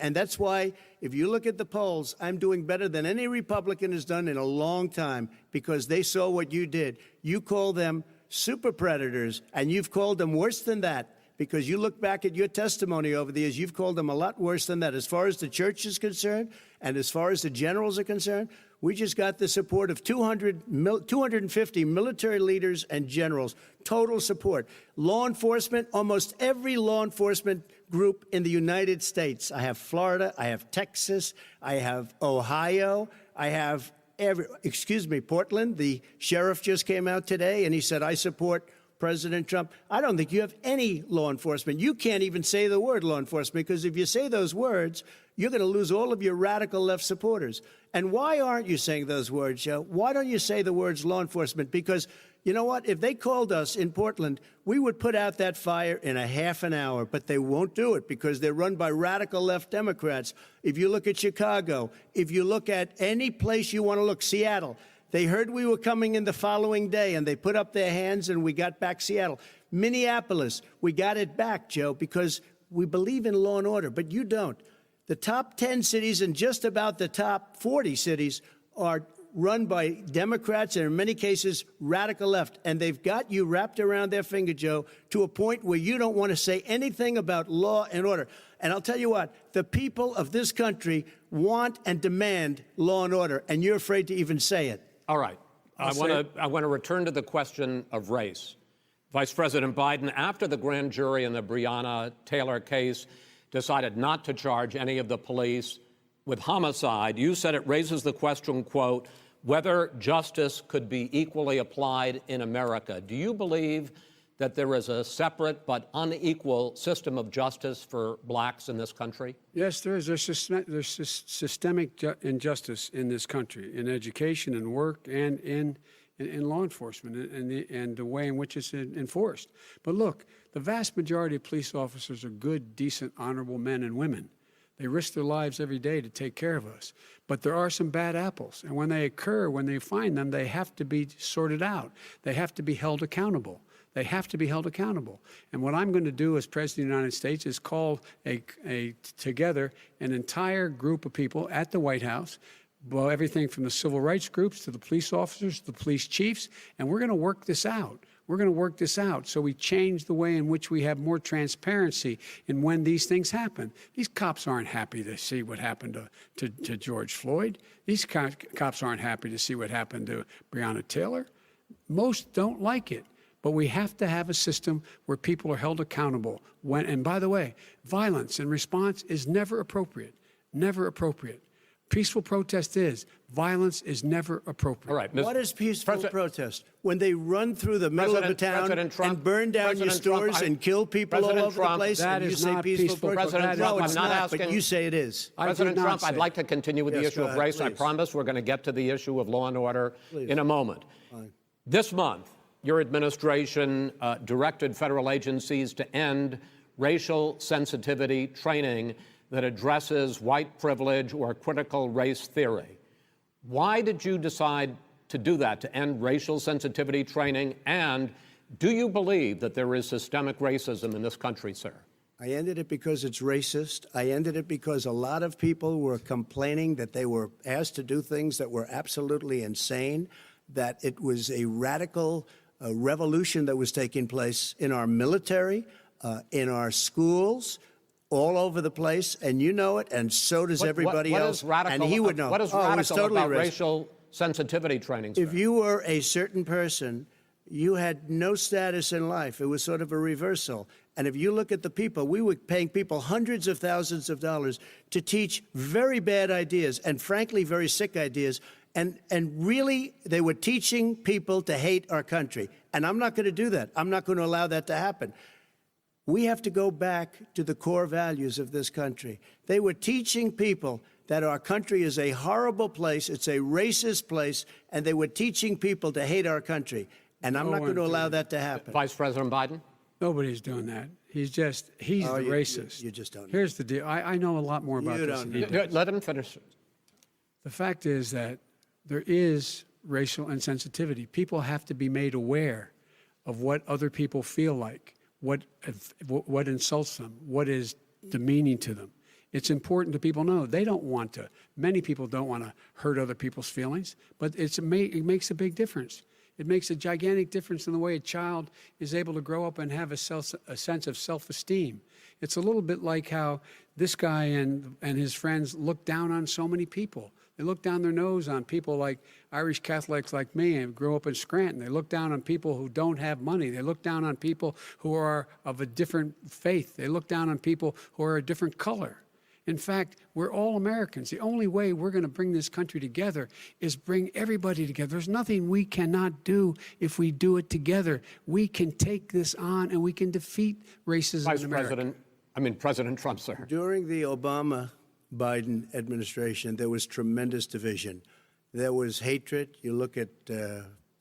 and that's why, if you look at the polls, I'm doing better than any Republican has done in a long time, because they saw what you did. You call them super predators, and you've called them worse than that, because you look back at your testimony over the years, you've called them a lot worse than that. As far as the church is concerned, and as far as the generals are concerned, we just got the support of 250 military leaders and generals, total support. Law enforcement, almost every law enforcement group in the United States. I have Florida, I have Texas, I have Ohio, I have Portland. The sheriff just came out today and he said, I support President Trump. I don't think you have any law enforcement. You can't even say the word law enforcement, because if you say those words, you're going to lose all of your radical left supporters. And why aren't you saying those words, Joe? Why don't you say the words law enforcement? Because you know what? If they called us in Portland, we would put out that fire in a half an hour, but they won't do it because they're run by radical left Democrats. If you look at Chicago, if you look at any place you want to look, Seattle, they heard we were coming in the following day, and they put up their hands, and we got back Seattle. Minneapolis, we got it back, Joe, because we believe in law and order, but you don't. The top 10 cities and just about the top 40 cities are run by Democrats and, in many cases, radical left. And they've got you wrapped around their finger, Joe, to a point where you don't want to say anything about law and order. And I'll tell you what, the people of this country want and demand law and order, and you're afraid to even say it. All right. I want to return to the question of race. Vice President Biden, after the grand jury in the Breonna Taylor case decided not to charge any of the police with homicide, you said it raises the question, quote, whether justice could be equally applied in America. Do you believe that there is a separate but unequal system of justice for blacks in this country? Yes, there is. There's systemic injustice in this country, in education and work and in law enforcement and the way in which it's enforced. But look, the vast majority of police officers are good, decent, honorable men and women. They risk their lives every day to take care of us. But there are some bad apples. And when they occur, when they find them, they have to be sorted out. They have to be held accountable. They have to be held accountable. And what I'm going to do as President of the United States is call together an entire group of people at the White House, well, everything from the civil rights groups to the police officers, to the police chiefs, and we're going to work this out. We're going to work this out so we change the way in which we have more transparency in when these things happen. These cops aren't happy to see what happened to George Floyd. These cops aren't happy to see what happened to Breonna Taylor. Most don't like it. But we have to have a system where people are held accountable. And by the way, violence in response is never appropriate. Never appropriate. Peaceful protest is. Violence is never appropriate. All right. What is peaceful protest? When they run through the middle of a town and burn down your stores and kill people all over the place, that and you is say not peaceful protest? President Trump, No, it's I'm not not, asking. but you say it is. President Trump, I'd like to continue with the issue of race. I promise we're going to get to the issue of law and order in a moment. Fine. This month, your administration directed federal agencies to end racial sensitivity training that addresses white privilege or critical race theory. Why did you decide to do that, to end racial sensitivity training? And do you believe that there is systemic racism in this country, sir? I ended it because it's racist. I ended it because a lot of people were complaining that they were asked to do things that were absolutely insane, that it was a radical revolution that was taking place in our military, in our schools, all over the place, and you know it, and so does everybody else. And he would know. What is radical about racial sensitivity training, sir? If you were a certain person, you had no status in life. It was sort of a reversal. And if you look at the people, we were paying people hundreds of thousands of dollars to teach very bad ideas and, frankly, very sick ideas. And really, they were teaching people to hate our country. And I'm not going to do that. I'm not going to allow that to happen. We have to go back to the core values of this country. They were teaching people that our country is a horrible place, it's a racist place, and they were teaching people to hate our country. And I'm not going to allow that to happen. Vice President Biden? Nobody's doing that. He's the racist. You just don't know. Here's the deal. I know a lot more about this than he does. Let him finish. The fact is that there is racial insensitivity. People have to be made aware of what other people feel like, what insults them, what is demeaning to them. It's important that people know they don't want to. Many people don't want to hurt other people's feelings, but it makes a big difference. It makes a gigantic difference in the way a child is able to grow up and have a sense of self-esteem. It's a little bit like how this guy and his friends look down on so many people. They look down their nose on people like Irish Catholics like me and grew up in Scranton. They look down on people who don't have money. They look down on people who are of a different faith. They look down on people who are a different color. In fact, we're all Americans. The only way we're going to bring this country together is bring everybody together. There's nothing we cannot do if we do it together. We can take this on and we can defeat racism in America. President Trump, sir. During the Obama-Biden administration, there was tremendous division. There was hatred. You look at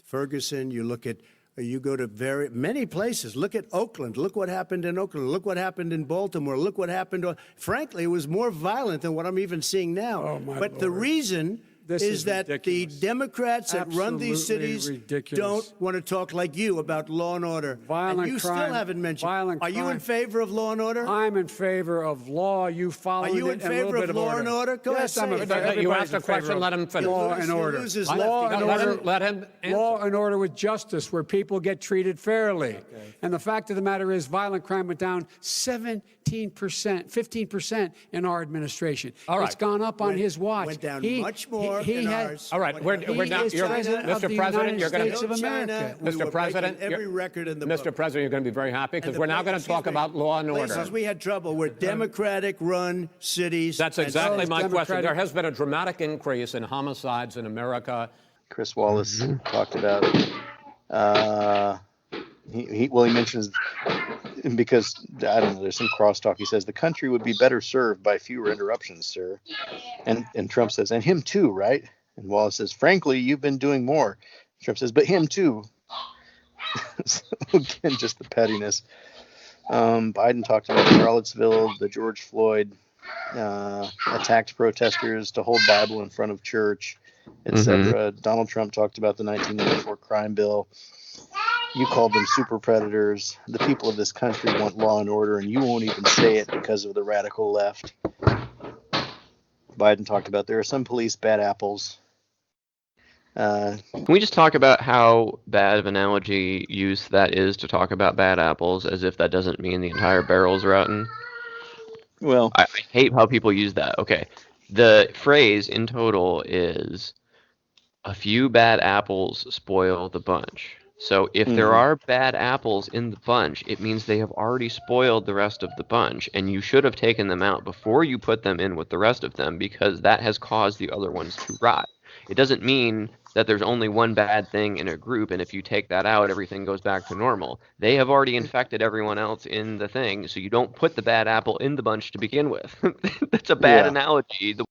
Ferguson, you go to many places. Look at Oakland. Look what happened in Oakland. Look what happened in Baltimore. Look what happened. Frankly, it was more violent than what I'm even seeing now. Oh, my but Lord. The reason is that ridiculous. the Democrats that run these Absolutely cities ridiculous. don't want to talk like you about law and order. Violent and you crime, still haven't mentioned. violent Are you in crime. favor of law and order? I'm in favor of law. You follow it. Are you in favor of law and order? Go yes, ahead, I'm say in it. favor. You Everybody's asked a in favor question, of let him finish. Law and order. Law and order. Let him answer. Law and order with justice, where people get treated fairly. Okay. And the fact of the matter is, violent crime went down 15% in our administration. All right. It's gone up on his watch. Went down much more in ours. All right, we're now. Mr. President, you're going to. Mr. President, every record in the Mr. book. President, you're going to be very happy because we're now going to talk about law and order. Places we had trouble were Democratic-run cities. That's and exactly my question. Democratic- There has been a dramatic increase in homicides in America. Chris Wallace talked about he mentions, because I don't know, there's some crosstalk. He says the country would be better served by fewer interruptions, sir. And Trump says, and him too, right? And Wallace says, frankly, you've been doing more. Trump says, but him too. So again, just the pettiness. Biden talked about Charlottesville, the George Floyd attacked protesters to hold Bible in front of church, etc. Donald Trump talked about the 1994 crime bill. You called them super predators. The people of this country want law and order, and you won't even say it because of the radical left. Biden talked about there are some police bad apples. Can we just talk about how bad of analogy use that is to talk about bad apples, as if that doesn't mean the entire barrel's rotten? Well, I hate how people use that. Okay. The phrase in total is a few bad apples spoil the bunch. So if there are bad apples in the bunch, it means they have already spoiled the rest of the bunch, and you should have taken them out before you put them in with the rest of them, because that has caused the other ones to rot. It doesn't mean that there's only one bad thing in a group, and if you take that out, everything goes back to normal. They have already infected everyone else in the thing, so you don't put the bad apple in the bunch to begin with. That's a bad analogy. The way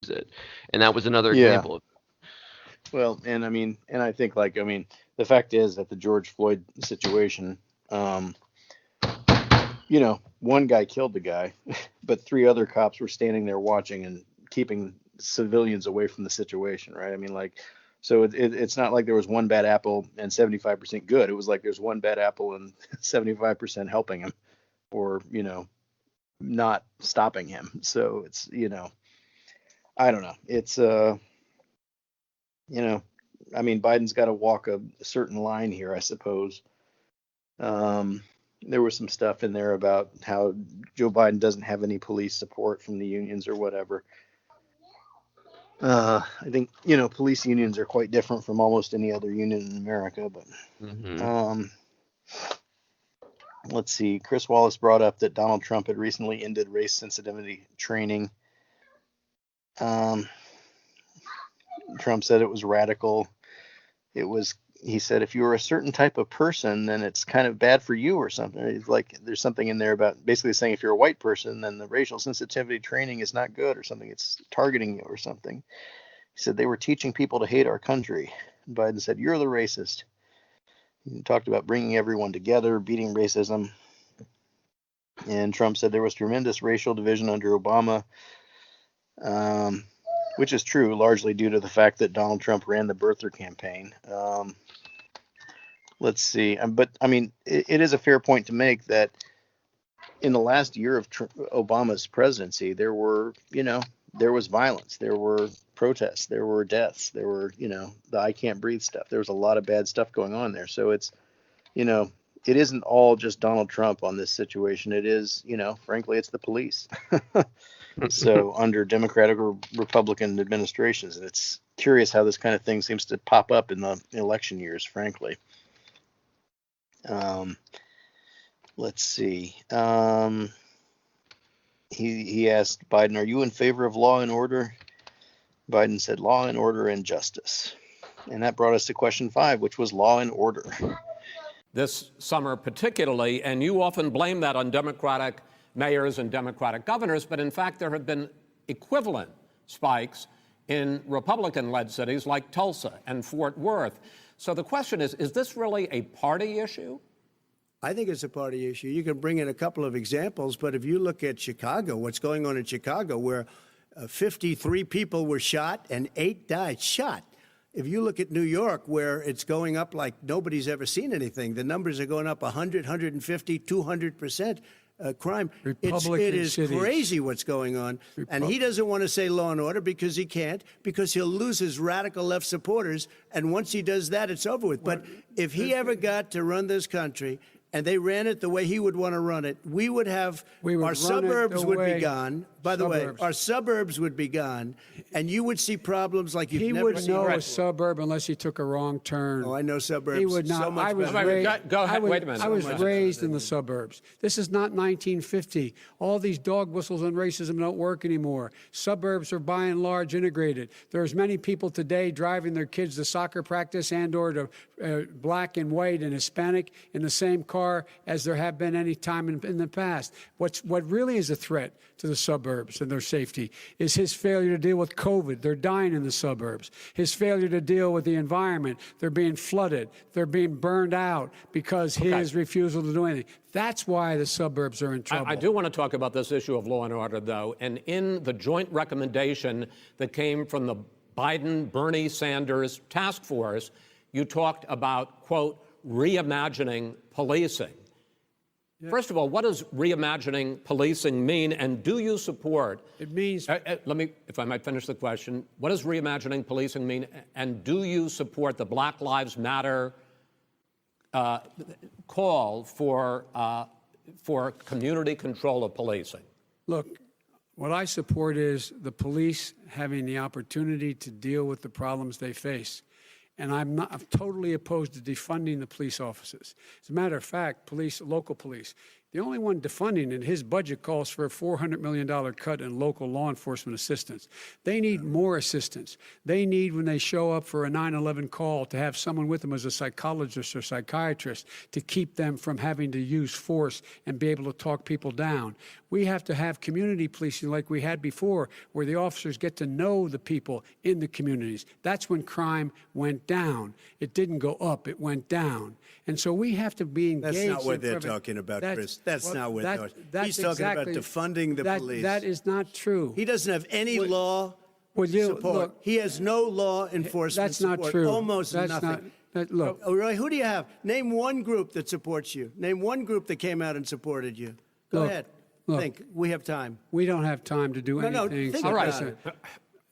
you use it. And that was another example of it. Well, and I think the fact is that the George Floyd situation, one guy killed the guy, but 3 other cops were standing there watching and keeping civilians away from the situation, right? So it's not like there was one bad apple and 75% good. It was like there's one bad apple and 75% helping him, or, not stopping him. So it's, I don't know. It's, Biden's got to walk a certain line here, I suppose. There was some stuff in there about how Joe Biden doesn't have any police support from the unions or whatever. I think, police unions are quite different from almost any other union in America, but Let's see. Chris Wallace brought up that Donald Trump had recently ended race sensitivity training. Trump said it was radical. He said, if you were a certain type of person, then it's kind of bad for you or something. It's like there's something in there about basically saying if you're a white person, then the racial sensitivity training is not good or something. It's targeting you or something. He said they were teaching people to hate our country. And Biden said, you're the racist. He talked about bringing everyone together, beating racism. And Trump said there was tremendous racial division under Obama, which is true, largely due to the fact that Donald Trump ran the birther campaign. Let's see. But, I mean, it is a fair point to make that in the last year of Obama's presidency, there was violence. There were protests. There were deaths. There were, the I can't breathe stuff. There was a lot of bad stuff going on there. So it's, it isn't all just Donald Trump on this situation. It is, frankly, it's the police. So under Democratic or Republican administrations, and it's curious how this kind of thing seems to pop up in the election years, frankly. Let's see. He asked Biden, are you in favor of law and order? Biden said law and order and justice. And that brought us to question 5, which was law and order. This summer particularly, and you often blame that on Democratic mayors and Democratic governors, but in fact there have been equivalent spikes in Republican-led cities like Tulsa and Fort Worth. So the question is this really a party issue? I think it's a party issue. You can bring in a couple of examples, but if you look at Chicago, what's going on in Chicago, where 53 people were shot and 8 died shot. If you look at New York, where it's going up like nobody's ever seen anything, the numbers are going up 100, 150, 200%. Crime. It is crazy what's going on. And he doesn't want to say law and order because he can't, because he'll lose his radical left supporters. And once he does that, it's over with. But if he ever got to run this country and they ran it the way he would want to run it, our suburbs would be gone. By the way, our suburbs would be gone, and you would see problems like you've never seen. He would know a suburb unless he took a wrong turn. Oh, I know suburbs. He would not. So much Go ahead. Wait a minute. I was raised in the suburbs. This is not 1950. All these dog whistles on racism don't work anymore. Suburbs are by and large integrated. There's many people today driving their kids to soccer practice and or to black and white and Hispanic in the same car as there have been any time in the past. What really is a threat to the suburbs and their safety is his failure to deal with COVID. They're dying in the suburbs. His failure to deal with the environment. They're being flooded. They're being burned out because his refusal to do anything. That's why the suburbs are in trouble. I do want to talk about this issue of law and order, though. And in the joint recommendation that came from the Biden-Bernie Sanders task force, you talked about, quote, reimagining policing. Yeah. First of all, what does reimagining policing mean, and do you support? It means... let me, if I might finish the question. What does reimagining policing mean, and do you support the Black Lives Matter call for community control of policing? Look, what I support is the police having the opportunity to deal with the problems they face. And I'm totally opposed to defunding the police officers. As a matter of fact, local police, the only one defunding in his budget calls for a $400 million cut in local law enforcement assistance. They need more assistance. They need, when they show up for a 9/11 call, to have someone with them as a psychologist or psychiatrist to keep them from having to use force and be able to talk people down. We have to have community policing like we had before, where the officers get to know the people in the communities. That's when crime went down. It didn't go up, it went down. And so we have to be engaged. That's not what they're talking about, Chris. That's not what he's talking about, defunding the police. That is not true. He doesn't have any law support. Look, he has no law enforcement that's not support. True. Almost that's nothing. Look. Oh, really? Who do you have? Name one group that supports you. Name one group that came out and supported you. Go ahead. Think. We have time. We don't have time to do anything. No, think all right.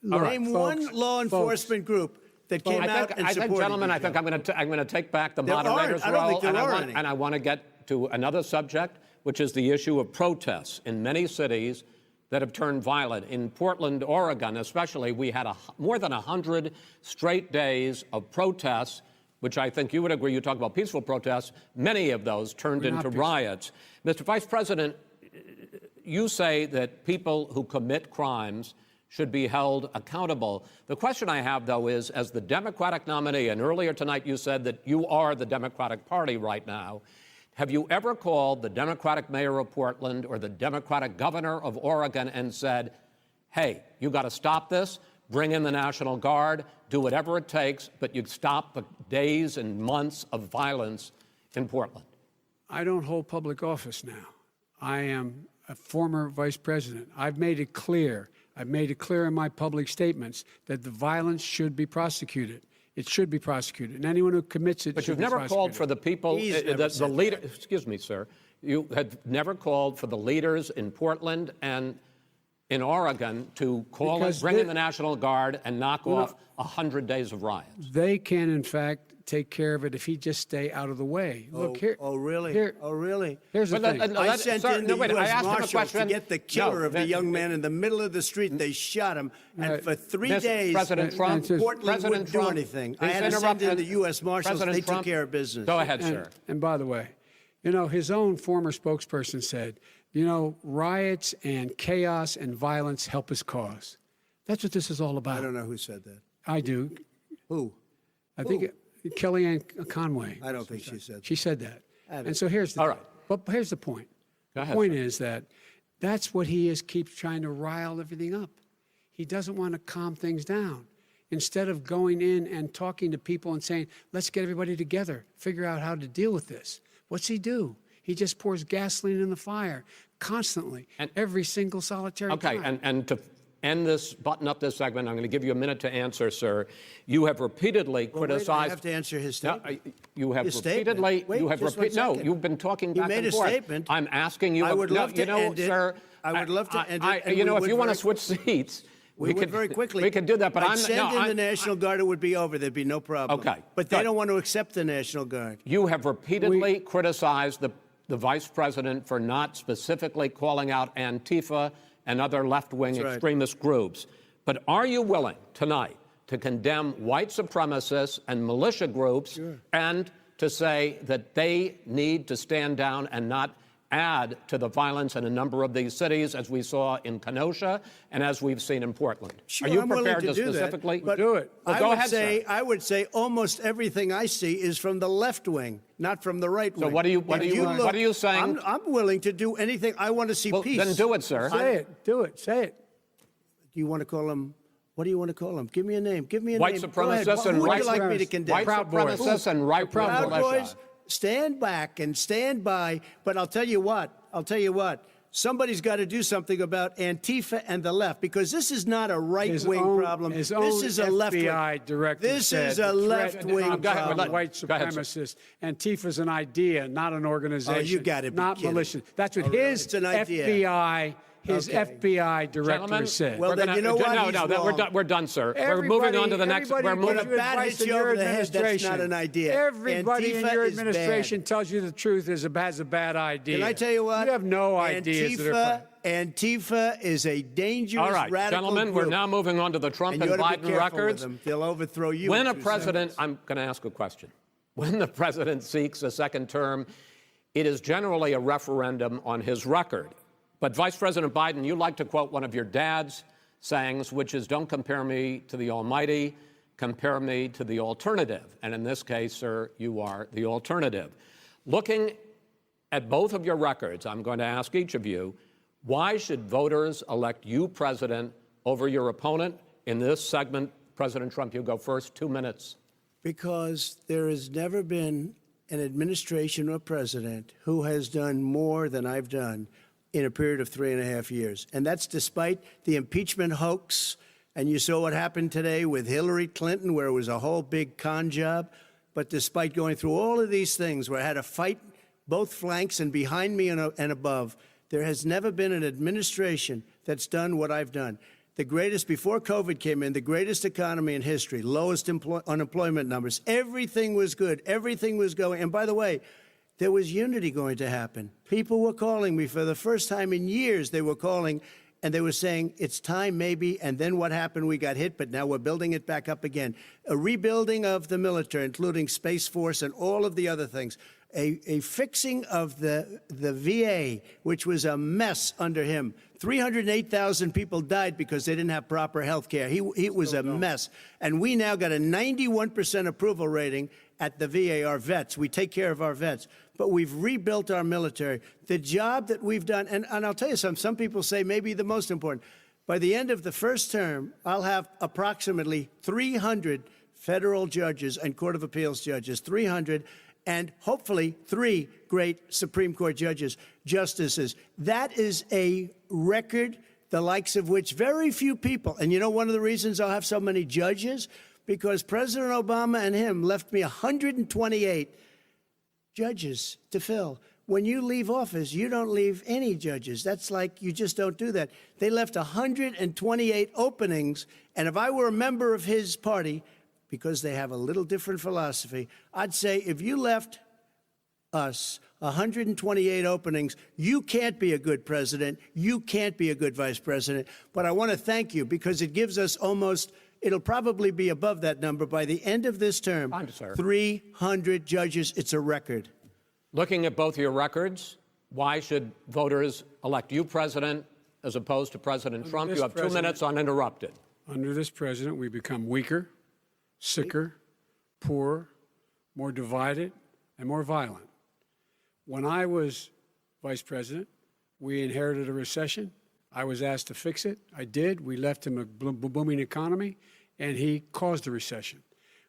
Name one law enforcement group that came out and supported you. Gentlemen, I think I'm going to take back the moderator's role, and I want to get to another subject, which is the issue of protests in many cities that have turned violent. In Portland, Oregon, especially, we had more than 100 straight days of protests which I think you would agree, you talk about peaceful protests, many of those turned into riots. Mr. Vice President, you say that people who commit crimes should be held accountable. The question I have, though, is as the Democratic nominee, and earlier tonight you said that you are the Democratic Party right now, have you ever called the Democratic mayor of Portland or the Democratic governor of Oregon and said, hey, you got to stop this, bring in the National Guard, do whatever it takes, but you stop the days and months of violence in Portland? I don't hold public office now. I am a former vice president. I've made it clear in my public statements that the violence should be prosecuted. It should be prosecuted. And anyone who commits it But should you've be never prosecuted. called for the people, the leader, excuse me, sir, you have never called for the leaders in Portland and in Oregon to call and bring in the National Guard and knock off 100 days of riots. They can, in fact, take care of it if he just stay out of the way. Look here. Oh, really? Oh, really? Here's the thing. I sent in the U.S. Marshals to get the killer of the young man in the middle of the street. They shot him, and for 3 days, President Trump, Portland wouldn't do anything. I had to send in the U.S. Marshals. They took care of business. Go ahead, sir. And by the way, his own former spokesperson said, riots and chaos and violence help his cause. That's what this is all about. I don't know who said that. I do. Who? I think Kellyanne Conway. I don't think she said that. She said that. And so here's the But here's the point. Go ahead, the point sir. is that's what he keeps trying to rile everything up. He doesn't want to calm things down. Instead of going in and talking to people and saying, let's get everybody together, figure out how to deal with this. What's he do? He just pours gasoline in the fire constantly, and every single solitary time. Okay, and to end this, button up this segment, I'm going to give you a minute to answer, sir. You have repeatedly criticized. Wait, I have to answer his statement. No, you have His repeatedly. statement. Wait, you have just 1 second. No, you've been talking back You made and a forth. statement. I'm asking you. I would love to end it. Sir. I would love to end it. And if you want to switch seats. We would very quickly. We could do that, but I'd send in the National Guard, it would be over. There'd be no problem. Okay, But they don't want to accept the National Guard. You have repeatedly criticized the vice president for not specifically calling out Antifa and other left-wing extremist groups. But are you willing tonight to condemn white supremacists and militia groups and to say that they need to stand down and not add to the violence in a number of these cities, as we saw in Kenosha and as we've seen in Portland? Sure, are you I'm prepared willing to do specifically that, do it? Well, go ahead, sir. I would say almost everything I see is from the left wing, not from the right wing. So what are you saying? I'm willing to do anything. I want to see peace. Then do it, sir. Say it. Do it. Say it. Do you want to call him? What do you want to call him? Give me a name. Give me a White name. supremacists and Who would right you like me to condemn? White supremacists and right Proud militia. Boys, stand back and stand by. But I'll tell you what. Somebody's got to do something about Antifa and the left, because this is not a right-wing problem. This is a left-wing. FBI director This is a left-wing problem. White supremacist. Antifa's an idea, not an organization. Oh, you got to be not kidding. militia. That's what his FBI. FBI director Gentlemen, said. Well, then you know what? We're done, sir. We're moving on to the next. We're When moving. a bat hits you over the head, that's not an idea. Everybody in Antifa your is administration bad. tells you the truth has a bad idea. Can I tell you what? You have no ideas. Antifa is a dangerous, All right, radical gentlemen, group. we're now moving on to the Trump And and you ought to be Biden careful with records. them. They'll overthrow you. When in a 2 president, seconds. I'm going to ask a question. When the president seeks a second term, it is generally a referendum on his record. But Vice President Biden, you like to quote one of your dad's sayings, which is, don't compare me to the almighty, compare me to the alternative. And in this case, sir, you are the alternative. Looking at both of your records, I'm going to ask each of you, why should voters elect you president over your opponent? In this segment, President Trump, you go first, 2 minutes. Because there has never been an administration or president who has done more than I've done in a period of 3.5 years. And that's despite the impeachment hoax. And you saw what happened today with Hillary Clinton, where it was a whole big con job. But despite going through all of these things, where I had to fight both flanks and behind me and above, there has never been an administration that's done what I've done. The greatest, before COVID came in, the greatest economy in history, lowest unemployment numbers. Everything was good. Everything was going. And by the way, there was unity going to happen. People were calling me for the first time in years. They were calling and they were saying it's time maybe, and then what happened? We got hit, but now we're building it back up again. A rebuilding of the military, including Space Force and all of the other things. A fixing of the VA, which was a mess under him. 308,000 people died because they didn't have proper health care. It was a mess. And we now got a 91% approval rating at the VA, our vets. We take care of our vets. But we've rebuilt our military. The job that we've done, and I'll tell you something, some people say maybe the most important. By the end of the first term, I'll have approximately 300 federal judges and Court of Appeals judges, 300, and hopefully 3 great Supreme Court justices. That is a record, the likes of which very few people, and you know one of the reasons I'll have so many judges? Because President Obama and him left me 128 judges to fill. When you leave office, you don't leave any judges. That's like, you just don't do that. They left 128 openings, and if I were a member of his party, because they have a little different philosophy, I'd say if you left us 128 openings, you can't be a good president, you can't be a good vice president. But I want to thank you because it gives us almost, it'll probably be above that number by the end of this term. 300 judges, it's a record. Looking at both your records, why should voters elect you president as opposed to President Trump? You have 2 minutes uninterrupted. Under this president, we become weaker, sicker, poorer, more divided, and more violent. When I was vice president, we inherited a recession. I was asked to fix it. I did. We left him a booming economy, and he caused the recession.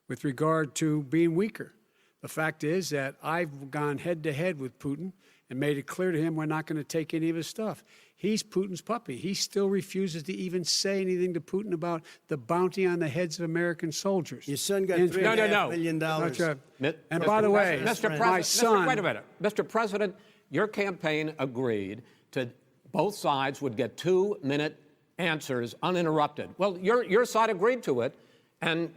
With regard to being weaker, the fact is that I've gone head-to-head with Putin and made it clear to him we're not going to take any of his stuff. He's Putin's puppy. He still refuses to even say anything to Putin about the bounty on the heads of American soldiers. Your son got $3.5 million. And by the way, my son... Wait a minute. Mr. President, your campaign agreed to both sides would get 2-minute answers uninterrupted. Well, your side agreed to it, and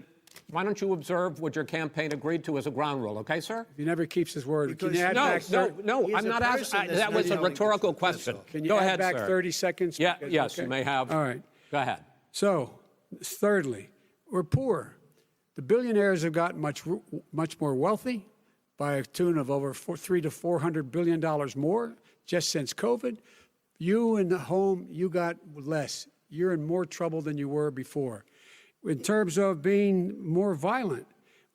why don't you observe what your campaign agreed to as a ground rule, okay, sir? He never keeps his word. Can you add no, I'm not asking. That was a rhetorical question. Can you Go add ahead, back sir. 30 seconds? Yes, okay. you may have. All right. Go ahead. So, thirdly, we're poor. The billionaires have gotten much more wealthy by a tune of over $300 to $400 billion more just since COVID. You in the home, you got less. You're in more trouble than you were before. In terms of being more violent,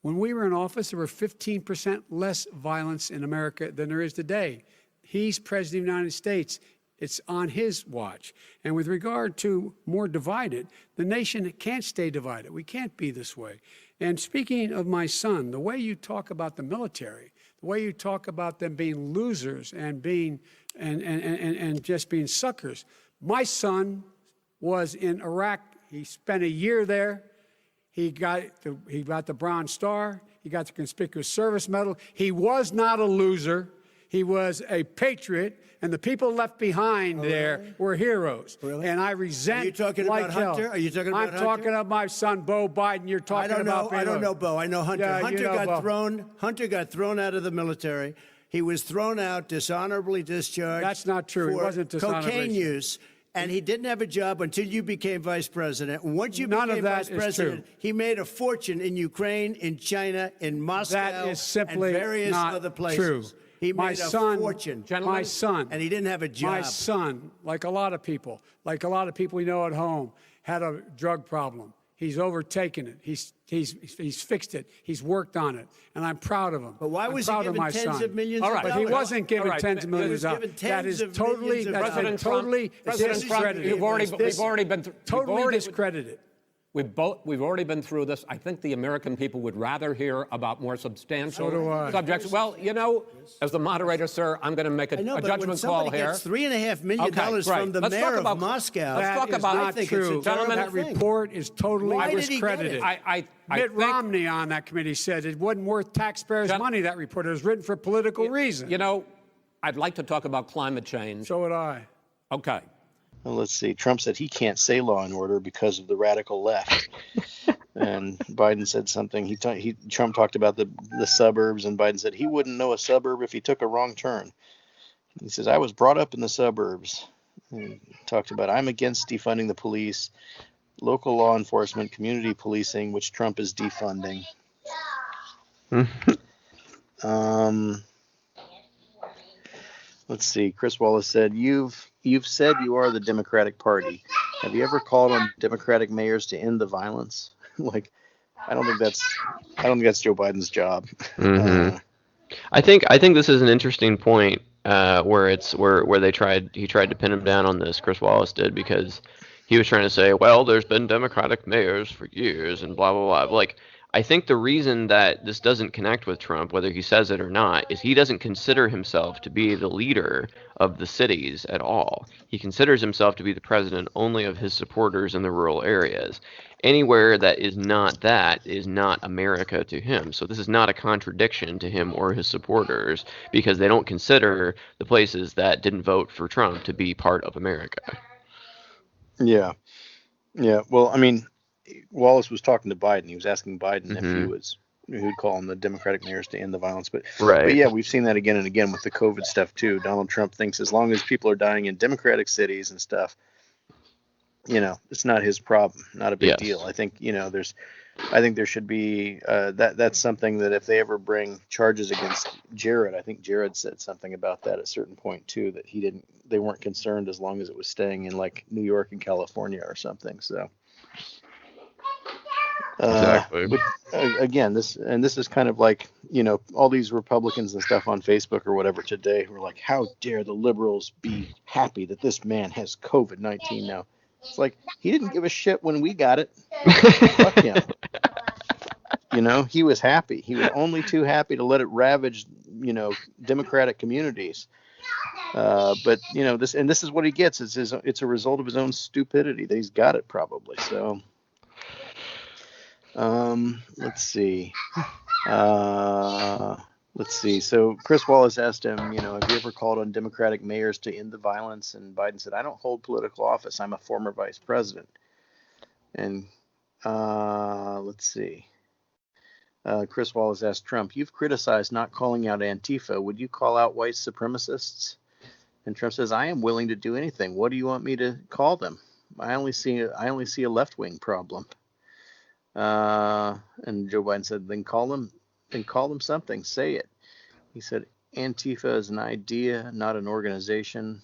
when we were in office, there were 15% less violence in America than there is today. He's president of the United States. It's on his watch. And with regard to more divided, the nation can't stay divided. We can't be this way. And speaking of my son, the way you talk about the military, the way you talk about them being losers and being and just being suckers. My son was in Iraq. He spent a year there. He got the Bronze Star. He got the Conspicuous Service Medal. He was not a loser. He was a patriot, and the people left behind there were heroes. Really? And I resent. Are you talking about Hunter? Are you talking about Hunter? I'm talking about my son, Bo Biden. You're talking about. I don't know Bo. I know Hunter. Yeah, Hunter got thrown out of the military. He was thrown out, dishonorably discharged. That's not true. It wasn't dishonorably. Cocaine use. And he didn't have a job until you became vice president. And once you became vice president, he made a fortune in Ukraine, in China, in Moscow, that is simply and various not other places. True. He made a fortune. My son. And he didn't have a job. My son, like a lot of people we know at home, had a drug problem. He's overtaken it. He's fixed it. He's worked on it, and I'm proud of him. But why was he given tens of millions of dollars? But he wasn't given tens of millions of dollars. That is totally discredited. We've already been totally discredited. We've already been through this. I think the American people would rather hear about more substantial subjects. Well, you know, as the moderator, sir, I'm going to make a judgment call here. Gets $3.5 million from the mayor of Moscow. Let's talk about not true. Gentlemen, that report is totally discredited. Mitt Romney on that committee said it wasn't worth taxpayers' money, that report. It was written for political reasons. You know, I'd like to talk about climate change. So would I. Okay. Well, let's see. Trump said he can't say law and order because of the radical left. And Biden said something. Trump talked about the suburbs, and Biden said he wouldn't know a suburb if he took a wrong turn. He says, I was brought up in the suburbs. He talked about, I'm against defunding the police, local law enforcement, community policing, which Trump is defunding. Let's see. Chris Wallace said, "You've said you are the Democratic Party. Have you ever called on Democratic mayors to end the violence?" Like, I don't think that's Joe Biden's job. I think this is an interesting point where he tried to pin him down on this. Chris Wallace did, because he was trying to say, well, there's been Democratic mayors for years and blah blah blah. Like, I think the reason that this doesn't connect with Trump, whether he says it or not, is he doesn't consider himself to be the leader of the cities at all. He considers himself to be the president only of his supporters in the rural areas. Anywhere that is not America to him. So this is not a contradiction to him or his supporters, because they don't consider the places that didn't vote for Trump to be part of America. Yeah. Well, I mean, Wallace was talking to Biden. He was asking Biden if who'd call on the Democratic mayors to end the violence. But yeah, we've seen that again and again with the COVID stuff too. Donald Trump thinks as long as people are dying in Democratic cities and stuff, it's not his problem, not a big deal. I think, I think there should be that's something that if they ever bring charges against Jared, I think Jared said something about that at a certain point too, that they weren't concerned as long as it was staying in like New York and California or something. So exactly. Again, this is kind of like, all these Republicans and stuff on Facebook or whatever today who are like, how dare the liberals be happy that this man has COVID-19 now? It's like, he didn't give a shit when we got it. Fuck him. He was happy. He was only too happy to let it ravage, Democratic communities. But this is what he gets. It's a result of his own stupidity that he's got it probably. So, let's see. So Chris Wallace asked him, have you ever called on Democratic mayors to end the violence? And Biden said, I don't hold political office. I'm a former vice president. And let's see. Chris Wallace asked Trump, you've criticized not calling out Antifa. Would you call out white supremacists? And Trump says, I am willing to do anything. What do you want me to call them? I only see a left-wing problem. And Joe Biden said, then call them something. Say it. He said, Antifa is an idea, not an organization,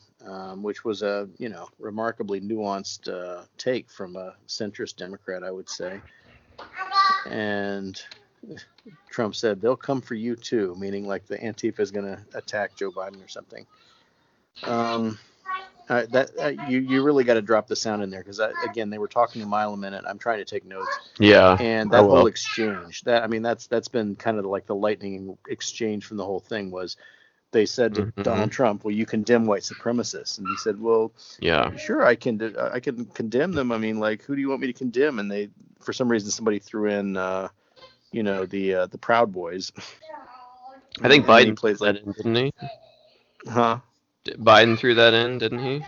which was a remarkably nuanced take from a centrist Democrat, I would say. And Trump said, they'll come for you too, meaning like the Antifa is going to attack Joe Biden or something. You really got to drop the sound in there, because again, they were talking a mile a minute. I'm trying to take notes. Yeah. And that whole exchange, that's been kind of like the lightning exchange from the whole thing was, they said to Donald Trump, well, you condemn white supremacists. And he said, well, yeah, sure, I can condemn them. I mean, like, who do you want me to condemn? And for some reason, somebody threw in, the Proud Boys. I think Biden plays that in, didn't he? Huh? Biden threw that in, didn't he?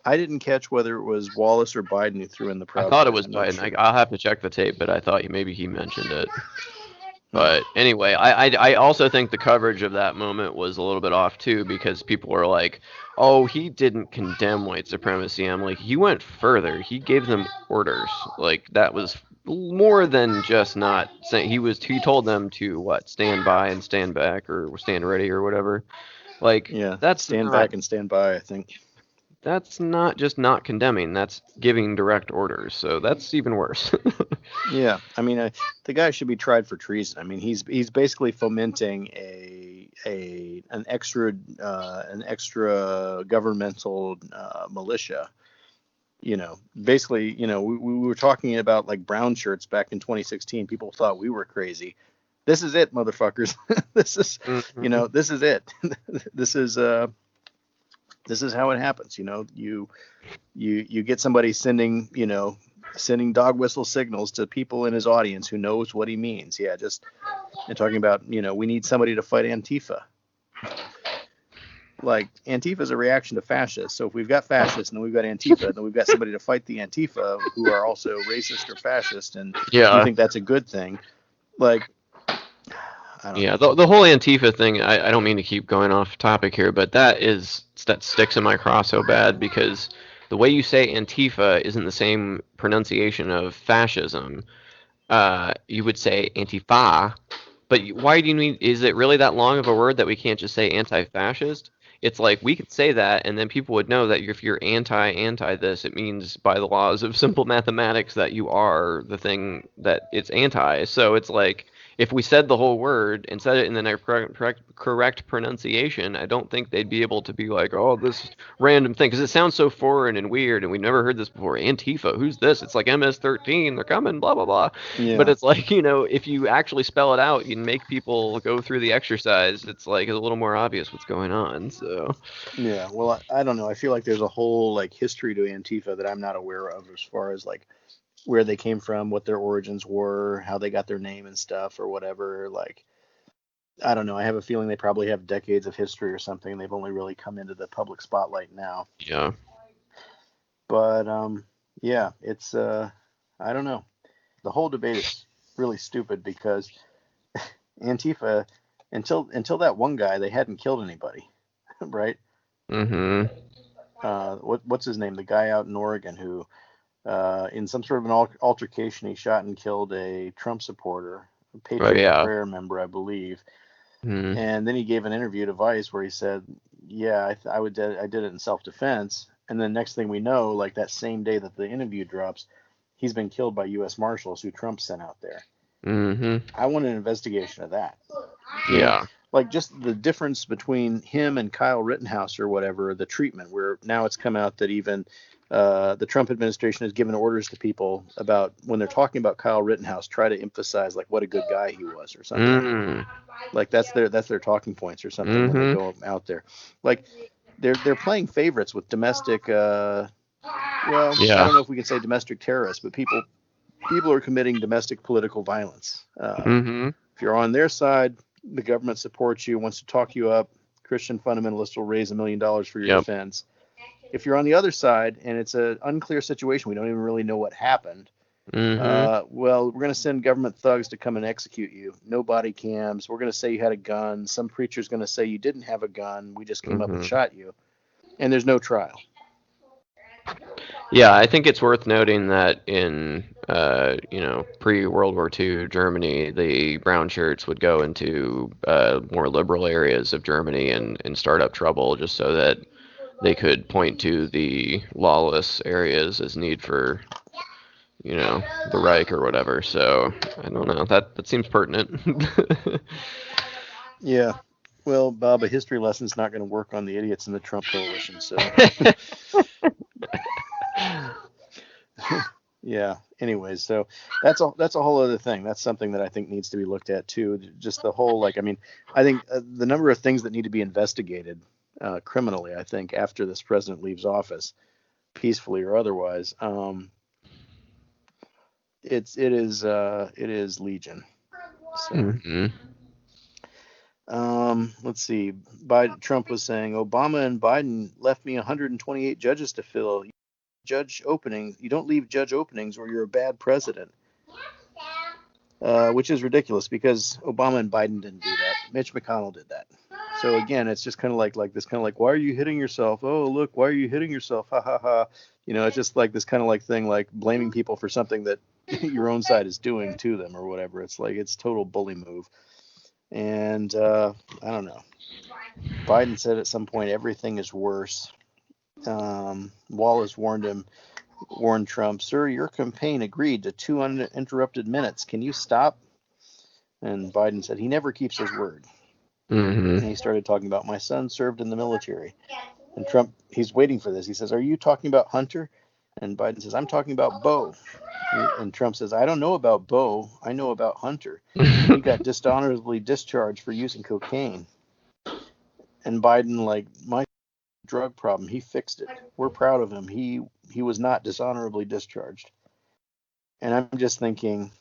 I didn't catch whether it was Wallace or Biden who threw in the Proud Boys. I thought it was Biden. Sure. I'll have to check the tape, but I thought maybe he mentioned it. But anyway, I also think the coverage of that moment was a little bit off too, because people were like, oh, he didn't condemn white supremacy. I'm like, he went further. He gave them orders. Like, that was more than just not saying. He told them to stand by and stand back, or stand ready, or whatever. Like, yeah, that's stand back and stand by, I think. That's not just not condemning, that's giving direct orders. So that's even worse. Yeah, I mean, the guy should be tried for treason. I mean, he's basically fomenting an extra governmental militia. Basically, we were talking about like brown shirts back in 2016. People thought we were crazy. This is it, motherfuckers. This is, this is it. This is how it happens. You get somebody sending dog whistle signals to people in his audience who knows what he means. Yeah, and talking about, we need somebody to fight Antifa. Like, Antifa is a reaction to fascists. So if we've got fascists and then we've got Antifa, then we've got somebody to fight the Antifa who are also racist or fascist. And you think that's a good thing. Like, I don't Yeah, know. the whole Antifa thing, I don't mean to keep going off topic here, but that sticks in my craw so bad because the way you say Antifa isn't the same pronunciation of fascism. You would say Antifa, but why do you need, is it really that long of a word that we can't just say anti-fascist? It's like we could say that and then people would know that if you're anti this, it means by the laws of simple mathematics that you are the thing that it's anti. So it's like if we said the whole word and said it in the correct pronunciation, I don't think they'd be able to be like, oh, this random thing, because it sounds so foreign and weird, and we've never heard this before. Antifa, who's this? It's like MS-13, they're coming, blah blah blah. But Yeah. it's like, if you actually spell it out, you make people go through the exercise. It's like it's a little more obvious what's going on. So Yeah. Well, I don't know. I feel like there's a whole like history to Antifa that I'm not aware of as far as like where they came from, what their origins were, how they got their name and stuff or whatever. Like, I don't know. I have a feeling they probably have decades of history or something. They've only really come into the public spotlight now. yeah, But yeah, it's I don't know. The whole debate is really stupid because Antifa, until that one guy, they hadn't killed anybody, right? mm-hmm, What's his name? The guy out in Oregon who, in some sort of an altercation, he shot and killed a Trump supporter, a Patriot yeah, Prayer member, I believe. mm-hmm. And then he gave an interview to Vice where he said, "Yeah, I did it in self-defense." And then next thing we know, like that same day that the interview drops, he's been killed by U.S. Marshals who Trump sent out there. Mm-hmm. I want an investigation of that. Yeah. Like just the difference between him and Kyle Rittenhouse or whatever, the treatment, where now it's come out that even the Trump administration has given orders to people about when they're talking about Kyle Rittenhouse, try to emphasize like what a good guy he was or something. Mm-hmm. Like that's their talking points or something when they Mm-hmm. go out there. Like they're playing favorites with domestic. Well, I Yeah. don't know if we can say domestic terrorists, but people are committing domestic political violence. Mm-hmm. If you're on their side, the government supports you, wants to talk you up. Christian fundamentalists will raise $1 million for your Yep. defense. If you're on the other side and it's an unclear situation, we don't even really know what happened. Mm-hmm. Well, we're going to send government thugs to come and execute you. No body cams. We're going to say you had a gun. Some preacher's going to say you didn't have a gun. We just came up and Mm-hmm. shot you. And there's no trial. Yeah, I think it's worth noting that in pre-World War II Germany, the brown shirts would go into more liberal areas of Germany and start up trouble just so that they could point to the lawless areas as need for, the Reich or whatever. So I don't know. That seems pertinent. Yeah. Well, Bob, a history lesson's not going to work on the idiots in the Trump coalition. So, yeah. Anyways, so that's a whole other thing. That's something that I think needs to be looked at too. Just the whole I think the number of things that need to be investigated criminally. I think after this president leaves office, peacefully or otherwise, it is legion. So. Mm-hmm. Let's see. Trump was saying Obama and Biden left me 128 judges to fill. You don't leave judge openings or you're a bad president. Which is ridiculous because Obama and Biden didn't do that. Mitch McConnell did that. So again, it's just kind of like this kind of like, why are you hitting yourself? Oh, look, why are you hitting yourself? Ha ha ha. It's just like this kind of like thing, like blaming people for something that your own side is doing to them or whatever. It's like it's total bully move. And I don't know. Biden said at some point everything is worse. Wallace warned Trump, "Sir, your campaign agreed to 2 uninterrupted minutes. Can you stop?" And Biden said he never keeps his word. Mm-hmm. And he started talking about my son served in the military. And Trump, he's waiting for this. He says, "Are you talking about Hunter?" And Biden says, "I'm talking about Bo." And Trump says, "I don't know about Bo. I know about Hunter. He got dishonorably discharged for using cocaine." And Biden, like, my drug problem, he fixed it. We're proud of him. He was not dishonorably discharged. And I'm just thinking,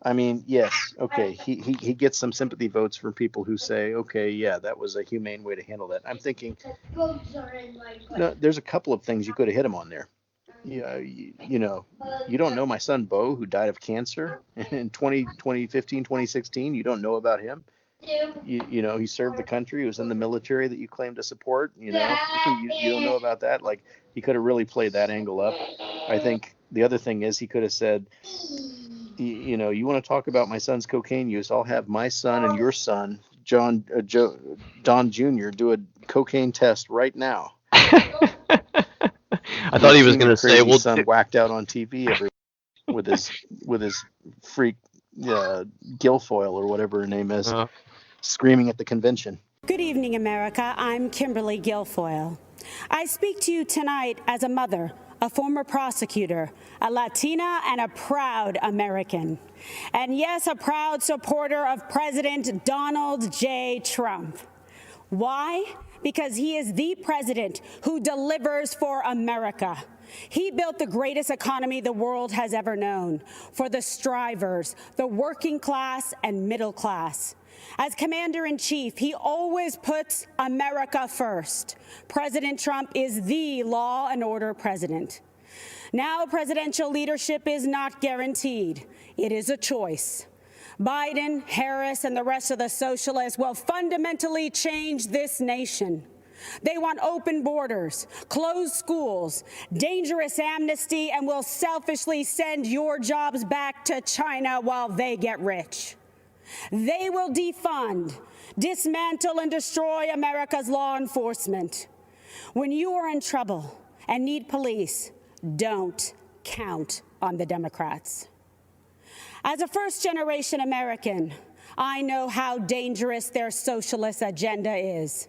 I mean, yes, okay, he gets some sympathy votes from people who say, okay, yeah, that was a humane way to handle that. I'm thinking, no, there's a couple of things you could have hit him on there. Yeah, you know, you don't know my son Bo, who died of cancer in 2015, 2016. You don't know about him. You know, he served the country. He was in the military that you claim to support. You know, you don't know about that. Like, he could have really played that angle up. I think the other thing is he could have said, you know, you want to talk about my son's cocaine use? I'll have my son and your son, Don Jr., do a cocaine test right now. I thought he was going to say, "Well, son whacked out on TV with his freak Guilfoyle or whatever her name is, screaming at the convention." Good evening, America. I'm Kimberly Guilfoyle. I speak to you tonight as a mother, a former prosecutor, a Latina, and a proud American. And yes, a proud supporter of President Donald J. Trump. Why? Because he is the president who delivers for America. He built the greatest economy the world has ever known for the strivers, the working class and middle class. As commander-in-chief, he always puts America first. President Trump is the law and order president. Now, presidential leadership is not guaranteed. It is a choice. Biden, Harris, and the rest of the socialists will fundamentally change this nation. They want open borders, closed schools, dangerous amnesty, and will selfishly send your jobs back to China while they get rich. They will defund, dismantle, and destroy America's law enforcement. When you are in trouble and need police, don't count on the Democrats. As a first-generation American, I know how dangerous their socialist agenda is.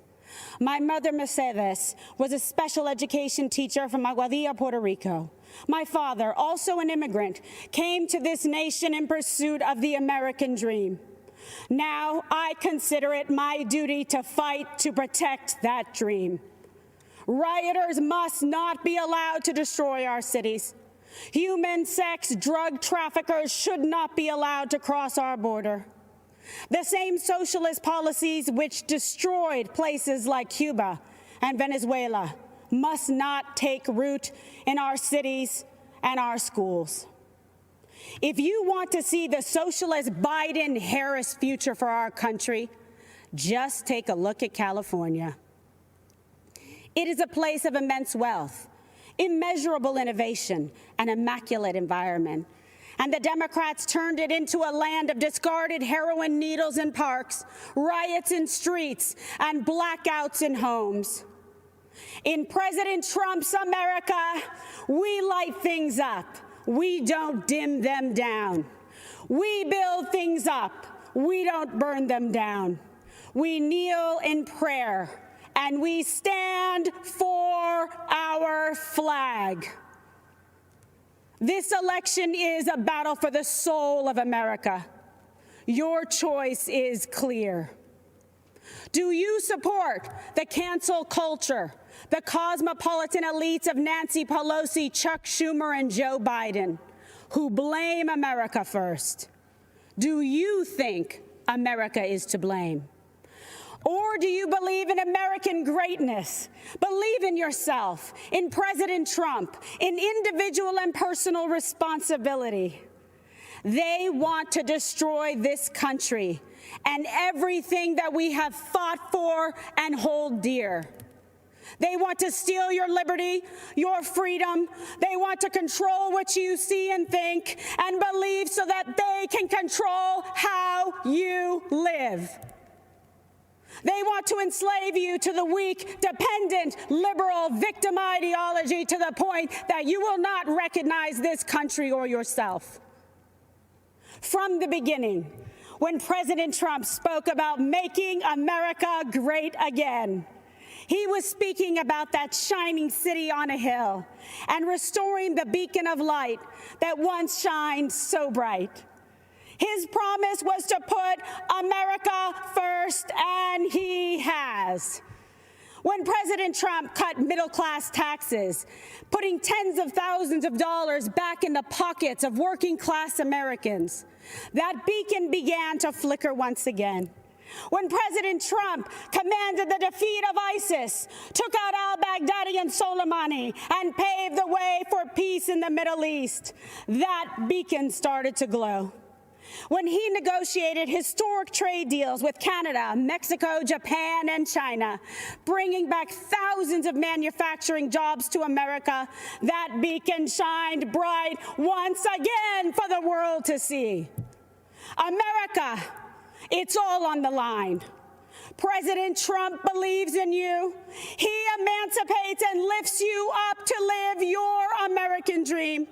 My mother, Mercedes, was a special education teacher from Aguadilla, Puerto Rico. My father, also an immigrant, came to this nation in pursuit of the American dream. Now, I consider it my duty to fight to protect that dream. Rioters must not be allowed to destroy our cities. Human sex drug traffickers should not be allowed to cross our border. The same socialist policies which destroyed places like Cuba and Venezuela must not take root in our cities and our schools. If you want to see the socialist Biden-Harris future for our country, just take a look at California. It is a place of immense wealth, immeasurable innovation, and immaculate environment. And the Democrats turned it into a land of discarded heroin needles in parks, riots in streets, and blackouts in homes. In President Trump's America, we light things up. We don't dim them down. We build things up. We don't burn them down. We kneel in prayer, and we stand for our flag. This election is a battle for the soul of America. Your choice is clear. Do you support the cancel culture, the cosmopolitan elites of Nancy Pelosi, Chuck Schumer, and Joe Biden, who blame America first? Do you think America is to blame? Or do you believe in American greatness? Believe in yourself, in President Trump, in individual and personal responsibility. They want to destroy this country and everything that we have fought for and hold dear. They want to steal your liberty, your freedom. They want to control what you see and think and believe so that they can control how you live. They want to enslave you to the weak, dependent, liberal, victim ideology to the point that you will not recognize this country or yourself. From the beginning, when President Trump spoke about making America great again, he was speaking about that shining city on a hill and restoring the beacon of light that once shined so bright. His promise was to put America first, and he has. When President Trump cut middle-class taxes, putting tens of thousands of dollars back in the pockets of working-class Americans, that beacon began to flicker once again. When President Trump commanded the defeat of ISIS, took out al-Baghdadi and Soleimani, and paved the way for peace in the Middle East, that beacon started to glow. When he negotiated historic trade deals with Canada, Mexico, Japan, and China, bringing back thousands of manufacturing jobs to America, that beacon shined bright once again for the world to see. America, it's all on the line. President Trump believes in you. He emancipates and lifts you up to live your American dream.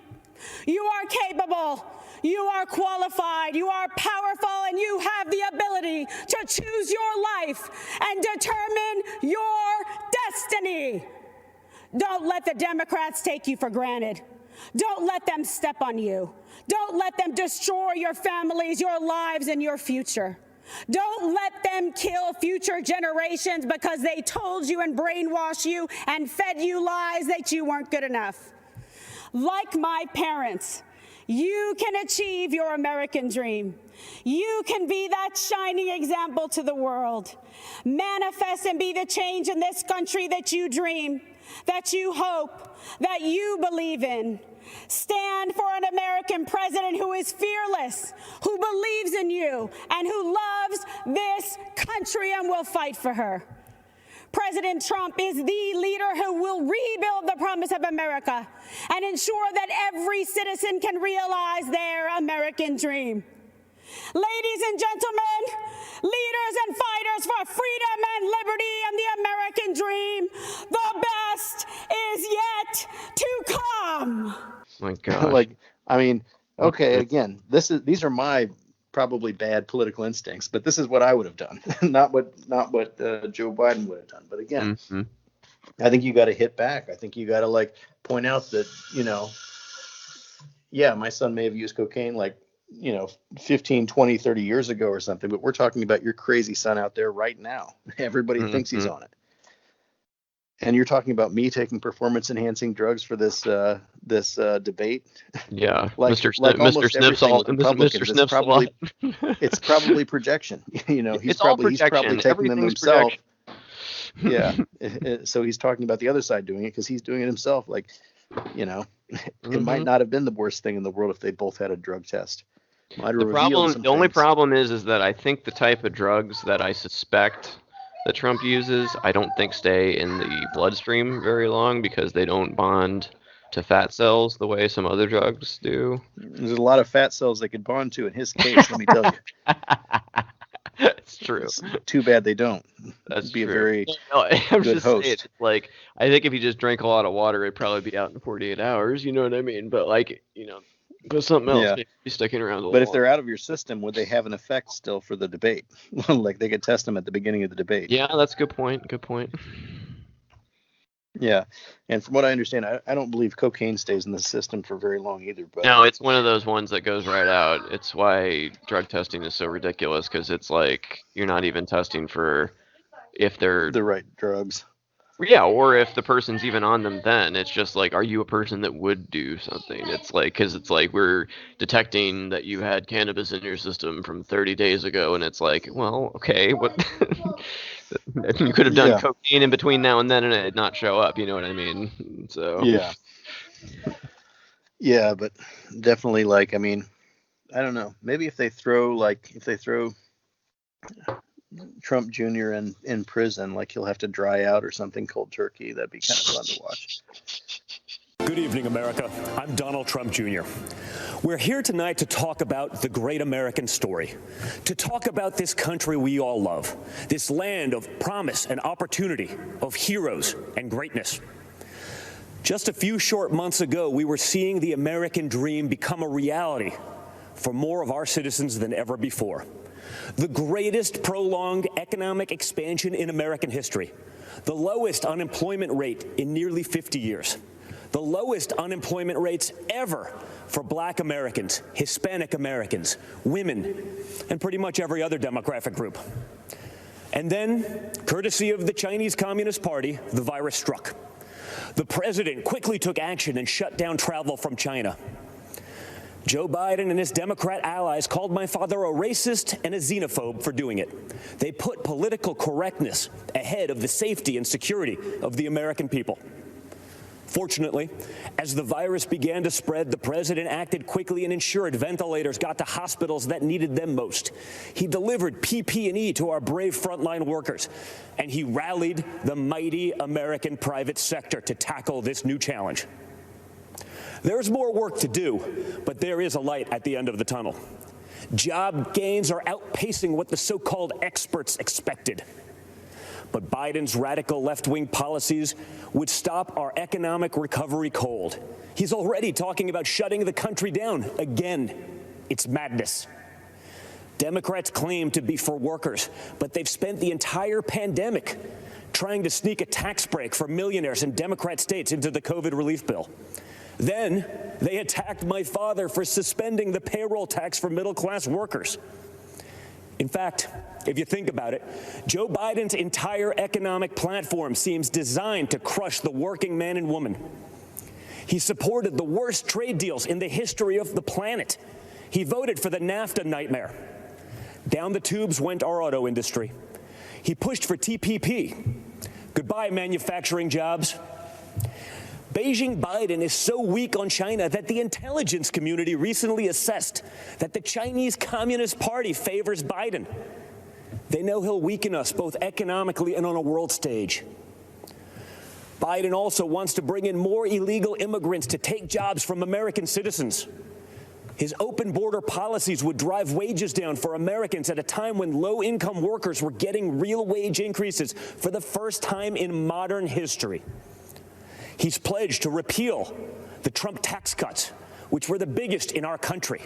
You are capable. You are qualified, you are powerful, and you have the ability to choose your life and determine your destiny. Don't let the Democrats take you for granted. Don't let them step on you. Don't let them destroy your families, your lives, and your future. Don't let them kill future generations because they told you and brainwashed you and fed you lies that you weren't good enough. Like my parents, you can achieve your American dream. You can be that shining example to the world. Manifest and be the change in this country that you dream, that you hope, that you believe in. Stand for an American president who is fearless, who believes in you, and who loves this country and will fight for her. President Trump is the leader who will rebuild the promise of America and ensure that every citizen can realize their American dream. Ladies and gentlemen, leaders and fighters for freedom and liberty and the American dream, the best is yet to come. My God. Okay, again, these are my probably bad political instincts, but this is what I would have done, not what Joe Biden would have done. But again, I think you got to hit back. I think you got to point out that, my son may have used cocaine 15, 20, 30 years ago or something, but we're talking about your crazy son out there right now. Everybody thinks he's on it. And you're talking about me taking performance-enhancing drugs for this debate. Yeah, Mr. Sniff's it's probably projection. He's probably taking them himself. Yeah, so he's talking about the other side doing it because he's doing it himself. It might not have been the worst thing in the world if they both had a drug test. The only problem is that I think the type of drugs that I suspect that Trump uses, I don't think stay in the bloodstream very long because they don't bond to fat cells the way some other drugs do. There's a lot of fat cells they could bond to in his case, let me tell you. It's true. It's too bad they don't. That's be true. A very I'm good just host. Saying, I think if he just drank a lot of water, it'd probably be out in 48 hours. You know what I mean? But but something else, maybe sticking around a little. But if they're out of your system, would they have an effect still for the debate? They could test them at the beginning of the debate. Yeah, that's a good point. Good point. Yeah, and from what I understand, I don't believe cocaine stays in the system for very long either. But no, it's one of those ones that goes right out. It's why drug testing is so ridiculous because it's you're not even testing for if they're the right drugs. Yeah, or if the person's even on them then. It's just are you a person that would do something? It's because it's we're detecting that you had cannabis in your system from 30 days ago, and it's well, okay, what? You could have done cocaine in between now and then and it not show up, you know what I mean? So yeah, but definitely I don't know, maybe if they throw Trump Jr. in prison, he'll have to dry out or something cold turkey. That'd be kind of fun to watch. Good evening, America. I'm Donald Trump Jr. We're here tonight to talk about the great American story, to talk about this country we all love, this land of promise and opportunity, of heroes and greatness. Just a few short months ago, we were seeing the American dream become a reality for more of our citizens than ever before. The greatest prolonged economic expansion in American history, the lowest unemployment rate in nearly 50 years, the lowest unemployment rates ever for Black Americans, Hispanic Americans, women, and pretty much every other demographic group. And then, courtesy of the Chinese Communist Party, the virus struck. The president quickly took action and shut down travel from China. Joe Biden and his Democrat allies called my father a racist and a xenophobe for doing it. They put political correctness ahead of the safety and security of the American people. Fortunately, as the virus began to spread, the president acted quickly and ensured ventilators got to hospitals that needed them most. He delivered PPE to our brave frontline workers, and he rallied the mighty American private sector to tackle this new challenge. There's more work to do, but there is a light at the end of the tunnel. Job gains are outpacing what the so-called experts expected. But Biden's radical left-wing policies would stop our economic recovery cold. He's already talking about shutting the country down again. It's madness. Democrats claim to be for workers, but they've spent the entire pandemic trying to sneak a tax break for millionaires in Democrat states into the COVID relief bill. Then they attacked my father for suspending the payroll tax for middle-class workers. In fact, if you think about it, Joe Biden's entire economic platform seems designed to crush the working man and woman. He supported the worst trade deals in the history of the planet. He voted for the NAFTA nightmare. Down the tubes went our auto industry. He pushed for TPP. Goodbye, manufacturing jobs. Beijing Biden is so weak on China that the intelligence community recently assessed that the Chinese Communist Party favors Biden. They know he'll weaken us both economically and on a world stage. Biden also wants to bring in more illegal immigrants to take jobs from American citizens. His open border policies would drive wages down for Americans at a time when low-income workers were getting real wage increases for the first time in modern history. He's pledged to repeal the Trump tax cuts, which were the biggest in our country.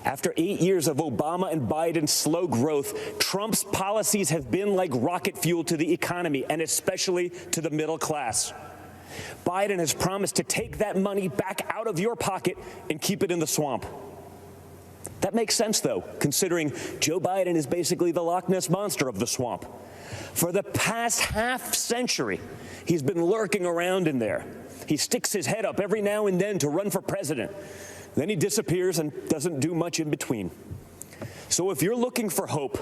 After 8 years of Obama and Biden's slow growth, Trump's policies have been like rocket fuel to the economy, and especially to the middle class. Biden has promised to take that money back out of your pocket and keep it in the swamp. That makes sense, though, considering Joe Biden is basically the Loch Ness Monster of the swamp. For the past half century, he's been lurking around in there. He sticks his head up every now and then to run for president. Then he disappears and doesn't do much in between. So if you're looking for hope,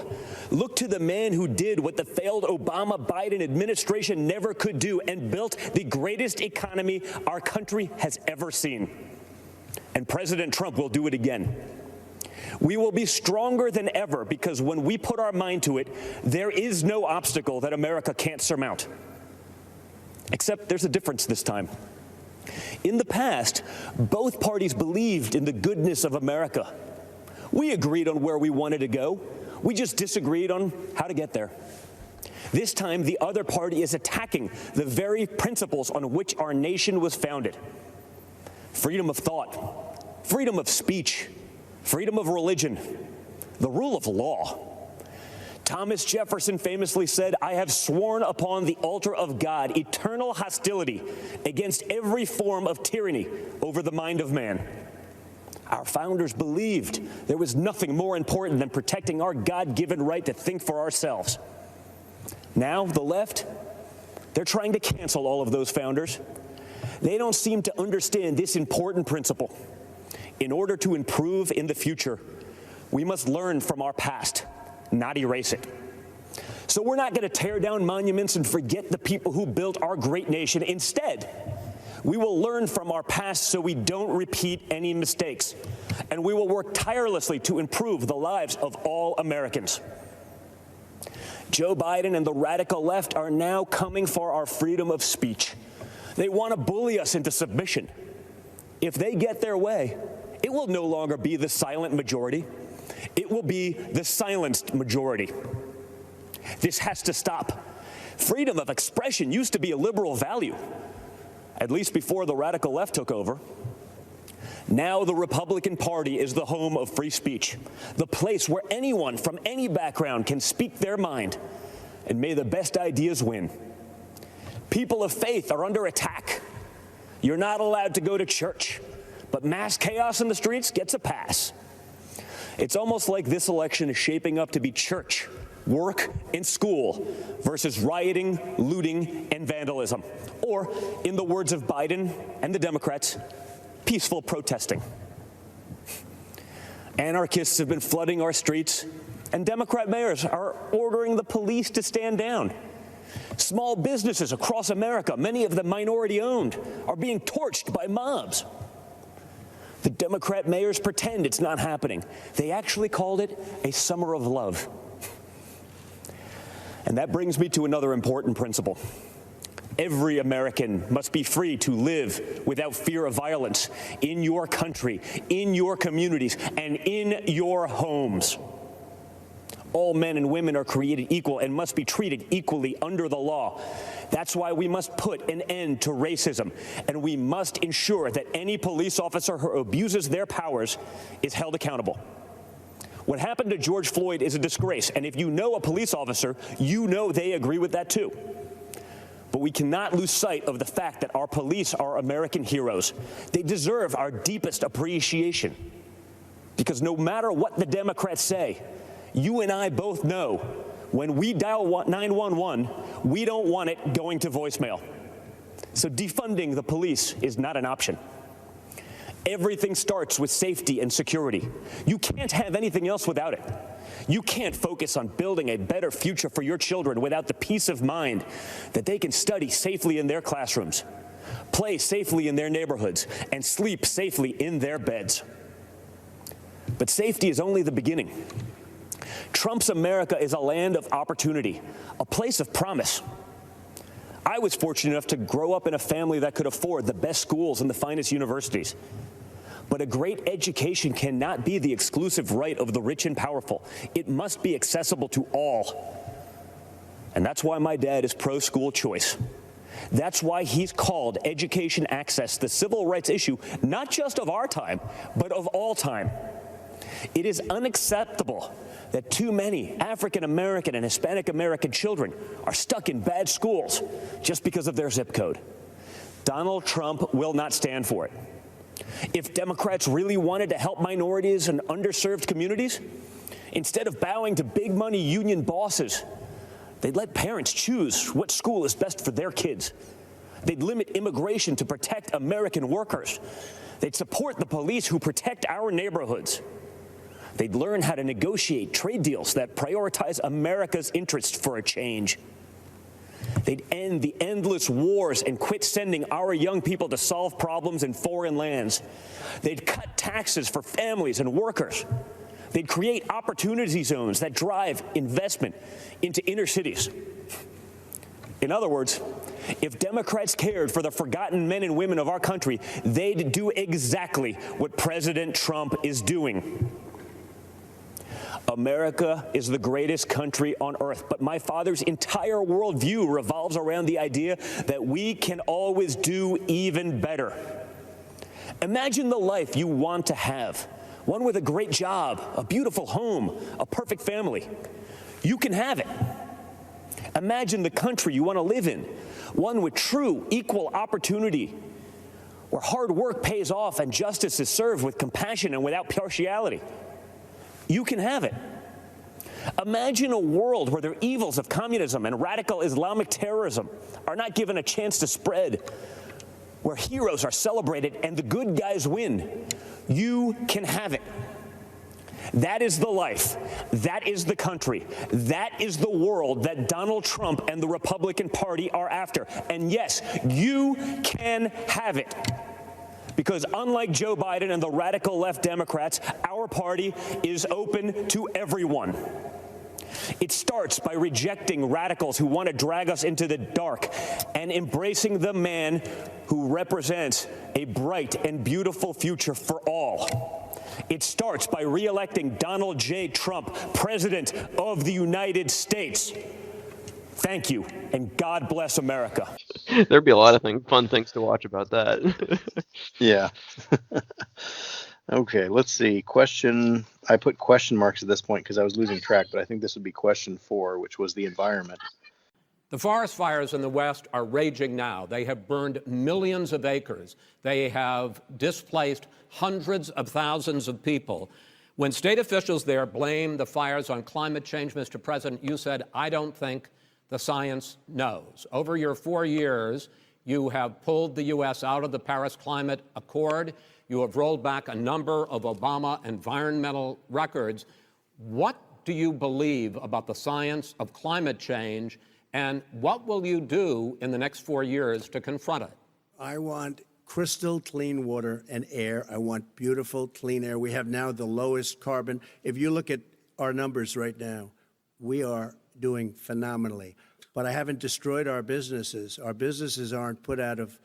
look to the man who did what the failed Obama-Biden administration never could do and built the greatest economy our country has ever seen. And President Trump will do it again. We will be stronger than ever because when we put our mind to it, there is no obstacle that America can't surmount. Except there's a difference this time. In the past, both parties believed in the goodness of America. We agreed on where we wanted to go. We just disagreed on how to get there. This time, the other party is attacking the very principles on which our nation was founded. Freedom of thought, freedom of speech, freedom of religion, the rule of law. Thomas Jefferson famously said, "I have sworn upon the altar of God eternal hostility against every form of tyranny over the mind of man." Our founders believed there was nothing more important than protecting our God-given right to think for ourselves. Now, the left, they're trying to cancel all of those founders. They don't seem to understand this important principle. In order to improve in the future, we must learn from our past, not erase it. So we're not going to tear down monuments and forget the people who built our great nation. Instead, we will learn from our past so we don't repeat any mistakes. And we will work tirelessly to improve the lives of all Americans. Joe Biden and the radical left are now coming for our freedom of speech. They want to bully us into submission. If they get their way, it will no longer be the silent majority. It will be the silenced majority. This has to stop. Freedom of expression used to be a liberal value, at least before the radical left took over. Now the Republican Party is the home of free speech, the place where anyone from any background can speak their mind, and may the best ideas win. People of faith are under attack. You're not allowed to go to church, but mass chaos in the streets gets a pass. It's almost like this election is shaping up to be church, work, and school versus rioting, looting, and vandalism. Or, in the words of Biden and the Democrats, peaceful protesting. Anarchists have been flooding our streets, and Democrat mayors are ordering the police to stand down. Small businesses across America, many of them minority-owned, are being torched by mobs. The Democrat mayors pretend it's not happening. They actually called it a summer of love. And that brings me to another important principle. Every American must be free to live without fear of violence in your country, in your communities, and in your homes. All men and women are created equal and must be treated equally under the law. That's why we must put an end to racism, and we must ensure that any police officer who abuses their powers is held accountable. What happened to George Floyd is a disgrace, and if you know a police officer, you know they agree with that too. But we cannot lose sight of the fact that our police are American heroes. They deserve our deepest appreciation. Because no matter what the Democrats say, you and I both know when we dial 911, we don't want it going to voicemail. So defunding the police is not an option. Everything starts with safety and security. You can't have anything else without it. You can't focus on building a better future for your children without the peace of mind that they can study safely in their classrooms, play safely in their neighborhoods, and sleep safely in their beds. But safety is only the beginning. Trump's America is a land of opportunity, a place of promise. I was fortunate enough to grow up in a family that could afford the best schools and the finest universities. But a great education cannot be the exclusive right of the rich and powerful. It must be accessible to all. And that's why my dad is pro-school choice. That's why he's called education access the civil rights issue, not just of our time, but of all time. It is unacceptable that too many African American and Hispanic American children are stuck in bad schools just because of their zip code. Donald Trump will not stand for it. If Democrats really wanted to help minorities and underserved communities, instead of bowing to big money union bosses, they'd let parents choose what school is best for their kids. They'd limit immigration to protect American workers. They'd support the police who protect our neighborhoods. They'd learn how to negotiate trade deals that prioritize America's interests for a change. They'd end the endless wars and quit sending our young people to solve problems in foreign lands. They'd cut taxes for families and workers. They'd create opportunity zones that drive investment into inner cities. In other words, if Democrats cared for the forgotten men and women of our country, they'd do exactly what President Trump is doing. America is the greatest country on earth, but my father's entire worldview revolves around the idea that we can always do even better. Imagine the life you want to have, one with a great job, a beautiful home, a perfect family. You can have it. Imagine the country you want to live in, one with true equal opportunity, where hard work pays off and justice is served with compassion and without partiality. You can have it. Imagine a world where the evils of communism and radical Islamic terrorism are not given a chance to spread, where heroes are celebrated and the good guys win. You can have it. That is the life. That is the country. That is the world that Donald Trump and the Republican Party are after. And yes, you can have it. Because unlike Joe Biden and the radical left Democrats, our party is open to everyone. It starts by rejecting radicals who want to drag us into the dark and embracing the man who represents a bright and beautiful future for all. It starts by re-electing Donald J. Trump, President of the United States. Thank you, and God bless America. There'd be a lot of fun things to watch about that. Yeah. Okay, let's see. I put question marks at this point because I was losing track, but I think this would be question 4, which was the environment. The forest fires in the West are raging now. They have burned millions of acres. They have displaced hundreds of thousands of people. When state officials there blame the fires on climate change, Mr. President, you said, I don't think the science knows. Over your 4 years, you have pulled the U.S. out of the Paris Climate Accord. You have rolled back a number of Obama environmental records. What do you believe about the science of climate change, and what will you do in the next 4 years to confront it? I want crystal clean water and air. I want beautiful, clean air. We have now the lowest carbon. If you look at our numbers right now, we are doing phenomenally. But I haven't destroyed our businesses. Our businesses aren't put out of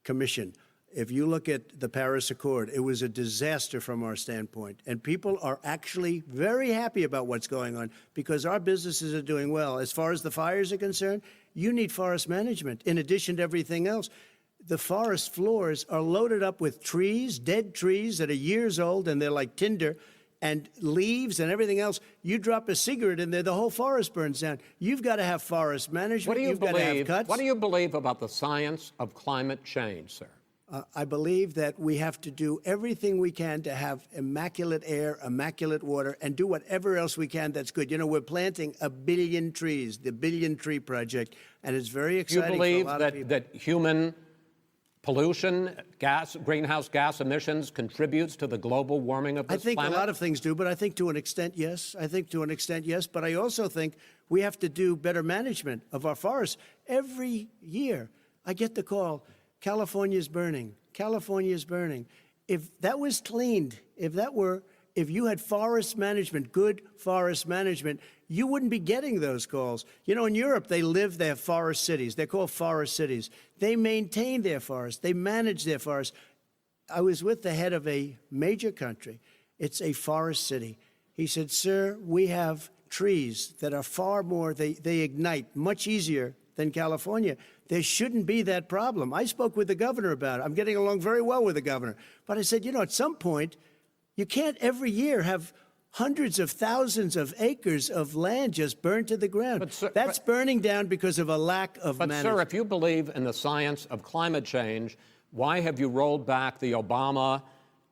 commission. If you look at the Paris Accord, it was a disaster from our standpoint. And people are actually very happy about what's going on because our businesses are doing well. As far as the fires are concerned, you need forest management in addition to everything else. The forest floors are loaded up with trees, dead trees that are years old, and they're like tinder, and leaves and everything else. You drop a cigarette in there, the whole forest burns down. You've got to have forest management. You've got to have cuts. What do you believe about the science of climate change, sir? I believe that we have to do everything we can to have immaculate air, immaculate water, and do whatever else we can that's good. You know, we're planting 1 billion trees, the Billion Tree Project, and it's very exciting for a lot of people. You believe that human pollution, greenhouse gas emissions contributes to the global warming of this planet? I think a lot of things do, but I think to an extent, yes. But I also think we have to do better management of our forests. Every year, I get the call, California's burning. California's burning. If that was cleaned, if you had forest management, good forest management, you wouldn't be getting those calls. You know, in Europe, they have forest cities. They're called forest cities. They maintain their forests. They manage their forests. I was with the head of a major country. It's a forest city. He said, sir, we have trees that are far more, they ignite much easier than California. There shouldn't be that problem. I spoke with the governor about it. I'm getting along very well with the governor. But I said, you know, at some point, you can't every year have hundreds of thousands of acres of land just burned to the ground. That's burning down because of a lack of management. But, sir, if you believe in the science of climate change, why have you rolled back the Obama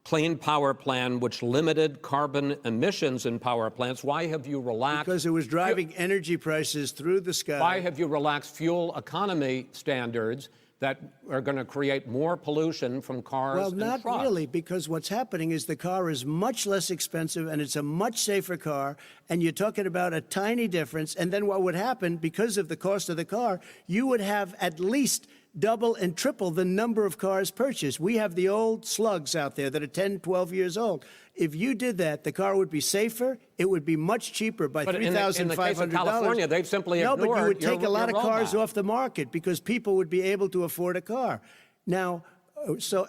Clean Power Plan, which limited carbon emissions in power plants? Why have you relaxed? Because it was driving energy prices through the sky. Why have you relaxed fuel economy standards that are going to create more pollution from cars and trucks? Well, not really, because what's happening is the car is much less expensive and it's a much safer car, and you're talking about a tiny difference. And then what would happen, because of the cost of the car, you would have at least double and triple the number of cars purchased. We have the old slugs out there that are 10, 12 years old. If you did that, the car would be safer. It would be much cheaper by $3,500. In the case of California, they've simply ignored but you would take a lot of cars rollback off the market because people would be able to afford a car. Now,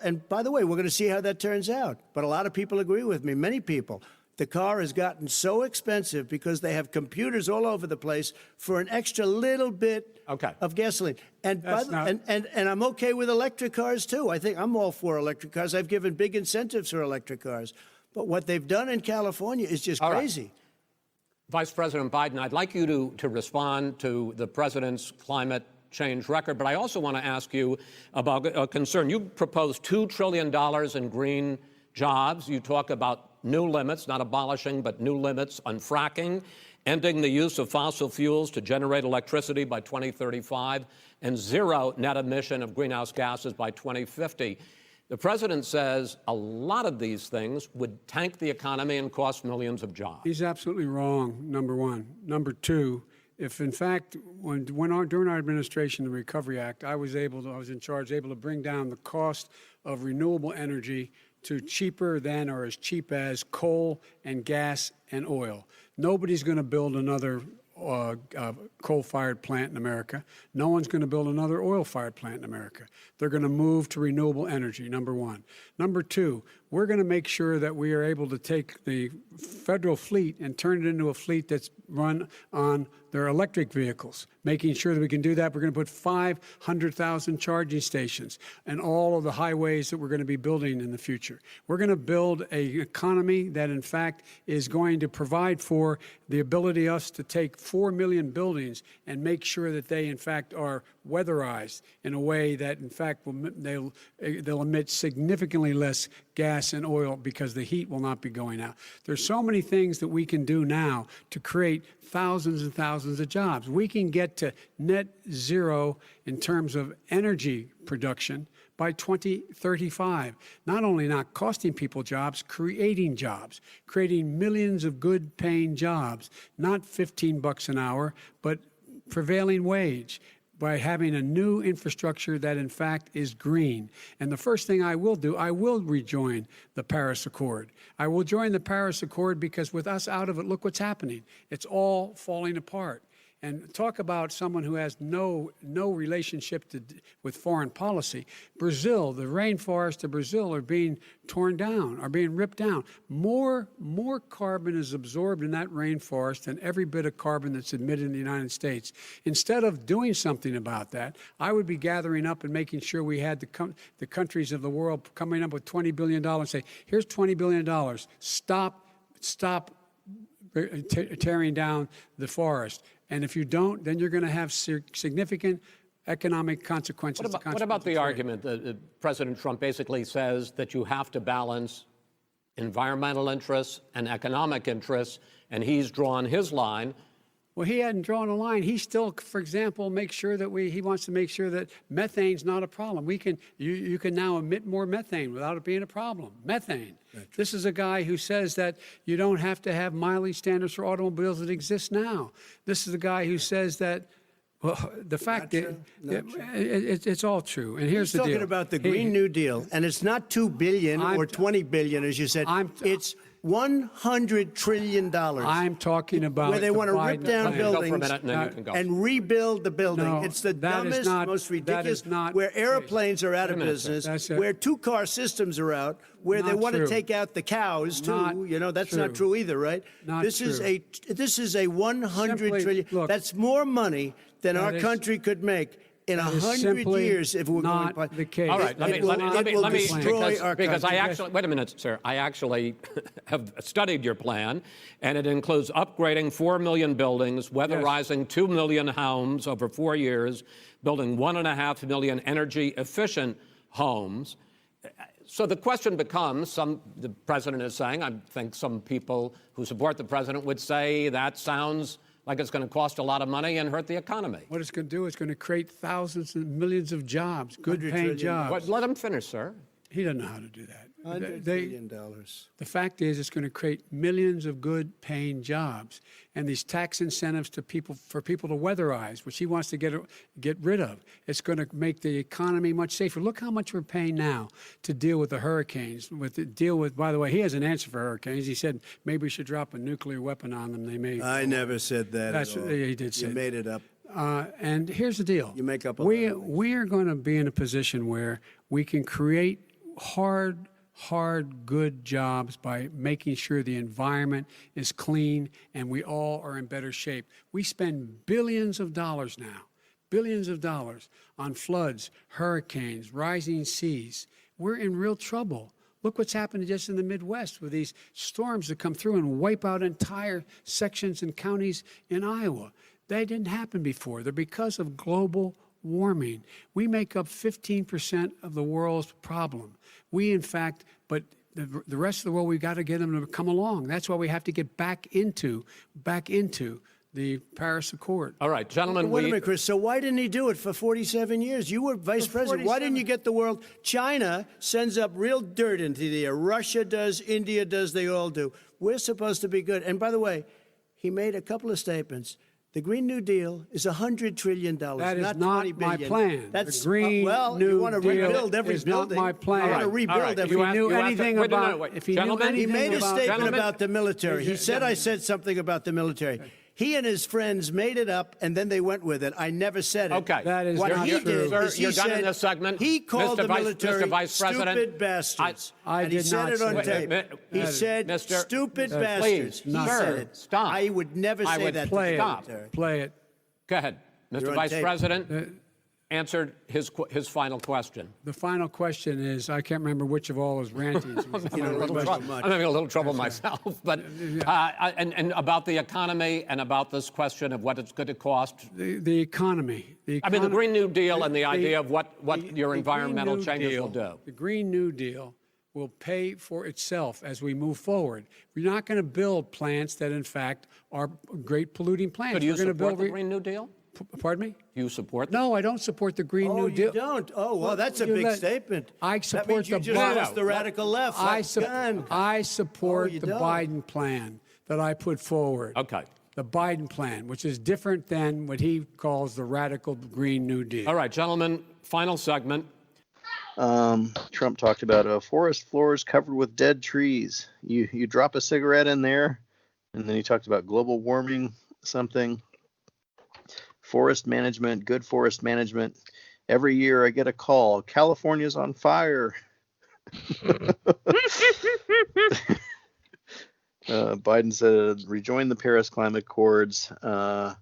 and by the way, we're going to see how that turns out. But a lot of people agree with me, many people. The car has gotten so expensive because they have computers all over the place for an extra little bit of gasoline. And I'm okay with electric cars, too. I think I'm all for electric cars. I've given big incentives for electric cars. But what they've done in California is just crazy. Right. Vice President Biden, I'd like you to respond to the president's climate change record, but I also want to ask you about a concern. You proposed $2 trillion in green jobs. You talk about new limits, not abolishing, but new limits on fracking, ending the use of fossil fuels to generate electricity by 2035, and zero net emission of greenhouse gases by 2050. The president says a lot of these things would tank the economy and cost millions of jobs. He's absolutely wrong, number one. Number two, if in fact, during our administration, the Recovery Act, I was in charge, able to bring down the cost of renewable energy to cheaper than or as cheap as coal and gas and oil. Nobody's going to build another coal-fired plant in America. No one's going to build another oil-fired plant in America. They're going to move to renewable energy, number one. Number two, we're going to make sure that we are able to take the federal fleet and turn it into a fleet that's run on their electric vehicles. Making sure that we can do that, we're going to put 500,000 charging stations and all of the highways that we're going to be building in the future. We're going to build an economy that, in fact, is going to provide for the ability of us to take 4 million buildings and make sure that they, in fact, are weatherized in a way that, in fact, they'll emit significantly less gas and oil because the heat will not be going out. There's so many things that we can do now to create thousands and thousands of jobs. We can get to net zero in terms of energy production by by 2035. Not only not costing people jobs, creating millions of good paying jobs, not $15 an hour, but prevailing wage, by having a new infrastructure that, in fact, is green. And the first thing I will do, I will rejoin the Paris Accord. I will join the Paris Accord because with us out of it, look what's happening. It's all falling apart. And talk about someone who has no relationship with foreign policy. Brazil, the rainforests of Brazil are being torn down, are being ripped down. More carbon is absorbed in that rainforest than every bit of carbon that's emitted in the United States. Instead of doing something about that, I would be gathering up and making sure we had the countries of the world coming up with $20 billion and say, here's $20 billion. Stop tearing down the forest. And if you don't, then you're going to have significant economic consequences. What about the argument that President Trump basically says that you have to balance environmental interests and economic interests, and he's drawn his line? Well, he hadn't drawn a line. He still, for example, he wants to make sure that methane's not a problem. You can now emit more methane without it being a problem. Methane. This is a guy who says that you don't have to have mileage standards for automobiles that exist now. This is a guy who says that, well, the fact that it's all true. And here's the deal. He's talking about the Green New Deal, and it's not $2 billion or $20 billion, as you said. It's $100 trillion. I'm talking about where they want to rip down buildings and rebuild the building. No, it's the dumbest, most ridiculous. Where airplanes are out of business, where two-car systems are out, where they want to take out the cows too. That's not true either, right? This is a $100 trillion. Look, that's more money than our country could make in 100 years if we're not going the case. All right, let me destroy our because country. I actually wait a minute, sir. I actually have studied your plan, and it includes upgrading 4 million buildings, weatherizing 2 million homes over 4 years, building 1.5 million energy-efficient homes. So the question becomes: the president is saying, I think some people who support the president would say that sounds like it's going to cost a lot of money and hurt the economy. What it's going to do is going to create thousands and millions of jobs, good-paying jobs. But let him finish, sir. He doesn't know how to do that. $100 billion. The fact is, it's going to create millions of good-paying jobs, and these tax incentives for people to weatherize, which he wants to get rid of. It's going to make the economy much safer. Look how much we're paying now to deal with the hurricanes. By the way, he has an answer for hurricanes. He said maybe we should drop a nuclear weapon on them. They may. I never said that. That's at all. He did say. You made it up. And here's the deal. You make up. We are going to be in a position where we can create hard, good jobs by making sure the environment is clean and we all are in better shape. We spend billions of dollars on floods, hurricanes, rising seas. We're in real trouble. Look what's happened just in the Midwest with these storms that come through and wipe out entire sections and counties in Iowa. They didn't happen before. They're because of global warming. We make up 15% of the world's problem. But the rest of the world, we've got to get them to come along. That's why we have to get back into the Paris Accord. All right, gentlemen. Wait a minute, Chris. So why didn't he do it for 47 years? You were vice president. Why didn't you get the world? China sends up real dirt into the air. Russia does. India does. They all do. We're supposed to be good. And by the way, he made a couple of statements. The Green New Deal is $100 trillion. That is not not $20 my billion. plan. That's the Green New you want to Deal rebuild every is building. not my plan. You want to rebuild every. If he knew anything about, He made a statement about the military. He said, "I said something about the military." He and his friends made it up, and then they went with it. I never said it. Okay. That is what not he true. did is he You're done in said this segment. he called the military stupid bastards. I and he did said not it on say tape. He said Mr. stupid Please, bastards. He said it. Stop. I would never say that to the military. Play it. Go ahead. Mr. Vice President answered his final question. The final question is, I can't remember which of all his rantings. I'm having a little trouble myself. But and about the economy and about this question of what it's going to cost. The economy. I mean, the Green New Deal and the idea of what your environmental changes will do. The Green New Deal will pay for itself as we move forward. We're not going to build plants that, in fact, are great polluting plants. So do you support the Green New Deal? Pardon me? You support that? No, I don't support the Green New Deal. You don't? Oh, well, that's a big statement. I That support means you the just Biden. lost the radical left. I You support the don't. Biden plan that I put forward. Okay. The Biden plan, which is different than what he calls the radical Green New Deal. All right, gentlemen, final segment. Trump talked about forest floors covered with dead trees. You drop a cigarette in there, and then he talked about global warming, something. Forest management, good forest management. Every year I get a call. California's on fire. Biden said, rejoin the Paris Climate Accords. By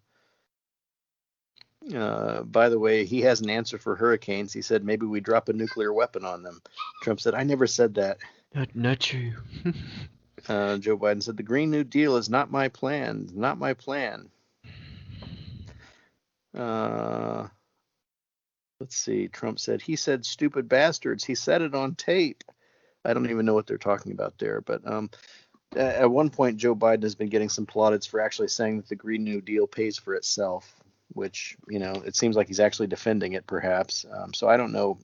the way, he has an answer for hurricanes. He said, maybe we drop a nuclear weapon on them. Trump said, I never said that. Not true. Joe Biden said, the Green New Deal is not my plan. Not my plan. Let's see. Trump said, he said, stupid bastards. He said it on tape. I don't even know what they're talking about there. But at one point, Joe Biden has been getting some plaudits for actually saying that the Green New Deal pays for itself, which, it seems like he's actually defending it, perhaps. So I don't know,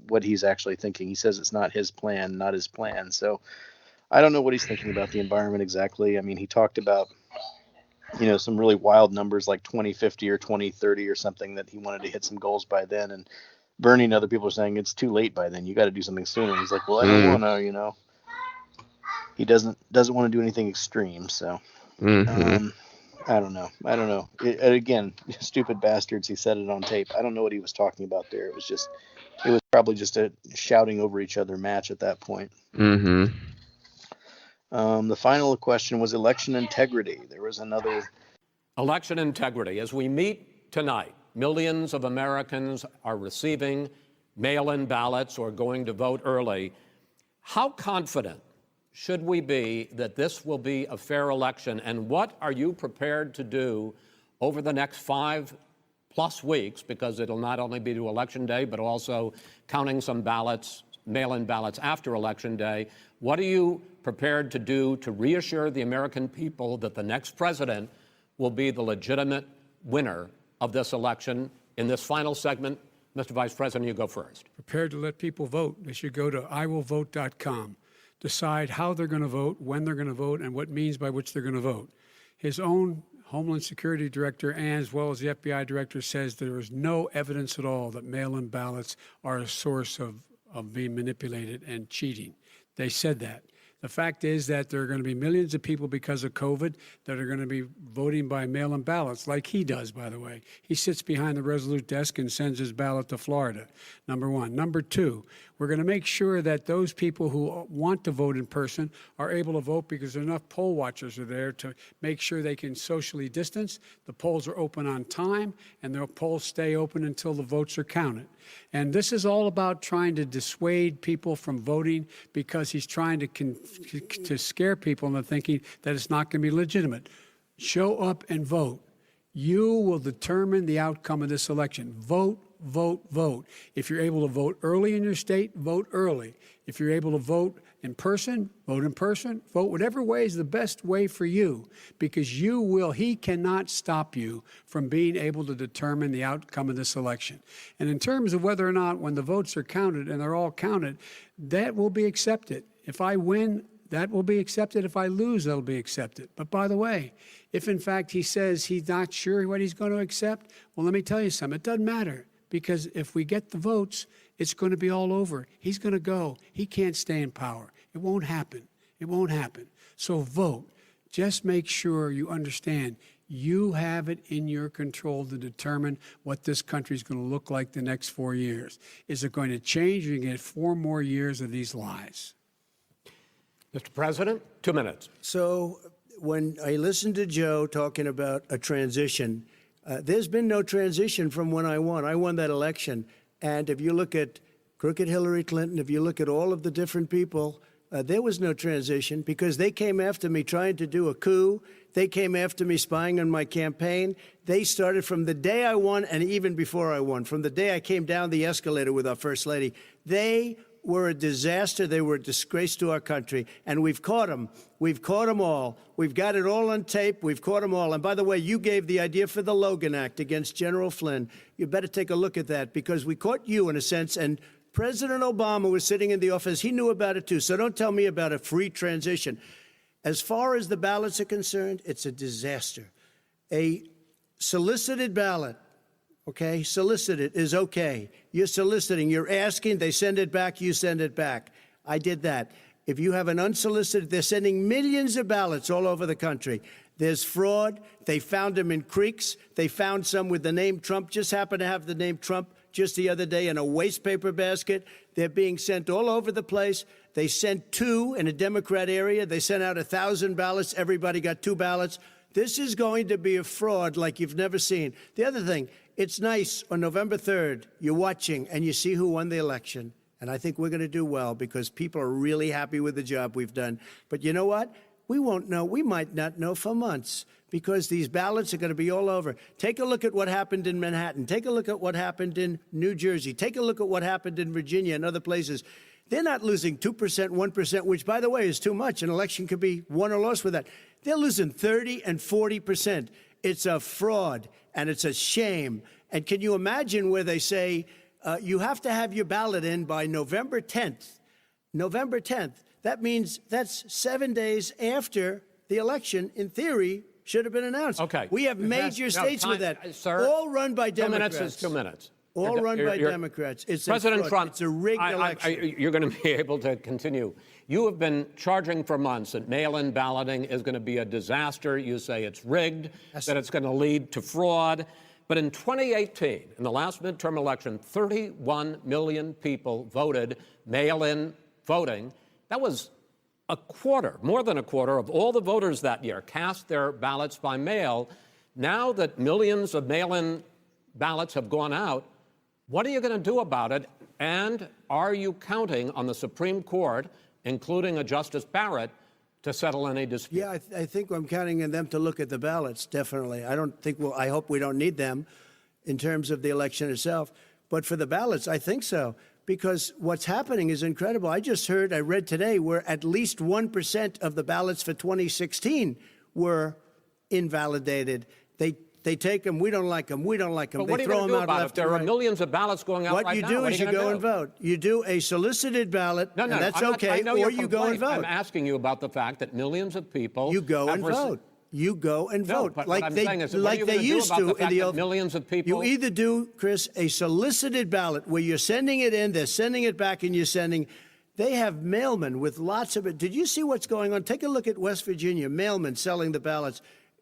what he's actually thinking. He says it's not his plan, not his plan. So I don't know what he's thinking about the environment exactly. I mean, he talked about, some really wild numbers like 2050 or 2030 or something, that he wanted to hit some goals by then. And Bernie and other people are saying it's too late by then. You got to do something sooner. He's like, well, I don't want to, he doesn't want to do anything extreme. So I don't know. Again, stupid bastards. He said it on tape. I don't know what he was talking about there. It was probably just a shouting over each other match at that point. Mm-hmm. The final question was election integrity. There was another. Election integrity. As we meet tonight, millions of Americans are receiving mail-in ballots or going to vote early. How confident should we be that this will be a fair election? And what are you prepared to do over the next 5+ weeks? Because it'll not only be to Election Day, but also counting some ballots, mail-in ballots after Election Day. What are you prepared to do to reassure the American people that the next president will be the legitimate winner of this election? In this final segment, Mr. Vice President, you go first. Prepared to let people vote. They should go to iwillvote.com. Decide how they're going to vote, when they're going to vote, and what means by which they're going to vote. His own Homeland Security Director, and as well as the FBI Director, says there is no evidence at all that mail-in ballots are a source of being manipulated and cheating. They said that. The fact is that there are going to be millions of people because of COVID that are going to be voting by mail-in ballots, like he does, by the way. He sits behind the Resolute desk and sends his ballot to Florida, number one. Number two, we're going to make sure that those people who want to vote in person are able to vote because enough poll watchers are there to make sure they can socially distance. The polls are open on time, and the polls stay open until the votes are counted. And this is all about trying to dissuade people from voting because he's trying to scare people into thinking that it's not going to be legitimate. Show up and vote. You will determine the outcome of this election. Vote, vote, vote. If you're able to vote early in your state, vote early. If you're able to vote in person, vote in person. Vote whatever way is the best way for you, because he cannot stop you from being able to determine the outcome of this election. And in terms of whether or not when the votes are counted, and they're all counted, that will be accepted. If I win, that will be accepted. If I lose, that'll be accepted. But by the way, if in fact he says he's not sure what he's going to accept, well, let me tell you something. It doesn't matter, because if we get the votes, it's going to be all over. He's going to go. He can't stay in power. It won't happen. It won't happen. So vote. Just make sure you understand you have it in your control to determine what this country is going to look like the next 4 years. Is it going to change, or you get 4 more years of these lies? Mr. President, 2 minutes. So when I listened to Joe talking about a transition, there's been no transition from when I won. I won that election. And if you look at crooked Hillary Clinton, if you look at all of the different people, there was no transition, because they came after me trying to do a coup. They came after me spying on my campaign. They started from the day I won, and even before I won, from the day I came down the escalator with our First Lady. They were a disaster. They were a disgrace to our country. And we've caught them. We've caught them all. We've got it all on tape. We've caught them all. And by the way, you gave the idea for the Logan Act against General Flynn. You better take a look at that, because we caught you in a sense. And President Obama was sitting in the office. He knew about it too. So don't tell me about a free transition. As far as the ballots are concerned, it's a disaster. A solicited ballot, okay, solicited is okay. You're soliciting, you're asking, they send it back, you send it back. I did that. If you have an unsolicited, they're sending millions of ballots all over the country. There's fraud. They found them in creeks. They found some with the name Trump, just happened to have the name Trump just the other day in a waste paper basket. They're being sent all over the place. They sent 2 in a Democrat area. They sent out 1,000 ballots. Everybody got 2 ballots. This is going to be a fraud like you've never seen. The other thing, it's nice on November 3rd, you're watching and you see who won the election. And I think we're going to do well because people are really happy with the job we've done. But you know what? We won't know. We might not know for months because these ballots are going to be all over. Take a look at what happened in Manhattan. Take a look at what happened in New Jersey. Take a look at what happened in Virginia and other places. They're not losing 2%, 1%, which, by the way, is too much. An election could be won or lost with that. They're losing 30 and 40%. It's a fraud, and it's a shame. And can you imagine where they say you have to have your ballot in by November 10th? November 10th. That means that's 7 days after the election, in theory, should have been announced. Okay. We have major states with that, sir, all run by Democrats. 2 minutes is 2 minutes. All run by Democrats. It's President Trump, it's a rigged election. You're going to be able to continue. You have been charging for months that mail-in balloting is going to be a disaster. You say it's rigged, that it's going to lead to fraud. But in 2018, in the last midterm election, 31 million people voted mail-in voting. That was a quarter, more than a quarter of all the voters that year cast their ballots by mail. Now that millions of mail-in ballots have gone out, what are you going to do about it? And are you counting on the Supreme Court, including a Justice Barrett, to settle any dispute? Yeah, I think I'm counting on them to look at the ballots, definitely. I hope we don't need them in terms of the election itself. But for the ballots, I think so. Because what's happening is incredible. I read today, where at least 1% of the ballots for 2016 were invalidated. They take them, we don't like them, we don't like them. But what are you going to do about it? If there are millions of ballots going out right now, what you do is you go and vote. You do a solicited ballot, and that's okay, or you go and vote. I'm asking you about the fact that millions of people... You go and vote. You go and vote. But what I'm saying is, what are you going to do about the fact that millions of people... You either do, Chris, a solicited ballot where you're sending it in, they're sending it back, and you're sending... They have mailmen with lots of it. Did you see what's going on? Take a look at West Virginia, mailmen selling the ballots.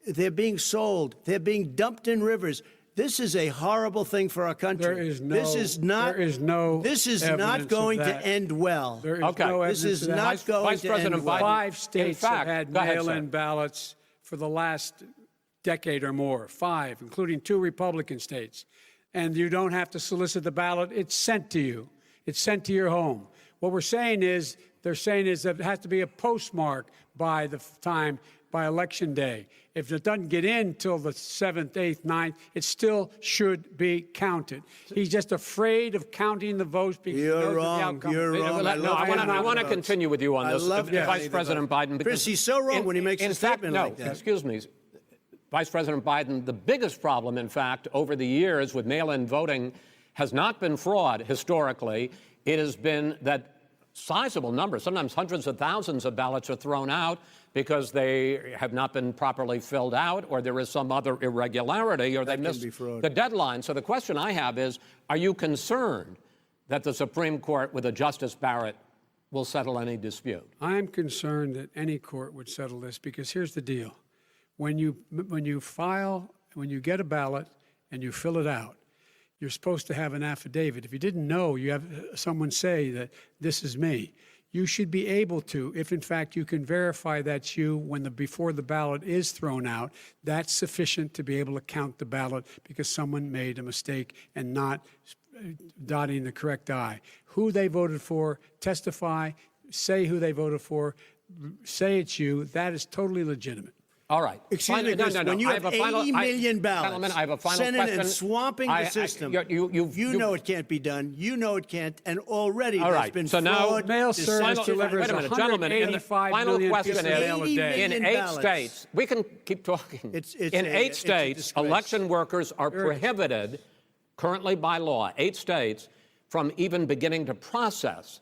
They're being sold. They're being dumped in rivers. This is a horrible thing for our country. This is not going to end well. There is no evidence this is not going Vice to President end well. Biden, 5 states have had mail-in sir. ballots for the last decade or more. 5, including 2 Republican states. And you don't have to solicit the ballot. It's sent to you. It's sent to your home. What they're saying is that it has to be a postmark by election day. If it doesn't get in till the 7th, 8th, 9th, it still should be counted. He's just afraid of counting the votes because he knows the outcome. You're wrong. I want to continue with you on this, Vice President Biden. Chris, he's so wrong when he makes a statement like that. Excuse me. Vice President Biden, the biggest problem, in fact, over the years with mail-in voting has not been fraud historically. It has been that sizable numbers, sometimes hundreds of thousands of ballots are thrown out because they have not been properly filled out, or there is some other irregularity, or they missed the deadline. So the question I have is, are you concerned that the Supreme Court with a Justice Barrett will settle any dispute? I'm concerned that any court would settle this because here's the deal. When you get a ballot and you fill it out, you're supposed to have an affidavit. If you didn't know, you have someone say that this is me. You should be able to, if in fact you can verify that's you before the ballot is thrown out, that's sufficient to be able to count the ballot because someone made a mistake and not dotting the correct I. Who they voted for, testify, say who they voted for, say it's you. That is totally legitimate. All right. Excuse me, Chris, when you have 80 million ballots, I have a final Senate question. and swamping the system, you know it can't be done. You know it can't, and already there's been so fraud. now, mail service delivers wait a minute, gentlemen. The final question is: in 8 states, we can keep talking. In 8 states, election workers are prohibited currently by law. 8 states from even beginning to process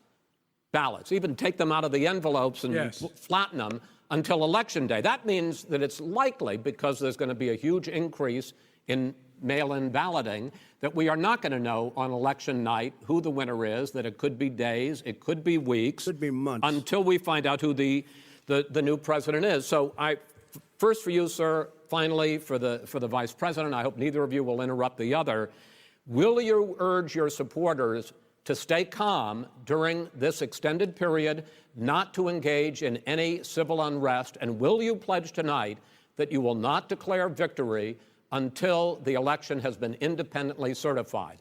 ballots, even take them out of the envelopes and flatten them until Election Day. That means that it's likely, because there's going to be a huge increase in mail-in balloting, that we are not going to know on election night who the winner is, that it could be days, it could be weeks, could be months, until we find out who the new president is. So first for you, sir, finally for the vice president, I hope neither of you will interrupt the other. Will you urge your supporters to stay calm during this extended period, not to engage in any civil unrest? And will you pledge tonight that you will not declare victory until the election has been independently certified?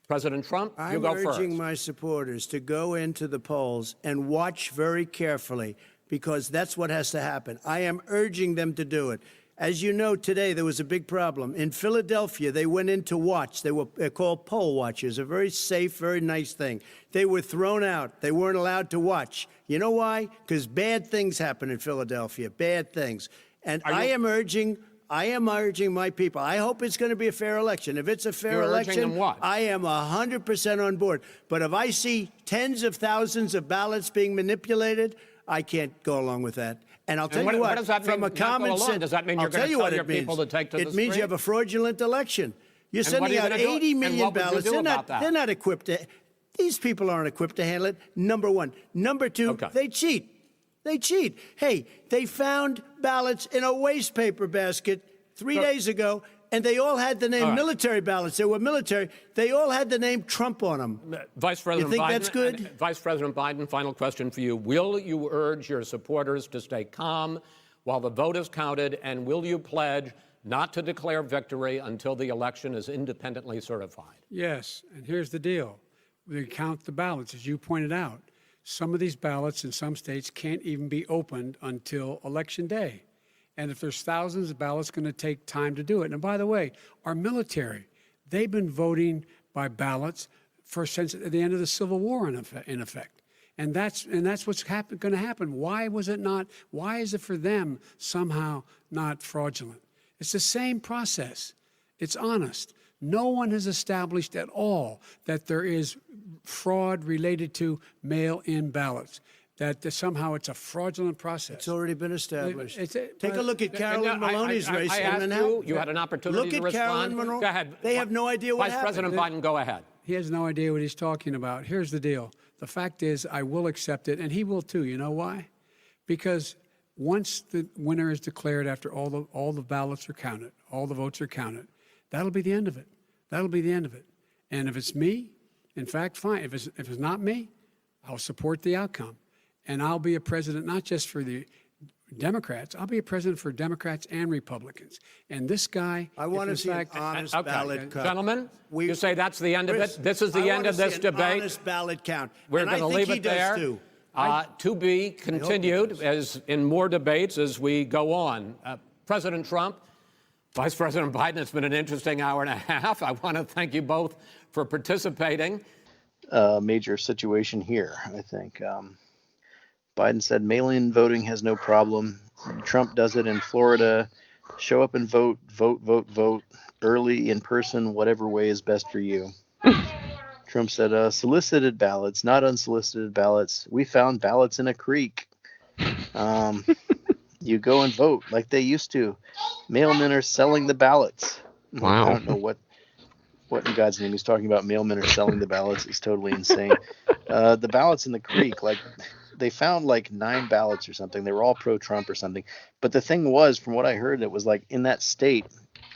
President Trump, you go first. I'm urging my supporters to go into the polls and watch very carefully, because that's what has to happen. I am urging them to do it. As you know, today there was a big problem. In Philadelphia, they went in to watch. They're called poll watchers, a very safe, very nice thing. They were thrown out. They weren't allowed to watch. You know why? Because bad things happen in Philadelphia, bad things. And I am urging my people. I hope it's going to be a fair election. If it's a fair election, I am 100% on board. But if I see tens of thousands of ballots being manipulated, I can't go along with that. And I'll tell you what, does that from mean, a common sense, does that mean you're going to tell your people to take to the street? It means you have a fraudulent election. You're sending out 80 million ballots. They're not equipped to. These people aren't equipped to handle it. Number one. Number two, they cheat. They cheat. Hey, they found ballots in a waste paper basket 3 days ago, and they all had the name military ballots. They were military. They all had the name Trump on them. Vice President you think Biden, that's good? Vice President Biden, final question for you. Will you urge your supporters to stay calm while the vote is counted, and will you pledge not to declare victory until the election is independently certified? Yes, and here's the deal. We count the ballots, as you pointed out. Some of these ballots in some states can't even be opened until Election Day. And if there's thousands of ballots, it's going to take time to do it. And by the way, our military, they've been voting by ballots since the end of the Civil War, in effect. And that's what's going to happen. Why was it not? Why is it for them somehow not fraudulent? It's the same process. It's honest. No one has established at all that there is fraud related to mail-in ballots, that somehow it's a fraudulent process. It's already been established. Take a look at Carolyn Maloney's race. I asked you had an opportunity to respond. Carolyn Maloney. Go ahead. They have no idea what happened. Vice President Biden, go ahead. He has no idea what he's talking about. Here's the deal. The fact is, I will accept it, and he will too. You know why? Because once the winner is declared, after all the ballots are counted, all the votes are counted, that'll be the end of it. That'll be the end of it. And if it's me, in fact, fine. If it's not me, I'll support the outcome. And I'll be a president not just for the Democrats. I'll be a president for Democrats and Republicans. And this guy, I want to see an honest ballot count. Gentlemen, you say that's the end of it? This is the end of this debate? Honest ballot count. We're going to leave it there. To be continued as in more debates as we go on. President Trump, Vice President Biden, it's been an interesting hour and a half. I want to thank you both for participating. Major situation here, I think. Biden said mail-in voting has no problem. Trump does it in Florida. Show up and vote, vote, vote, vote, early, in person, whatever way is best for you. Trump said, solicited ballots, not unsolicited ballots. We found ballots in a creek. You go and vote like they used to. Mailmen are selling the ballots. Wow. I don't know what in God's name he's talking about. Mailmen are selling the ballots. It's totally insane. The ballots in the creek, like they found like 9 ballots or something. They were all pro-Trump or something. But the thing was, from what I heard, it was like in that state,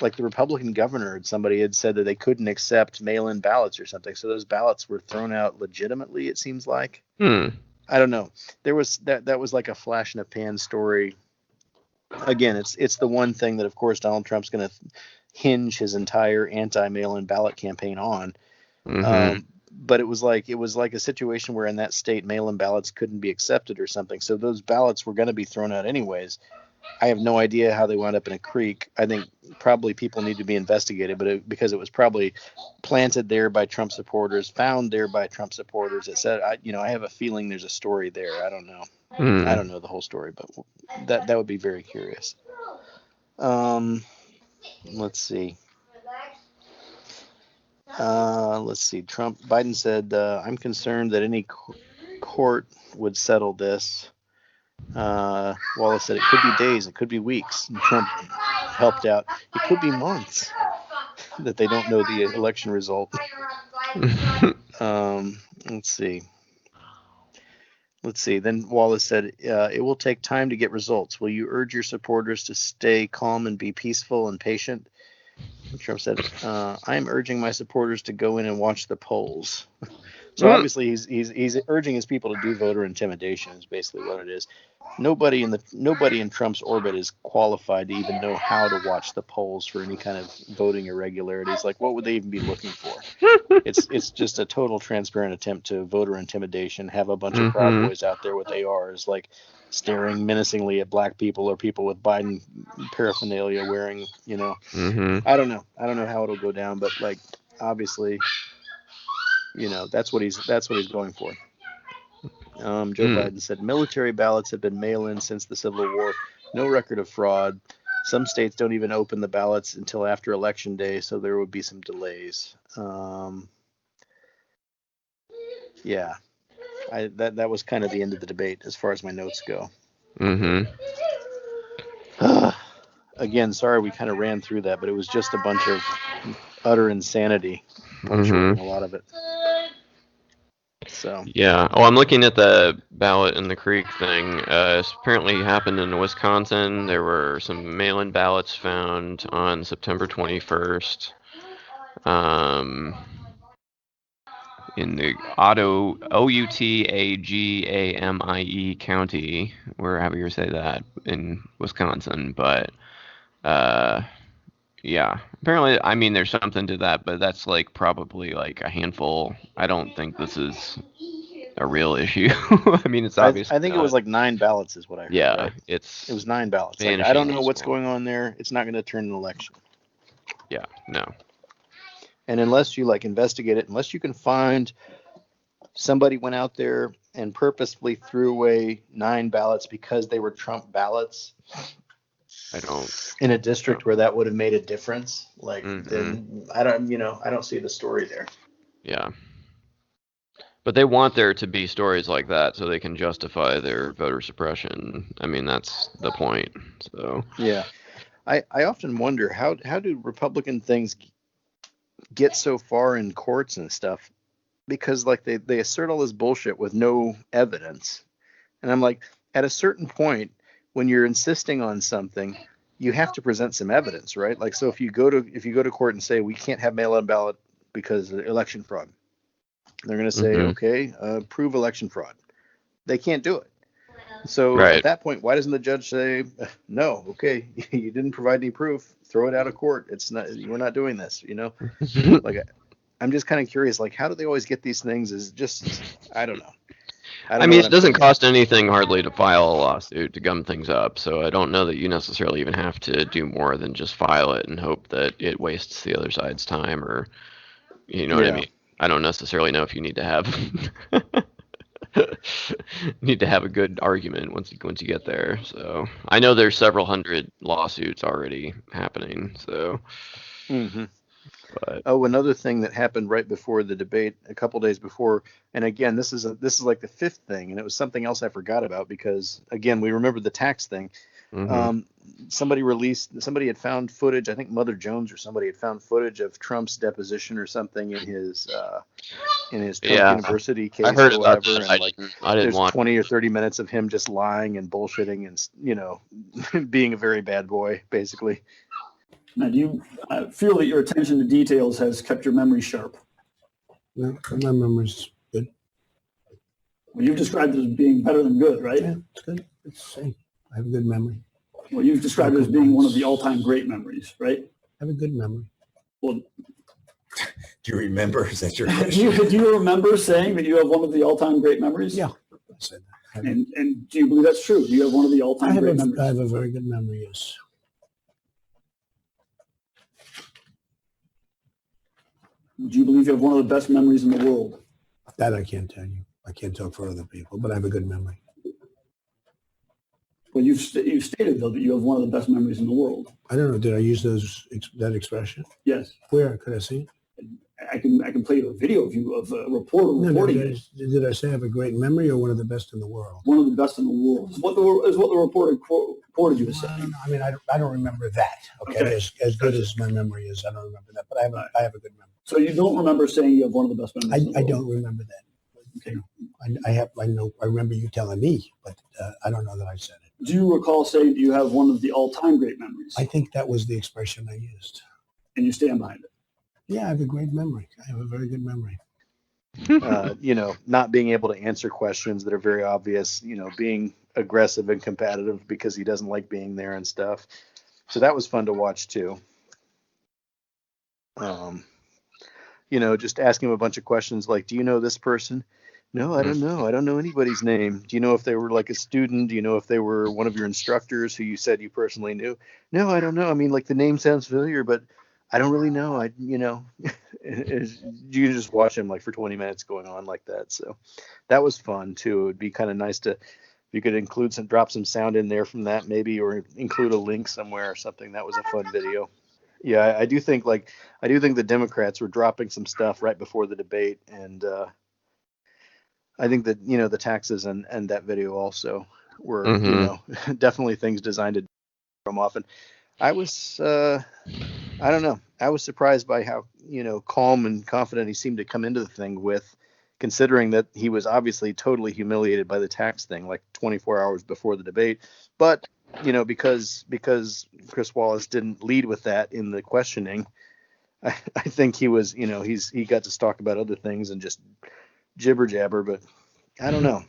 like the Republican governor, somebody had said that they couldn't accept mail-in ballots or something. So those ballots were thrown out legitimately, it seems like. I don't know. There was that was like a flash in a pan story. Again, it's the one thing that, of course, Donald Trump's going to hinge his entire anti-mail-in ballot campaign on. But it was like a situation where in that state mail-in ballots couldn't be accepted or something. So those ballots were going to be thrown out anyways. I have no idea how they wound up in a creek. I think probably people need to be investigated, but because it was probably planted there by Trump supporters, found there by Trump supporters. It said, I have a feeling there's a story there. I don't know. I don't know the whole story, but that would be very curious. Let's see. Biden said, I'm concerned that any court would settle this. Wallace said it could be days, it could be weeks. And Trump helped out. It could be months that they don't know the election result. Let's see. Then Wallace said, it will take time to get results. Will you urge your supporters to stay calm and be peaceful and patient? And Trump said, I am urging my supporters to go in and watch the polls. So obviously he's urging his people to do voter intimidation is basically what it is. Nobody in Trump's orbit is qualified to even know how to watch the polls for any kind of voting irregularities. Like, what would they even be looking for? It's just a total transparent attempt to voter intimidation. Have a bunch of Proud Boys out there with ARs, like staring menacingly at black people or people with Biden paraphernalia wearing, I don't know how it'll go down, but like obviously. That's what he's going for. Joe Biden said military ballots have been mail-in since the Civil War. No record of fraud. Some states don't even open the ballots until after Election Day, so there would be some delays. That was kind of the end of the debate as far as my notes go. Again, sorry we kind of ran through that, but it was just a bunch of utter insanity. A lot of it. So yeah. Oh, I'm looking at the ballot in the creek thing. Apparently happened in Wisconsin. There were some mail-in ballots found on September 21st. In the Outagagamie County, wherever you say that, in Wisconsin. But yeah, apparently, I mean, there's something to that, but that's like probably like a handful. I don't think this is a real issue. I mean, it's obvious. I think it was like 9 ballots is what I heard. Yeah, right? it was 9 ballots. Like, I don't know what's going on there. It's not going to turn an election. Yeah, no. And unless you like investigate it, unless you can find somebody went out there and purposefully threw away 9 ballots because they were Trump ballots. In a district where that would have made a difference, like then I don't see the story there. Yeah. But they want there to be stories like that so they can justify their voter suppression. I mean, that's the point. So yeah. I often wonder how do Republican things get so far in courts and stuff? Because like they assert all this bullshit with no evidence. And I'm like, at a certain point, when you're insisting on something, you have to present some evidence, right? Like, so if you go to court and say we can't have mail-in ballot because of election fraud, they're going to say, okay, prove election fraud. They can't do it. So at that point, why doesn't the judge say, no, okay, you didn't provide any proof, throw it out of court. We're not doing this, Like, I'm just kind of curious, like, how do they always get these things? Is just, I don't know. I mean, it doesn't cost anything hardly to file a lawsuit to gum things up, so I don't know that you necessarily even have to do more than just file it and hope that it wastes the other side's time, or what I mean. I don't necessarily know if you need to have a good argument once you get there. So I know there's several hundred lawsuits already happening. So. But. Oh, another thing that happened right before the debate, a couple days before, and again, this is like the 5th thing, and it was something else I forgot about because again, we remember the tax thing. Somebody had found footage. I think Mother Jones or somebody had found footage of Trump's deposition or something in his Trump University case. I heard or about whatever. that. And there's 20 or 30 minutes of him just lying and bullshitting and being a very bad boy, basically. Now, do you feel that your attention to details has kept your memory sharp? No, my memory's good. Well, you've described it as being better than good, right? Yeah, it's good. It's the same. I have a good memory. Well, you've described it as being one of the all-time great memories, right? I have a good memory. Well, do you remember? Is that your question? Do you remember saying that you have one of the all-time great memories? Yeah, I said that. And do you believe that's true? Do you have one of the all-time great memories? I have a very good memory, yes. Do you believe you have one of the best memories in the world? That I can't tell you. I can't talk for other people, but I have a good memory. Well, you've stated, though, that you have one of the best memories in the world. I don't know. Did I use that expression? Yes. Where? Could I see it? I can play you a video of you of a reporter reporting it. Did I say I have a great memory or one of the best in the world? One of the best in the world is what the reporter quoted you as saying. I mean, I don't remember that. Okay. As good as my memory is, I don't remember that. But I have a good memory. So you don't remember saying you have one of the best memories? I don't remember that. Okay. I remember you telling me, but I don't know that I said it. Do you recall saying that you have one of the all-time great memories? I think that was the expression I used. And you stand behind it? Yeah, I have a great memory. I have a very good memory. Not being able to answer questions that are very obvious, being aggressive and combative because he doesn't like being there and stuff. So that was fun to watch too. Just asking him a bunch of questions like, do you know this person? No, I don't know. I don't know anybody's name. Do you know if they were like a student? Do you know if they were one of your instructors who you said you personally knew? No, I don't know. I mean, like the name sounds familiar, but I don't really know. You just watch him like for 20 minutes going on like that. So that was fun too. It would be kind of nice if you could drop some sound in there from that maybe, or include a link somewhere or something. That was a fun video. Yeah, I do think the Democrats were dropping some stuff right before the debate, and I think that the taxes and that video also were definitely things designed to come off. And I was I don't know. I was surprised by how calm and confident he seemed to come into the thing with, considering that he was obviously totally humiliated by the tax thing like 24 hours before the debate. But because Chris Wallace didn't lead with that in the questioning, I think he was he got to talk about other things and just jibber jabber. But I don't know.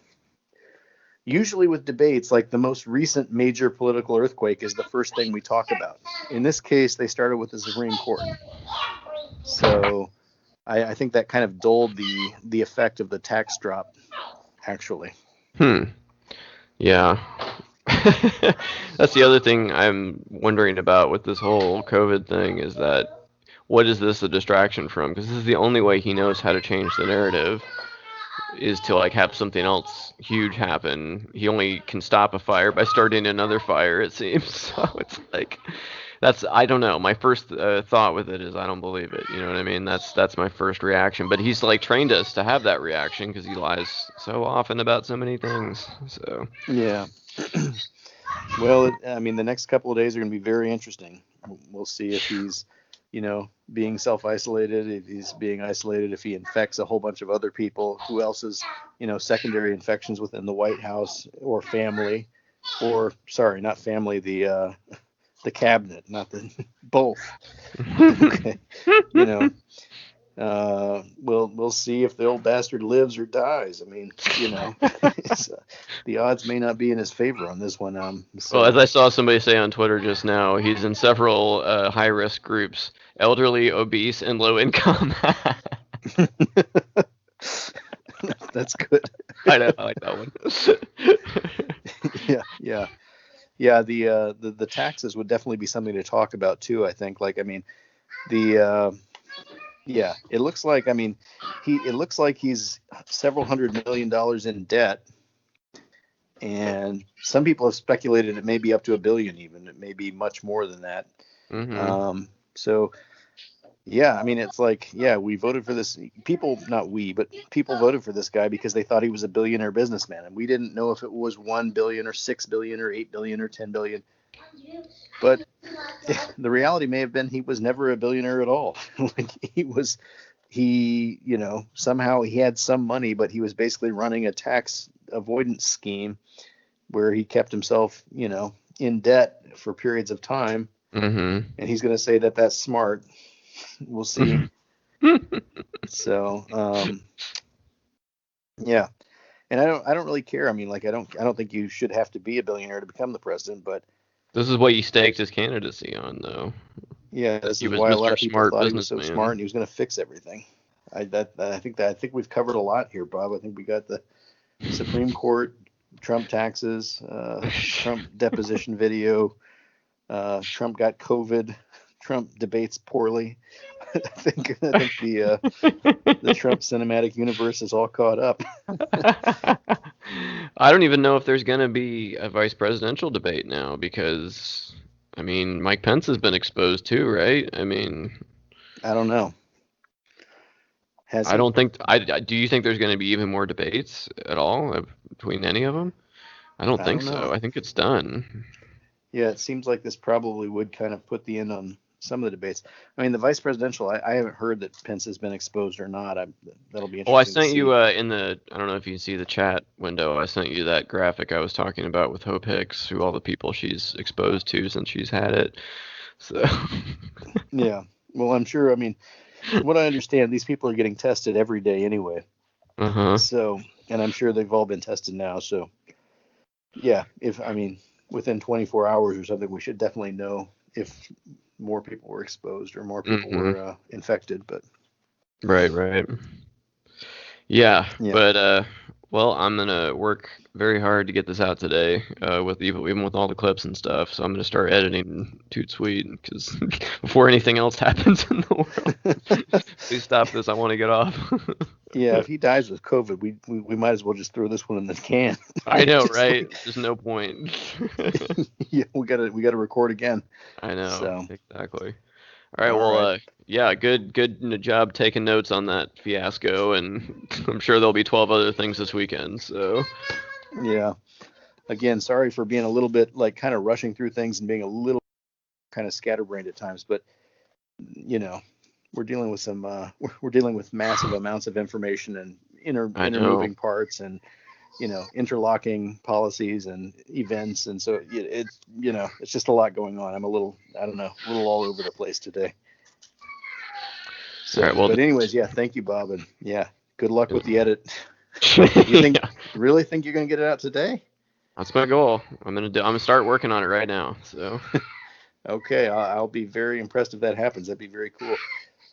Usually with debates, like the most recent major political earthquake is the first thing we talk about. In this case, they started with the Supreme Court. So I think that kind of dulled the effect of the tax drop, actually. Yeah. That's the other thing I'm wondering about with this whole COVID thing, is that what is this a distraction from? Because this is the only way he knows how to change the narrative, is to like have something else huge happen. He only can stop a fire by starting another fire, it seems. So it's like, I don't know. My first thought with it is I don't believe it. You know what I mean? That's my first reaction. But he's like trained us to have that reaction because he lies so often about so many things. So yeah. Well, I mean, the next couple of days are going to be very interesting. We'll see if he's, being self-isolated, if he's being isolated, if he infects a whole bunch of other people, who else is, secondary infections within the White House or family, or sorry, not family, the cabinet, not the both. Okay. We'll see if the old bastard lives or dies. I mean, the odds may not be in his favor on this one. Well, as I saw somebody say on Twitter just now, he's in several high-risk groups: elderly, obese, and low income. That's good. I know, I like that one. Yeah. The taxes would definitely be something to talk about too. I think. Yeah, it looks like, it looks like he's several $100 million in debt, and some people have speculated it may be up to $1 billion even. It may be much more than that. So, yeah, it's like, yeah, we voted for this. People, not we, but people voted for this guy because they thought he was a billionaire businessman, and we didn't know if it was $1 billion or $6 billion or $8 billion or $10 billion. But the reality may have been he was never a billionaire at all. Somehow he had some money, but he was basically running a tax avoidance scheme where he kept himself, in debt for periods of time. And he's going to say that that's smart. We'll see. So, yeah. And I don't really care. I don't think you should have to be a billionaire to become the president, but this is what he staked his candidacy on, though. Yeah, this is why a lot of people thought he was so smart and he was going to fix everything. I think we've covered a lot here, Bob. I think we got the Supreme Court, Trump taxes, Trump deposition video, Trump got COVID, Trump debates poorly. I think the Trump cinematic universe is all caught up. I don't even know if there's going to be a vice presidential debate now because, I mean, Mike Pence has been exposed too, right? I mean, I don't know. I don't think. Do you think there's going to be even more debates at all between any of them? I don't think so. I think it's done. Yeah, it seems like this probably would kind of put the end on some of the debates. I mean, the vice presidential, I haven't heard that Pence has been exposed or not. That'll be interesting. Well, I sent you in the, I don't know if you can see the chat window, I sent you that graphic I was talking about with Hope Hicks, who all the people she's exposed to since she's had it. So. Yeah. Well, I'm sure, I mean, what I understand, these people are getting tested every day anyway. So, and I'm sure they've all been tested now. So, yeah, within 24 hours or something, we should definitely know if more people were exposed or more people were infected. But right. Yeah, but well, I'm gonna work very hard to get this out today, even with all the clips and stuff. So I'm gonna start editing Toot Sweet because before anything else happens in the world, please stop this. I want to get off. Yeah, if he dies with COVID, we might as well just throw this one in the can. I know, right? There's no point. Yeah, we gotta record again. I know. So. Exactly. All right. Well, yeah, good job taking notes on that fiasco, and I'm sure there'll be 12 other things this weekend. So. Yeah. Again, sorry for being a little bit kind of rushing through things and being a little kind of scatterbrained at times, but we're dealing with we're dealing with massive amounts of information and intermoving parts and interlocking policies and events, and so it's just a lot going on. I'm a little all over the place today. So, all right, well, but anyways, yeah, thank you, Bob, and yeah, good luck with the edit. You really think you're gonna get it out today? That's my goal. I'm gonna start working on it right now. So. Okay, I'll be very impressed if that happens. That'd be very cool.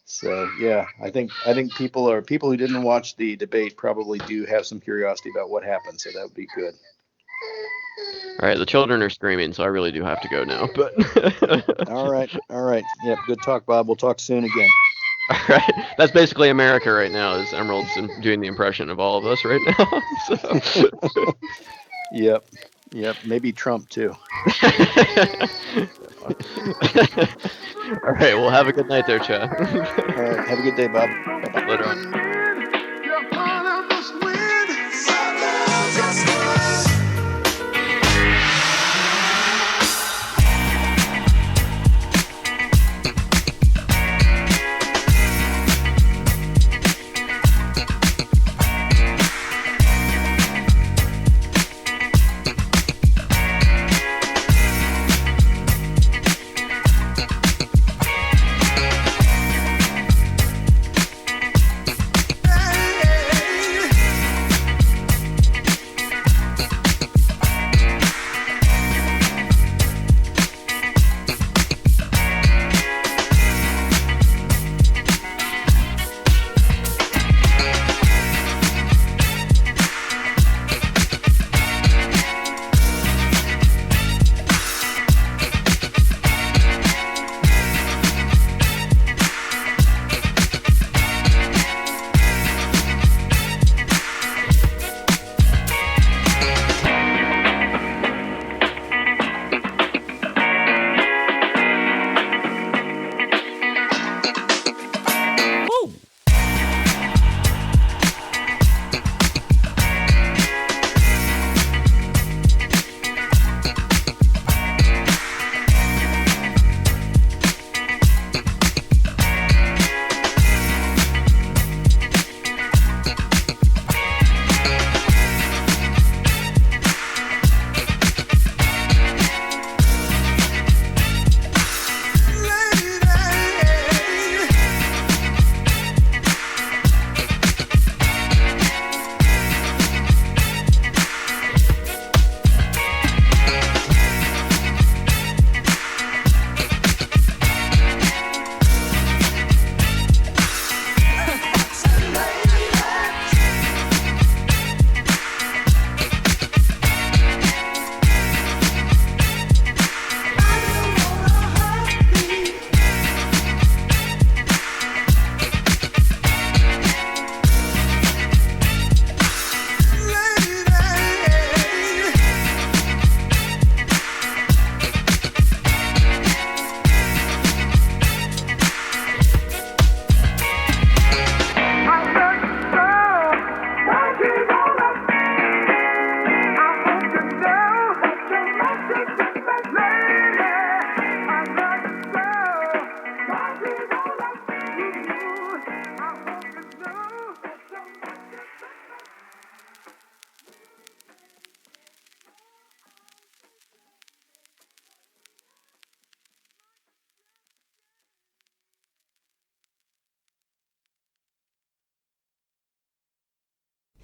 So yeah, I think people who didn't watch the debate probably do have some curiosity about what happened. So that would be good. All right, the children are screaming, so I really do have to go now. But all right. Yep, good talk, Bob. We'll talk soon again. All right, that's basically America right now. Is Emerald's doing the impression of all of us right now? So. Yep. Maybe Trump too. All right, well, have a good night there, Chad. All right, have a good day, Bob. Bye-bye. Later on.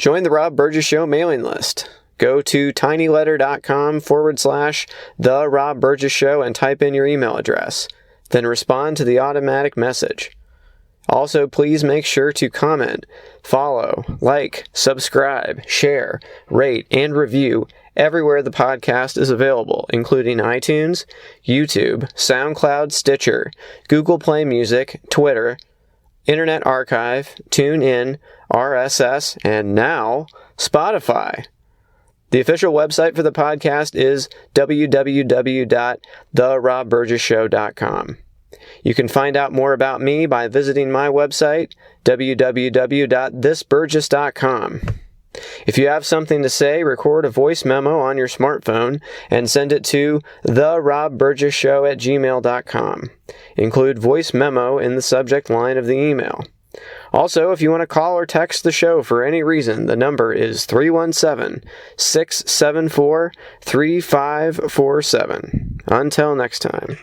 Join the Rob Burgess Show mailing list. Go to tinyletter.com/The Rob Burgess Show and type in your email address. Then respond to the automatic message. Also, please make sure to comment, follow, like, subscribe, share, rate, and review everywhere the podcast is available, including iTunes, YouTube, SoundCloud, Stitcher, Google Play Music, Twitter, Internet Archive, TuneIn, RSS, and now Spotify. The official website for the podcast is www.therobburgesshow.com. You can find out more about me by visiting my website, www.thisburgess.com. If you have something to say, record a voice memo on your smartphone and send it to therobburgessshow@gmail.com. Include voice memo in the subject line of the email. Also, if you want to call or text the show for any reason, the number is 317-674-3547. Until next time.